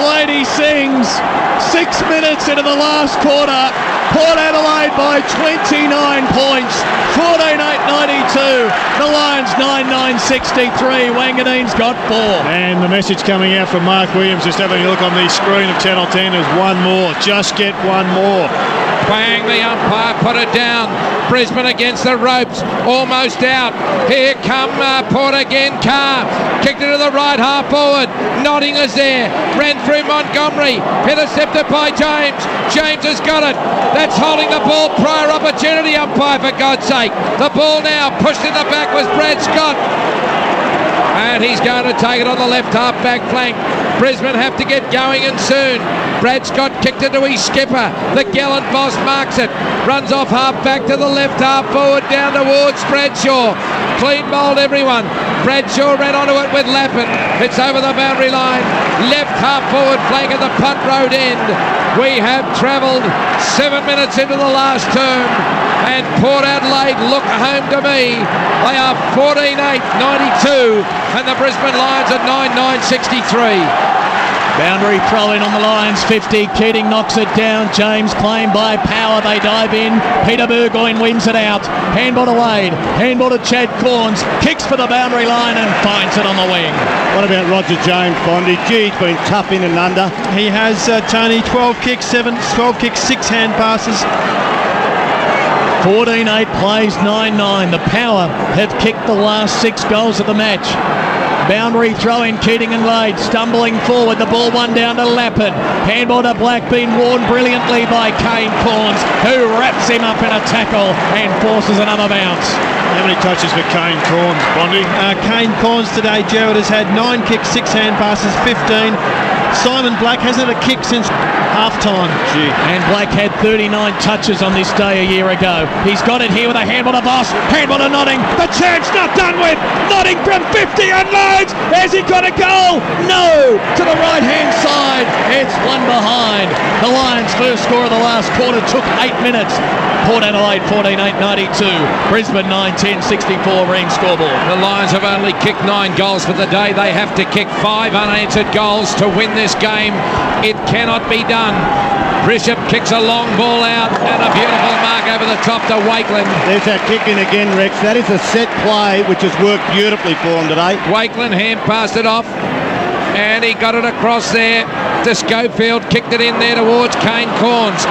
A: Lady sings 6 minutes into the last quarter. Port Adelaide by 29 points, 14-8-92. The Lions 9-9-63. Wanganeen's got 4.
C: And the message coming out from Mark Williams, just having a look on the screen of Channel 10, is one more. Just get one more.
H: Bang, the umpire put it down. Brisbane against the ropes, almost out. Here come Port again. Carr kicked it to the right half forward. Notting is there. Ran through Montgomery. Intercepted by James. James has got it. That's holding the ball. Prior opportunity, umpire, for God's sake. The ball now pushed in the back was Brad Scott. And he's going to take it on the left half back flank. Brisbane have to get going, and soon. Brad Scott kicked it to his skipper. The gallant boss marks it. Runs off half back to the left half forward down towards Bradshaw. Clean bowled everyone. Bradshaw ran onto it with Lappin. It's over the boundary line. Left half forward flank at the punt road end. We have travelled 7 minutes into the last term. And Port Adelaide look home to me. They are 14-8-92 and the Brisbane Lions are 9-9-63.
A: Boundary throw in on the Lions 50. Keating knocks it down. James claimed by Power. They dive in. Peter Burgoyne wins it out. Handball to Wade. Handball to Chad Corns. Kicks for the boundary line and finds it on the wing.
D: What about Roger James, Bondy? Gee, he's been tough in and under.
G: He has, Tony, 12 kicks, 6 hand passes.
A: 14-8 plays 9-9. The Power have kicked the last 6 goals of the match. Boundary throw in, Keating and Lade stumbling forward. The ball one down to Lappin. Handball to Black, been worn brilliantly by Kane Corns, who wraps him up in a tackle and forces another bounce.
C: How many touches for Kane Corns, Bondi?
G: Kane Corns today, Gerard, has had 9 kicks, 6 hand passes, 15. Simon Black hasn't had a kick since half-time.
A: Gee. And Black had 39 touches on this day a year ago. He's got it here with a handball to Boss. Handball to Notting. The chance not done with. Notting from 50 unloads. Has he got a goal? No. To the right-hand side. It's one behind. The Lions' first score of the last quarter took 8 minutes. Port Adelaide 14-8-92. Brisbane 9-10-64 ring scoreboard.
H: The Lions have only kicked 9 goals for the day. They have to kick 5 unanswered goals to win this game. It cannot be done. Bishop kicks a long ball out and a beautiful mark over the top to Wakeland.
D: There's that kick in again, Rex. That is a set play which has worked beautifully for him today.
H: Wakeland hand passed it off and he got it across there to Schofield, kicked it in there towards Kane Corns.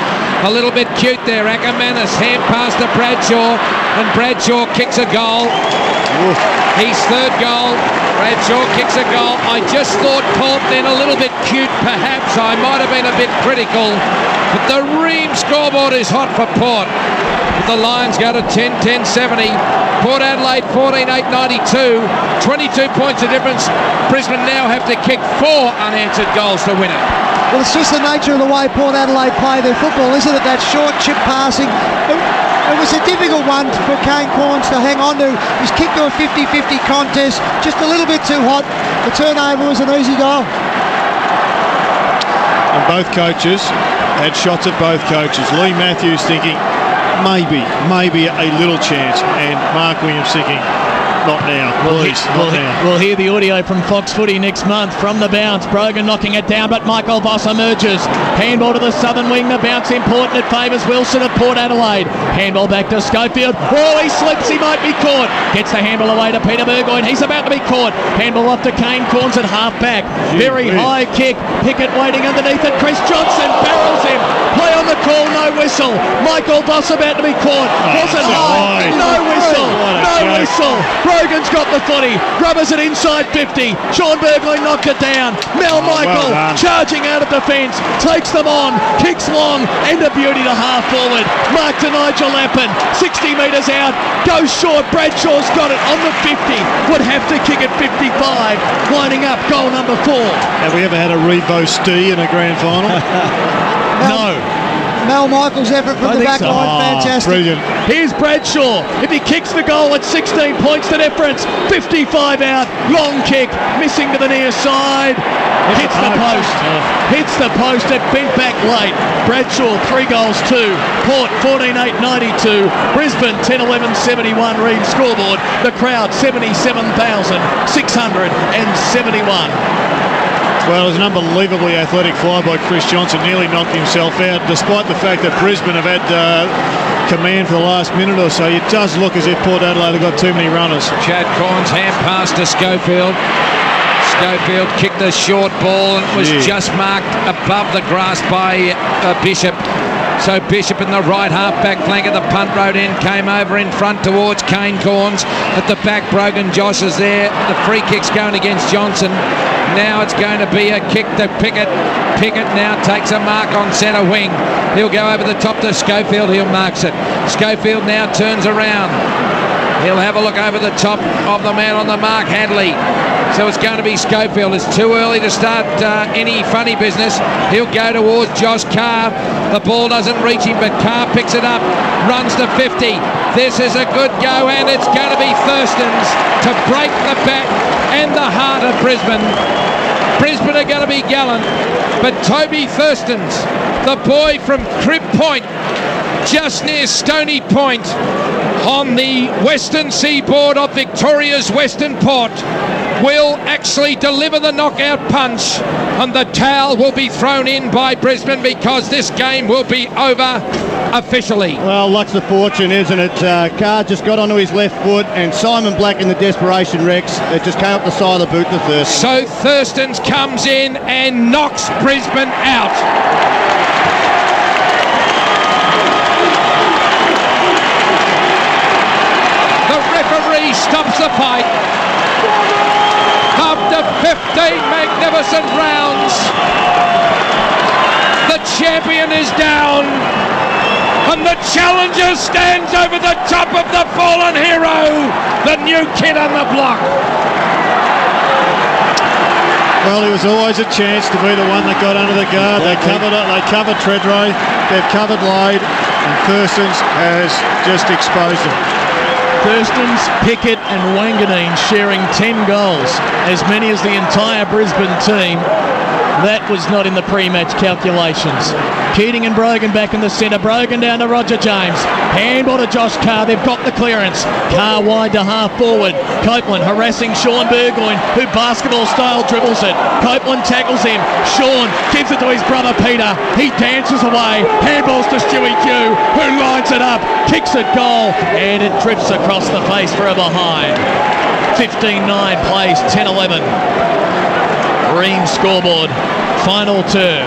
H: A little bit cute there. Ackermanis hand pass to Bradshaw and Bradshaw kicks a goal.
D: Oof.
H: His third goal. Bradshaw kicks a goal. I just thought Port then a little bit cute, perhaps. I might have been a bit critical. But the ream scoreboard is hot for Port. But the Lions go to 10-10-70. Port Adelaide 14-8-92. 22 points of difference. Brisbane now have to kick 4 unanswered goals to win it.
E: Well, it's just the nature of the way Port Adelaide play their football, isn't it? That short chip passing. It was a difficult one for Kane Corns to hang on to. He's kicked to a 50-50 contest, just a little bit too hot. The turnover was an easy goal.
C: And both coaches had shots at both coaches. Lee Matthews thinking, maybe a little chance, and Mark Williams thinking, not now, please, not now.
A: We'll hear the audio from Fox Footy next month from the bounce. Brogan knocking it down, but Michael Voss emerges. Handball to the southern wing. The bounce important. It favours Wilson of Port Adelaide. Handball back to Schofield. Oh, he slips. He might be caught. Gets the handball away to Peter Burgoyne. He's about to be caught. Handball off to Kane Corns at half back. Very high kick. Pickett waiting underneath it. Chris Johnson barrels him. Play on the call. No whistle. Michael Voss about to be caught. Wasn't high. No whistle. No whistle. Brogan's got the footy, rubbers it inside 50. Sean Burgoyne knocked it down. Mel Michael charging out of defence, takes them on, kicks long, and a beauty to half forward. Mark to Nigel Lappin, 60 metres out, goes short. Bradshaw's got it on the 50, would have to kick at 55, winding up goal number 4.
C: Have we ever had a Revo Stee in a grand final?
A: No.
E: Mel Michael's effort from the back line, fantastic.
C: Brilliant.
A: Here's Bradshaw. If he kicks the goal at 16 points to difference, 55 out, long kick, missing to the near side. Hits the post. Hits the post. It bent back late. Bradshaw 3 goals 2. Port 14-8-92. Brisbane 10-11-71. Reed scoreboard. The crowd 77,671.
C: Well, it was an unbelievably athletic fly by Chris Johnson, nearly knocked himself out, despite the fact that Brisbane have had command for the last minute or so. It does look as if Port Adelaide have got too many runners.
H: Chad Corns hand pass to Schofield. Schofield kicked a short ball and was just marked above the grass by Bishop. So Bishop in the right half-back flank of the punt road end came over in front towards Kane Corns. At the back, Brogan Josh is there. The free kick's going against Johnson. Now it's going to be a kick to Pickett. Pickett now takes a mark on centre wing. He'll go over the top to Schofield. He'll marks it. Schofield now turns around. He'll have a look over the top of the man on the mark, Hadley. So it's going to be Schofield. It's too early to start any funny business. He'll go towards Josh Carr. The ball doesn't reach him, but Carr picks it up, runs to 50. This is a good go, and it's going to be Thurston's to break the back and the heart of Brisbane. Brisbane are going to be gallant, but Toby Thurston's, the boy from Crib Point, just near Stony Point, on the western seaboard of Victoria's Western Port, will actually deliver the knockout punch, and the towel will be thrown in by Brisbane because this game will be over officially.
D: Well, luck's the fortune, isn't it? Carr just got onto his left foot, and Simon Black in the desperation Rex, it just came up the side of the boot to Thurston.
H: So Thurston's comes in and knocks Brisbane out. The referee stops the fight. After 15 magnificent rounds, the champion is down, and the challenger stands over the top of the fallen hero, the new kid on the block.
C: Well, it was always a chance to be the one that got under the guard. They covered Treadray, they've covered Lade, and Thurston's has just exposed them.
A: Thurston's, Pickett and Wanganeen sharing 10 goals, as many as the entire Brisbane team. That was not in the pre-match calculations. Keating and Brogan back in the centre. Brogan down to Roger James. Handball to Josh Carr. They've got the clearance. Carr wide to half forward. Copeland harassing Sean Burgoyne, who basketball style dribbles it. Copeland tackles him. Sean gives it to his brother Peter. He dances away. Handballs to Stewie Q, who lines it up. Kicks it goal, and it drifts across the face for a behind. 15-9 plays 10-11. Green scoreboard, final term.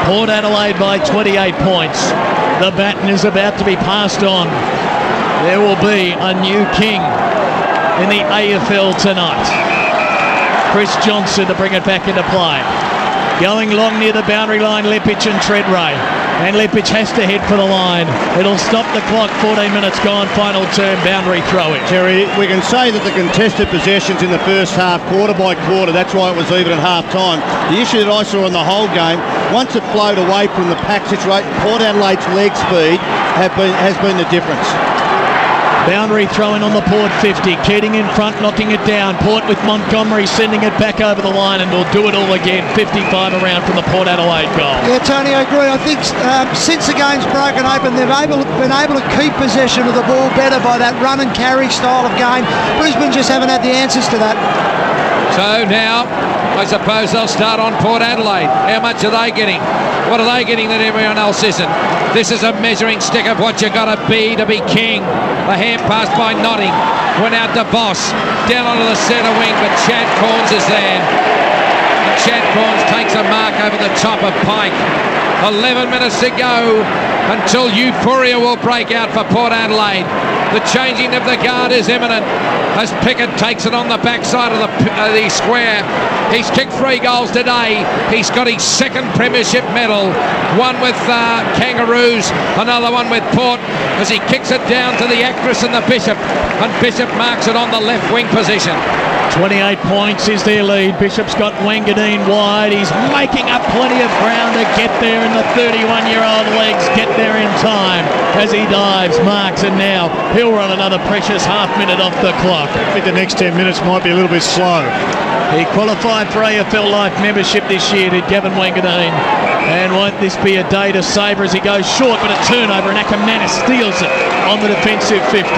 A: Port Adelaide by 28 points. The baton is about to be passed on. There will be a new king in the AFL tonight. Chris Johnson to bring it back into play. Going long near the boundary line, Lepic and Treadray. And Lepic has to head for the line. It'll stop the clock, 14 minutes gone, final term, boundary throw-in.
D: Terry, we can say that the contested possessions in the first half, quarter by quarter, that's why it was even at half-time. The issue that I saw in the whole game, once it flowed away from the pack situation, Port Adelaide's leg speed has been the difference.
A: Boundary throw-in on the Port 50. Keating in front, knocking it down. Port with Montgomery sending it back over the line, and we'll do it all again. 55 around from the Port Adelaide goal.
E: Yeah, Tony, I agree. I think since the game's broken open, they've been able to keep possession of the ball better by that run and carry style of game. Brisbane just haven't had the answers to that.
H: So now, I suppose they'll start on Port Adelaide. How much are they getting? What are they getting that everyone else isn't? This is a measuring stick of what you got to be king. The hand pass by Notting. Went out to Boss. Down onto the centre wing, but Chad Corns is there. And Chad Corns takes a mark over the top of Pike. 11 minutes to go until euphoria will break out for Port Adelaide. The changing of the guard is imminent as Pickett takes it on the backside of the square. He's kicked 3 goals today. He's got his second premiership medal. One with Kangaroos, another one with Port, as he kicks it down to the actress and the Bishop. And Bishop marks it on the left wing position.
A: 28 points is their lead. Bishop's got Wangadeen wide. He's making up plenty of ground to get there, and the 31-year-old legs get there in time as he dives, marks, and now he'll run another precious half minute off the clock.
C: I think the next 10 minutes might be a little bit slow.
A: He qualified for AFL Life membership this year, did Gavin Wangadeen. And won't this be a day to savour as he goes short, but a turnover, and Akamana steals it on the defensive 50.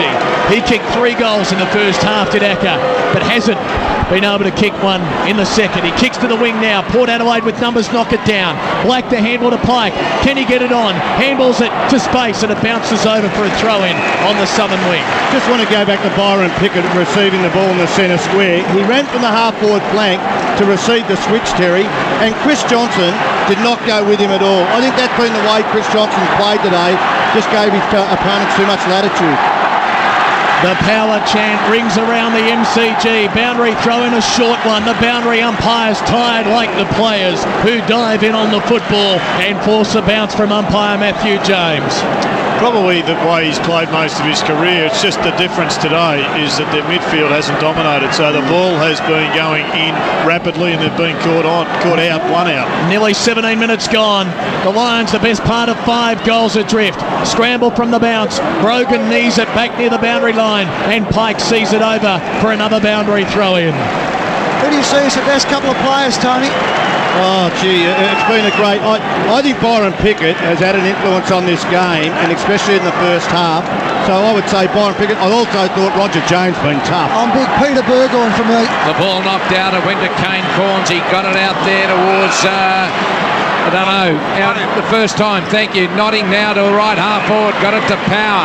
A: He kicked 3 goals in the first half, did Aka, but hasn't been able to kick one in the second. He kicks to the wing now. Port Adelaide with numbers knock it down. Black to handball to Pike. Can he get it on? Handballs it to space, and it bounces over for a throw-in on the southern wing.
D: Just want to go back to Byron Pickett receiving the ball in the centre square. He ran from the half-forward flank to receive the switch, Terry, and Chris Johnson did not go with him at all. I think that's been the way Chris Johnson played today. Just gave his opponents too much latitude.
A: The power chant rings around the MCG. Boundary throw in, a short one. The boundary umpires tired like the players who dive in on the football and force a bounce from umpire Matthew James.
C: Probably the way he's played most of his career. It's just the difference today is that their midfield hasn't dominated. So the ball has been going in rapidly, and they've been caught out, one out.
A: Nearly 17 minutes gone. The Lions, the best part of 5 goals adrift. Scramble from the bounce. Brogan knees it back near the boundary line, and Pike sees it over for another boundary throw-in.
E: Who do you see as the best couple of players, Tony?
D: Oh, gee, it's been a great... I think Byron Pickett has had an influence on this game, and especially in the first half. So I would say Byron Pickett. I also thought Roger James been tough.
E: I'm big Peter Burgoyne for me.
H: The ball knocked out. It went to Kane Corns. He got it out there towards... I don't know, out the first time, thank you. Notting now to a right half forward, got it to Power.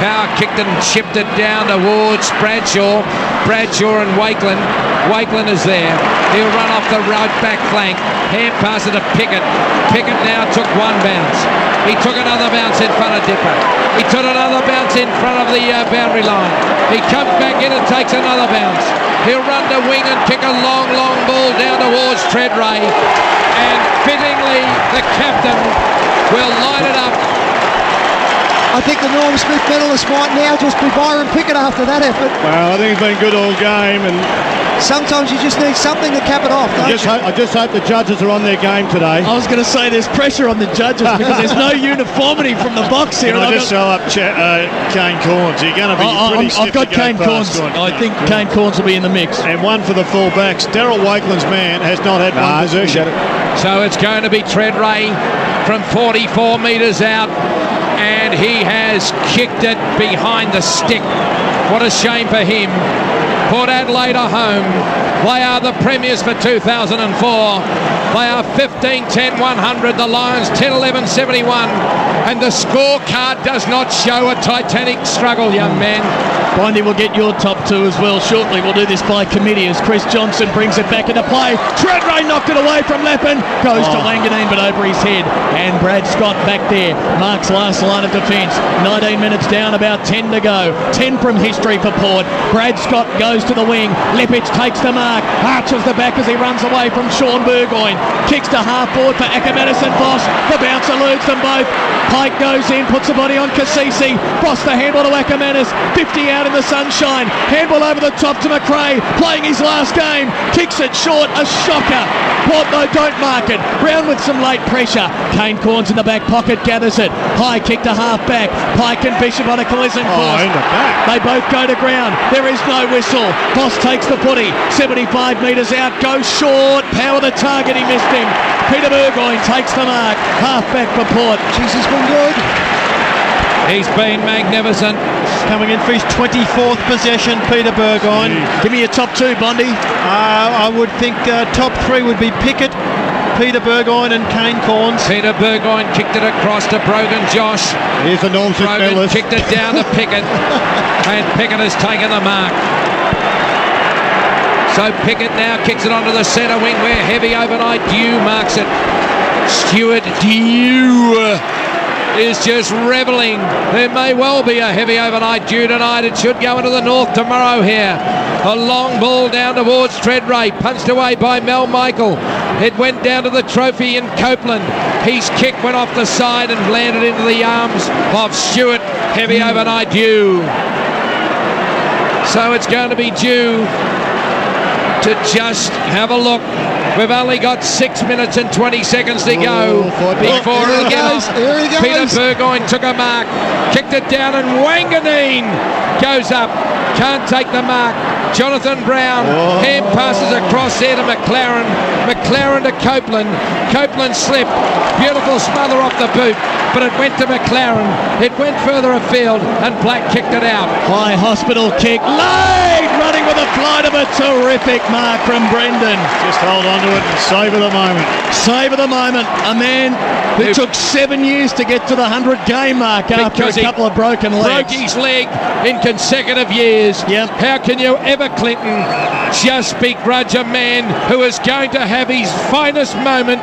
H: Power kicked it and chipped it down towards Bradshaw. Bradshaw and Wakeland. Wakeland is there. He'll run off the right back flank. Hand pass it to Pickett. Pickett now took 1 bounce. He took another bounce in front of Dipper. He took another bounce in front of the boundary line. He comes back in and takes another bounce. He'll run to wing and kick a long, long ball down towards Treadray. And fittingly, the captain will line it up.
E: I think the Norm Smith medalist might now just be Byron Pickett after that effort.
D: Well, I think it's been good all game, and
E: sometimes you just need something to cap it off, don't you?
D: I just hope the judges are on their game today.
A: I was going to say there's pressure on the judges because there's no uniformity from the box here.
C: Can I just show up Kane Corns? You're going to be pretty stiff.
A: I've got Kane Corns. I think Kane Corns will be in the mix.
C: And one for the full-backs. Daryl Wakeland's man has not had one possession.
H: So it's going to be Treadray from 44 metres out, and he has kicked it behind the stick. What a shame for him. Port Adelaide are home. They are the premiers for 2004. They are 15-10-100. The Lions 10-11-71. And the scorecard does not show a titanic struggle, young man.
A: Bondy will get your top two as well shortly. We'll do this by committee as Chris Johnson brings it back into play. Treadray knocked it away from Leppin. Goes to Wanganeen, but over his head. And Brad Scott back there. Mark's last line of defence. 19 minutes down, about 10 to go. 10 from history for Port. Brad Scott goes to the wing. Leppich takes the mark. Arches the back as he runs away from Sean Burgoyne. Kicks to half forward for Ackermanis and Voss. The bounce eludes them both. Pike goes in, puts the body on Cassisi. Voss the handball to Ackermanis. 50 out in the sunshine. Handball over the top to McRae. Playing his last game. Kicks it short. A shocker. Port though don't mark it. Brown with some late pressure. Kane Corns in the back pocket gathers it. High kick to half back. Pike and Bishop on a collision course. They both go to ground. There is no whistle. Voss takes the footy. 75 metres out. Goes short. Power the target. He missed him. Peter Burgoyne takes the mark. Half back for Port.
E: Jeez, he's been good.
H: He's been magnificent.
G: Coming in for his 24th possession, Peter Burgoyne.
A: Give me your top two, Bondy.
G: I would think top three would be Pickett, Peter Burgoyne and Kane Corns.
H: Peter Burgoyne kicked it across to Brogan Josh.
D: Here's the Norm
H: Brogan kicked it down to Pickett. And Pickett has taken the mark. So Pickett now kicks it onto the centre wing where heavy overnight Dew marks it. Stuart Dew is just revelling. There may well be a heavy overnight due tonight. It should go into the north tomorrow here. A long ball down towards Treadray, punched away by Mel Michael. It went down to the trophy in Copeland. His kick went off the side and landed into the arms of Stuart. Heavy overnight due. So it's going to be due to just have a look. We've only got 6 minutes and 20 seconds to go before it'll get off. Peter Burgoyne took a mark, kicked it down, and Wanganeen goes up. Can't take the mark. Jonathan Brown hand passes across there to McLaren. McLaren to Copeland. Copeland slipped. Beautiful smother off the boot, but it went to McLaren. It went further afield, and Black kicked it out.
A: High hospital kick. Laid running with a flight of a terrific mark from Brendan.
C: Just hold on to it and savour the moment.
A: Savour the moment. A man who took 7 years to get to the 100-game mark after a couple of broken legs.
H: Broke his leg in consecutive years.
A: Yep.
H: How can you ever, Clinton, just begrudge a man who is going to have his finest moment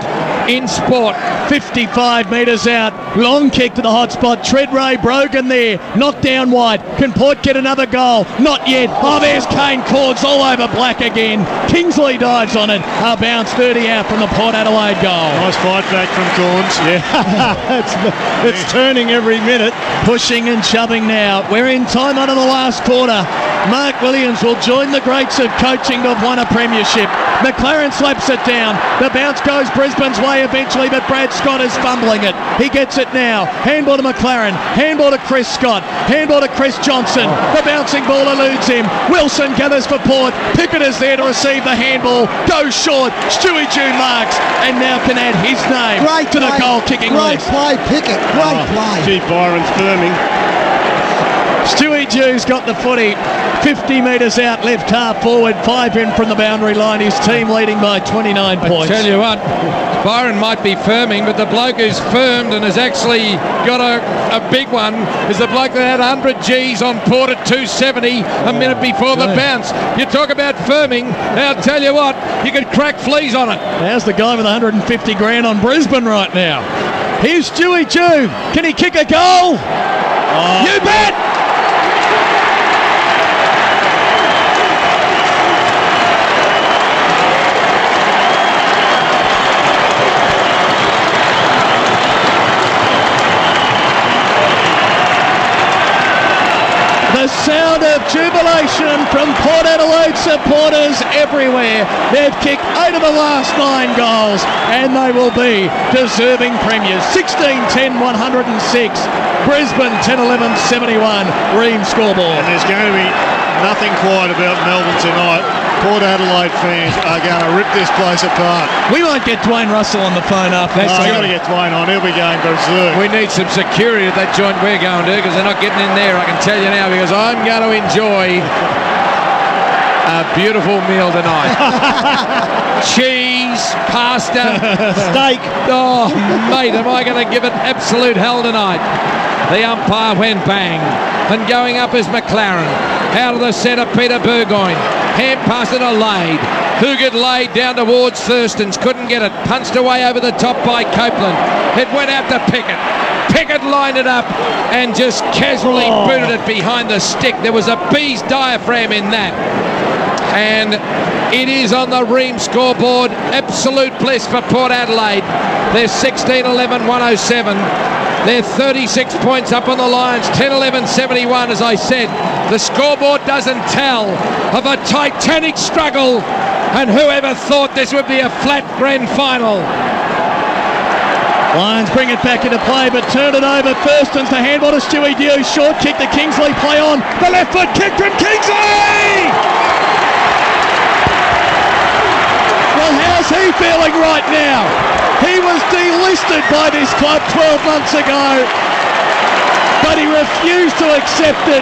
H: in sport?
A: 55 metres out. Long kick to the hot spot. Treadray, Brogan there. Knocked down wide. Can Port get another goal? Not yet. Oh, there's Kane Cords all over Black again. Kingsley dives on it. A bounce 30 out from the Port Adelaide goal.
C: Nice fight back from Corns.
D: Yeah, it's turning every minute.
A: Pushing and shoving now. We're in time under the last quarter. Mark Williams will join the greats of coaching to have won a premiership. McLaren slaps it down. The bounce goes Brisbane's way eventually, but Brad Scott is fumbling it. He gets it now. Handball to McLaren. Handball to Chris Scott. Handball to Chris Johnson. The bouncing ball eludes him. Wilson gathers for Port. Pickett is there to receive the handball. Goes short. Stewie Dew marks and now can add his name to the goal-kicking list.
E: Great play, Pickett. Great play.
D: Gee, Byron's firming.
A: Stewie Dew's got the footy. 50 metres out, left half forward, 5 in from the boundary line. His team leading by 29 points.
H: I tell you what, Byron might be firming, but the bloke who's firmed and has actually got a big one is the bloke that had 100 Gs on Port at 270 a minute before the bounce. You talk about firming, I'll tell you what, you could crack fleas on it.
A: There's the guy with 150 grand on Brisbane right now. Here's Stewie Dew. Can he kick a goal? You bet! The sound of jubilation from Port Adelaide supporters everywhere. They've kicked 8 of the last 9 goals and they will be deserving premiers. 16-10, 106. Brisbane 10-11, 71. Ream scoreboard.
C: And there's going to be nothing quiet about Melbourne tonight. Port Adelaide fans are going to rip this place apart.
A: We won't get Dwayne Russell on the phone after this.
C: We've got to get Dwayne on. He'll be going berserk.
H: We need some security at that joint we're going to because they're not getting in there, I can tell you now, because I'm going to enjoy a beautiful meal tonight. Cheese, pasta,
D: Steak.
H: Oh, mate, am I going to give it absolute hell tonight? The umpire went bang. And going up is McLaren. Out of the centre, Peter Burgoyne. Hand pass to Lade. Hugard laid down towards Thurston's. Couldn't get it. Punched away over the top by Copeland. It went out to Pickett. Pickett lined it up and just casually booted it behind the stick. There was a bee's diaphragm in that. And it is on the Ream scoreboard. Absolute bliss for Port Adelaide. They're 16-11-107. They're 36 points up on the Lions. 10-11-71, as I said. The scoreboard doesn't tell of a titanic struggle. And whoever thought this would be a flat grand final?
A: Lions bring it back into play, but turn it over. Thurston's the handball to Stewie Dew. Short kick to Kingsley. Play on. The left foot kick from Kingsley! Well, how's he feeling right now? He was delisted by this club 12 months ago, but he refused to accept it.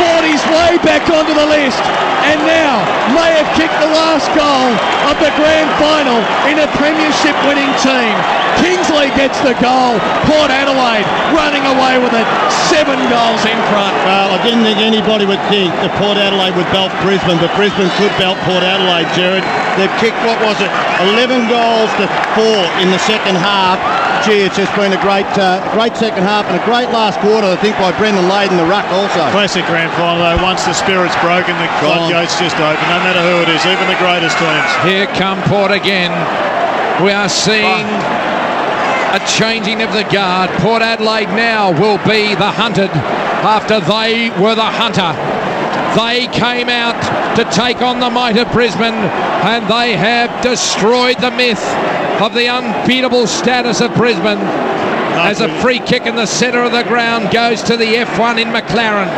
A: Fought his way back onto the list, and now may have kicked the last goal of the grand final in a premiership winning team. Kingsley gets the goal. Port Adelaide running away with it. 7 goals in front.
D: Well, I didn't think anybody would think that Port Adelaide would belt Brisbane, but Brisbane could belt Port Adelaide, Jared. They've kicked, 11 goals to 4 in the second half. Gee, it's just been a great second half and a great last quarter, I think, by Brendan Lade and the ruck also.
C: Classic grand final, though. Once the spirit's broken, the floodgates just open, no matter who it is, even the greatest teams.
H: Here come Port again. We are seeing a changing of the guard. Port Adelaide now will be the hunted after they were the hunter. They came out to take on the might of Brisbane, and they have destroyed the myth of the unbeatable status of Brisbane. As a free kick in the centre of the ground goes to the F1 in McLaren.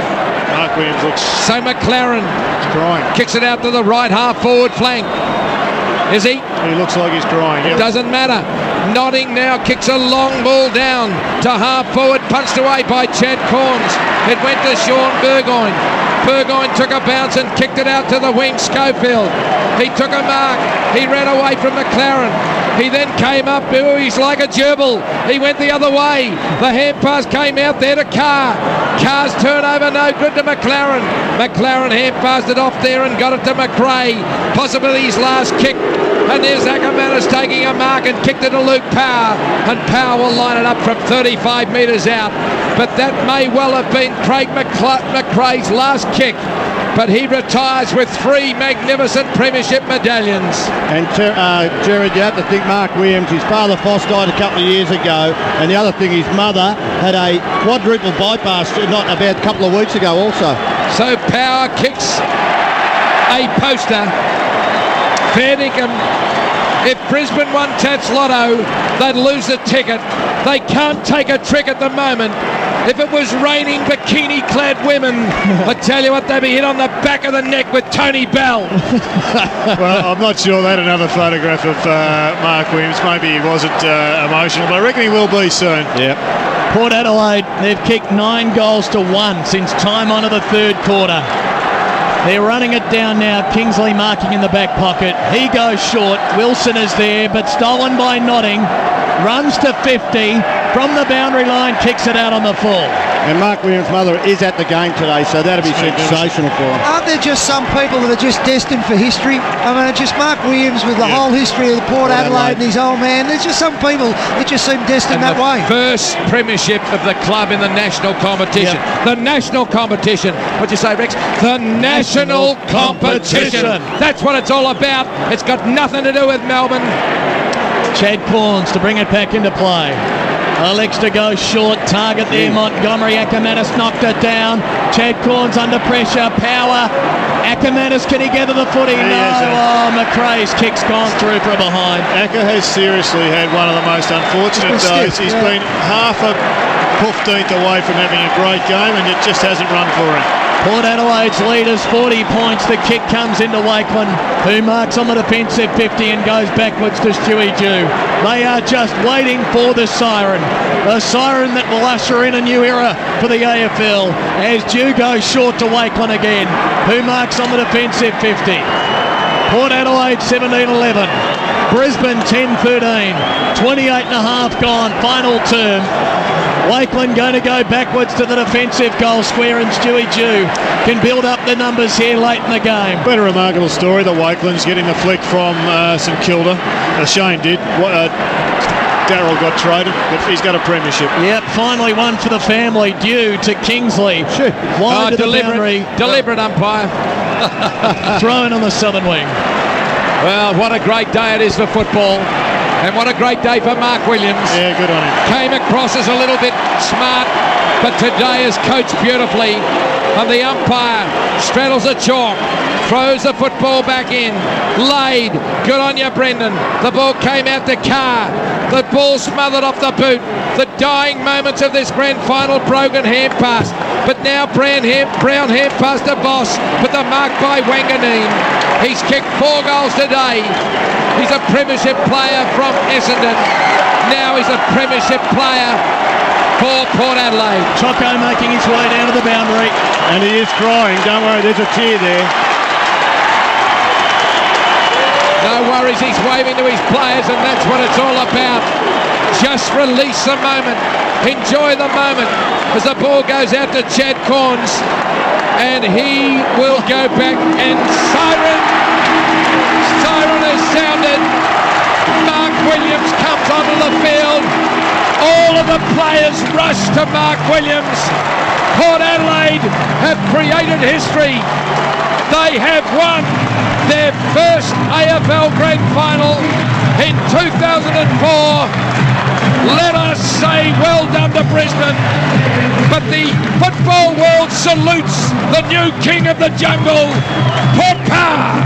C: Mark Williams looks...
H: So McLaren
C: crying.
H: Kicks it out to the right half forward flank. Is he?
C: He looks like he's crying. Yep.
H: Doesn't matter. Notting now kicks a long ball down to half forward, punched away by Chad Corns. It went to Sean Burgoyne. Burgoyne took a bounce and kicked it out to the wing, Schofield. He took a mark. He ran away from McLaren. He then came up. Ooh, he's like a gerbil. He went the other way. The hand pass came out there to Carr. Carr's turnover no good to McLaren. McLaren hand passed it off there and got it to McRae. Possibly his last kick. And there's Ackermanis taking a mark and kicked it to Luke Power. And Power will line it up from 35 metres out. But that may well have been Craig McRae's last kick. But he retires with 3 magnificent premiership medallions.
D: And Jared, you have to think Mark Williams, his father Foss died a couple of years ago, and the other thing, his mother had a quadruple bypass not about a couple of weeks ago also.
H: So Power kicks a poster. Fair dinkum. If Brisbane won Tats Lotto, they'd lose the ticket. They can't take a trick at the moment. If it was raining bikini-clad women, I tell you what, they'd be hit on the back of the neck with Tony Bell.
C: Well, I'm not sure that another photograph of Mark Williams. Maybe he wasn't emotional, but I reckon he will be soon.
D: Yeah.
A: Port Adelaide, they've kicked 9 goals to 1 since time on to the third quarter. They're running it down now. Kingsley marking in the back pocket. He goes short. Wilson is there, but stolen by Notting. Runs to 50. From the boundary line, kicks it out on the full.
D: And Mark Williams' mother is at the game today, so that'll be sensational for him.
E: Aren't there just some people that are just destined for history? I mean, it's just Mark Williams with the whole history of the Port Adelaide and his old man. There's just some people that just seem destined that way.
H: First premiership of the club in the national competition. Yep. The national competition. What'd you say, Rex? The national competition. That's what it's all about. It's got nothing to do with Melbourne.
A: Chad Corns to bring it back into play. Alex to go short, target there, Montgomery. Ackermanis knocked it down. Chad Corns under pressure, Power. Ackermanis, can he get to the footy? No. McRae's kick's gone through from behind.
C: Acker has seriously had one of the most unfortunate days. He's been half a 15th away from having a great game, and it just hasn't run for him.
A: Port Adelaide's leaders, 40 points. The kick comes into Wakeman, who marks on the defensive 50 and goes backwards to Stewie Dew. They are just waiting for the siren that will usher in a new era for the AFL as Dew goes short to Wakeman again, who marks on the defensive 50. Port Adelaide 17-11. Brisbane 10-13, 28 and a half gone, final term. Wakeland going to go backwards to the defensive goal square, and Stewie Jew can build up the numbers here late in the game.
C: But a remarkable story, the Wakelands getting the flick from St Kilda. Shane did. Darryl got traded, but he's got a premiership.
A: Yep, finally one for the family, due to Kingsley. Wide to the boundary.
H: Deliberate umpire.
A: Thrown on the southern wing.
H: Well, what a great day it is for football. And what a great day for Mark Williams.
C: Yeah, good on him.
H: Came across as a little bit smart, but today is coached beautifully. And the umpire straddles a chalk, throws the football back in. Laid. Good on you, Brendan. The ball came out to Carr. The ball smothered off the boot. The dying moments of this grand final, broken hand pass. But now Brown hand pass to Boss. But the mark by Wanganeen. He's kicked 4 goals today. He's a premiership player from Essendon. Now he's a premiership player for Port Adelaide.
A: Choco making his way down to the boundary.
C: And he is crying. Don't worry, there's a tear there.
H: No worries, he's waving to his players, and that's what it's all about. Just release the moment. Enjoy the moment as the ball goes out to Chad Corns. And he will go back, and siren has sounded. Mark Williams comes onto the field. All of the players rush to Mark Williams. Port Adelaide have created history. They have won their first AFL Grand Final in 2004. Let us say well done to Brisbane. But the football world salutes the new king of the jungle, Port Power.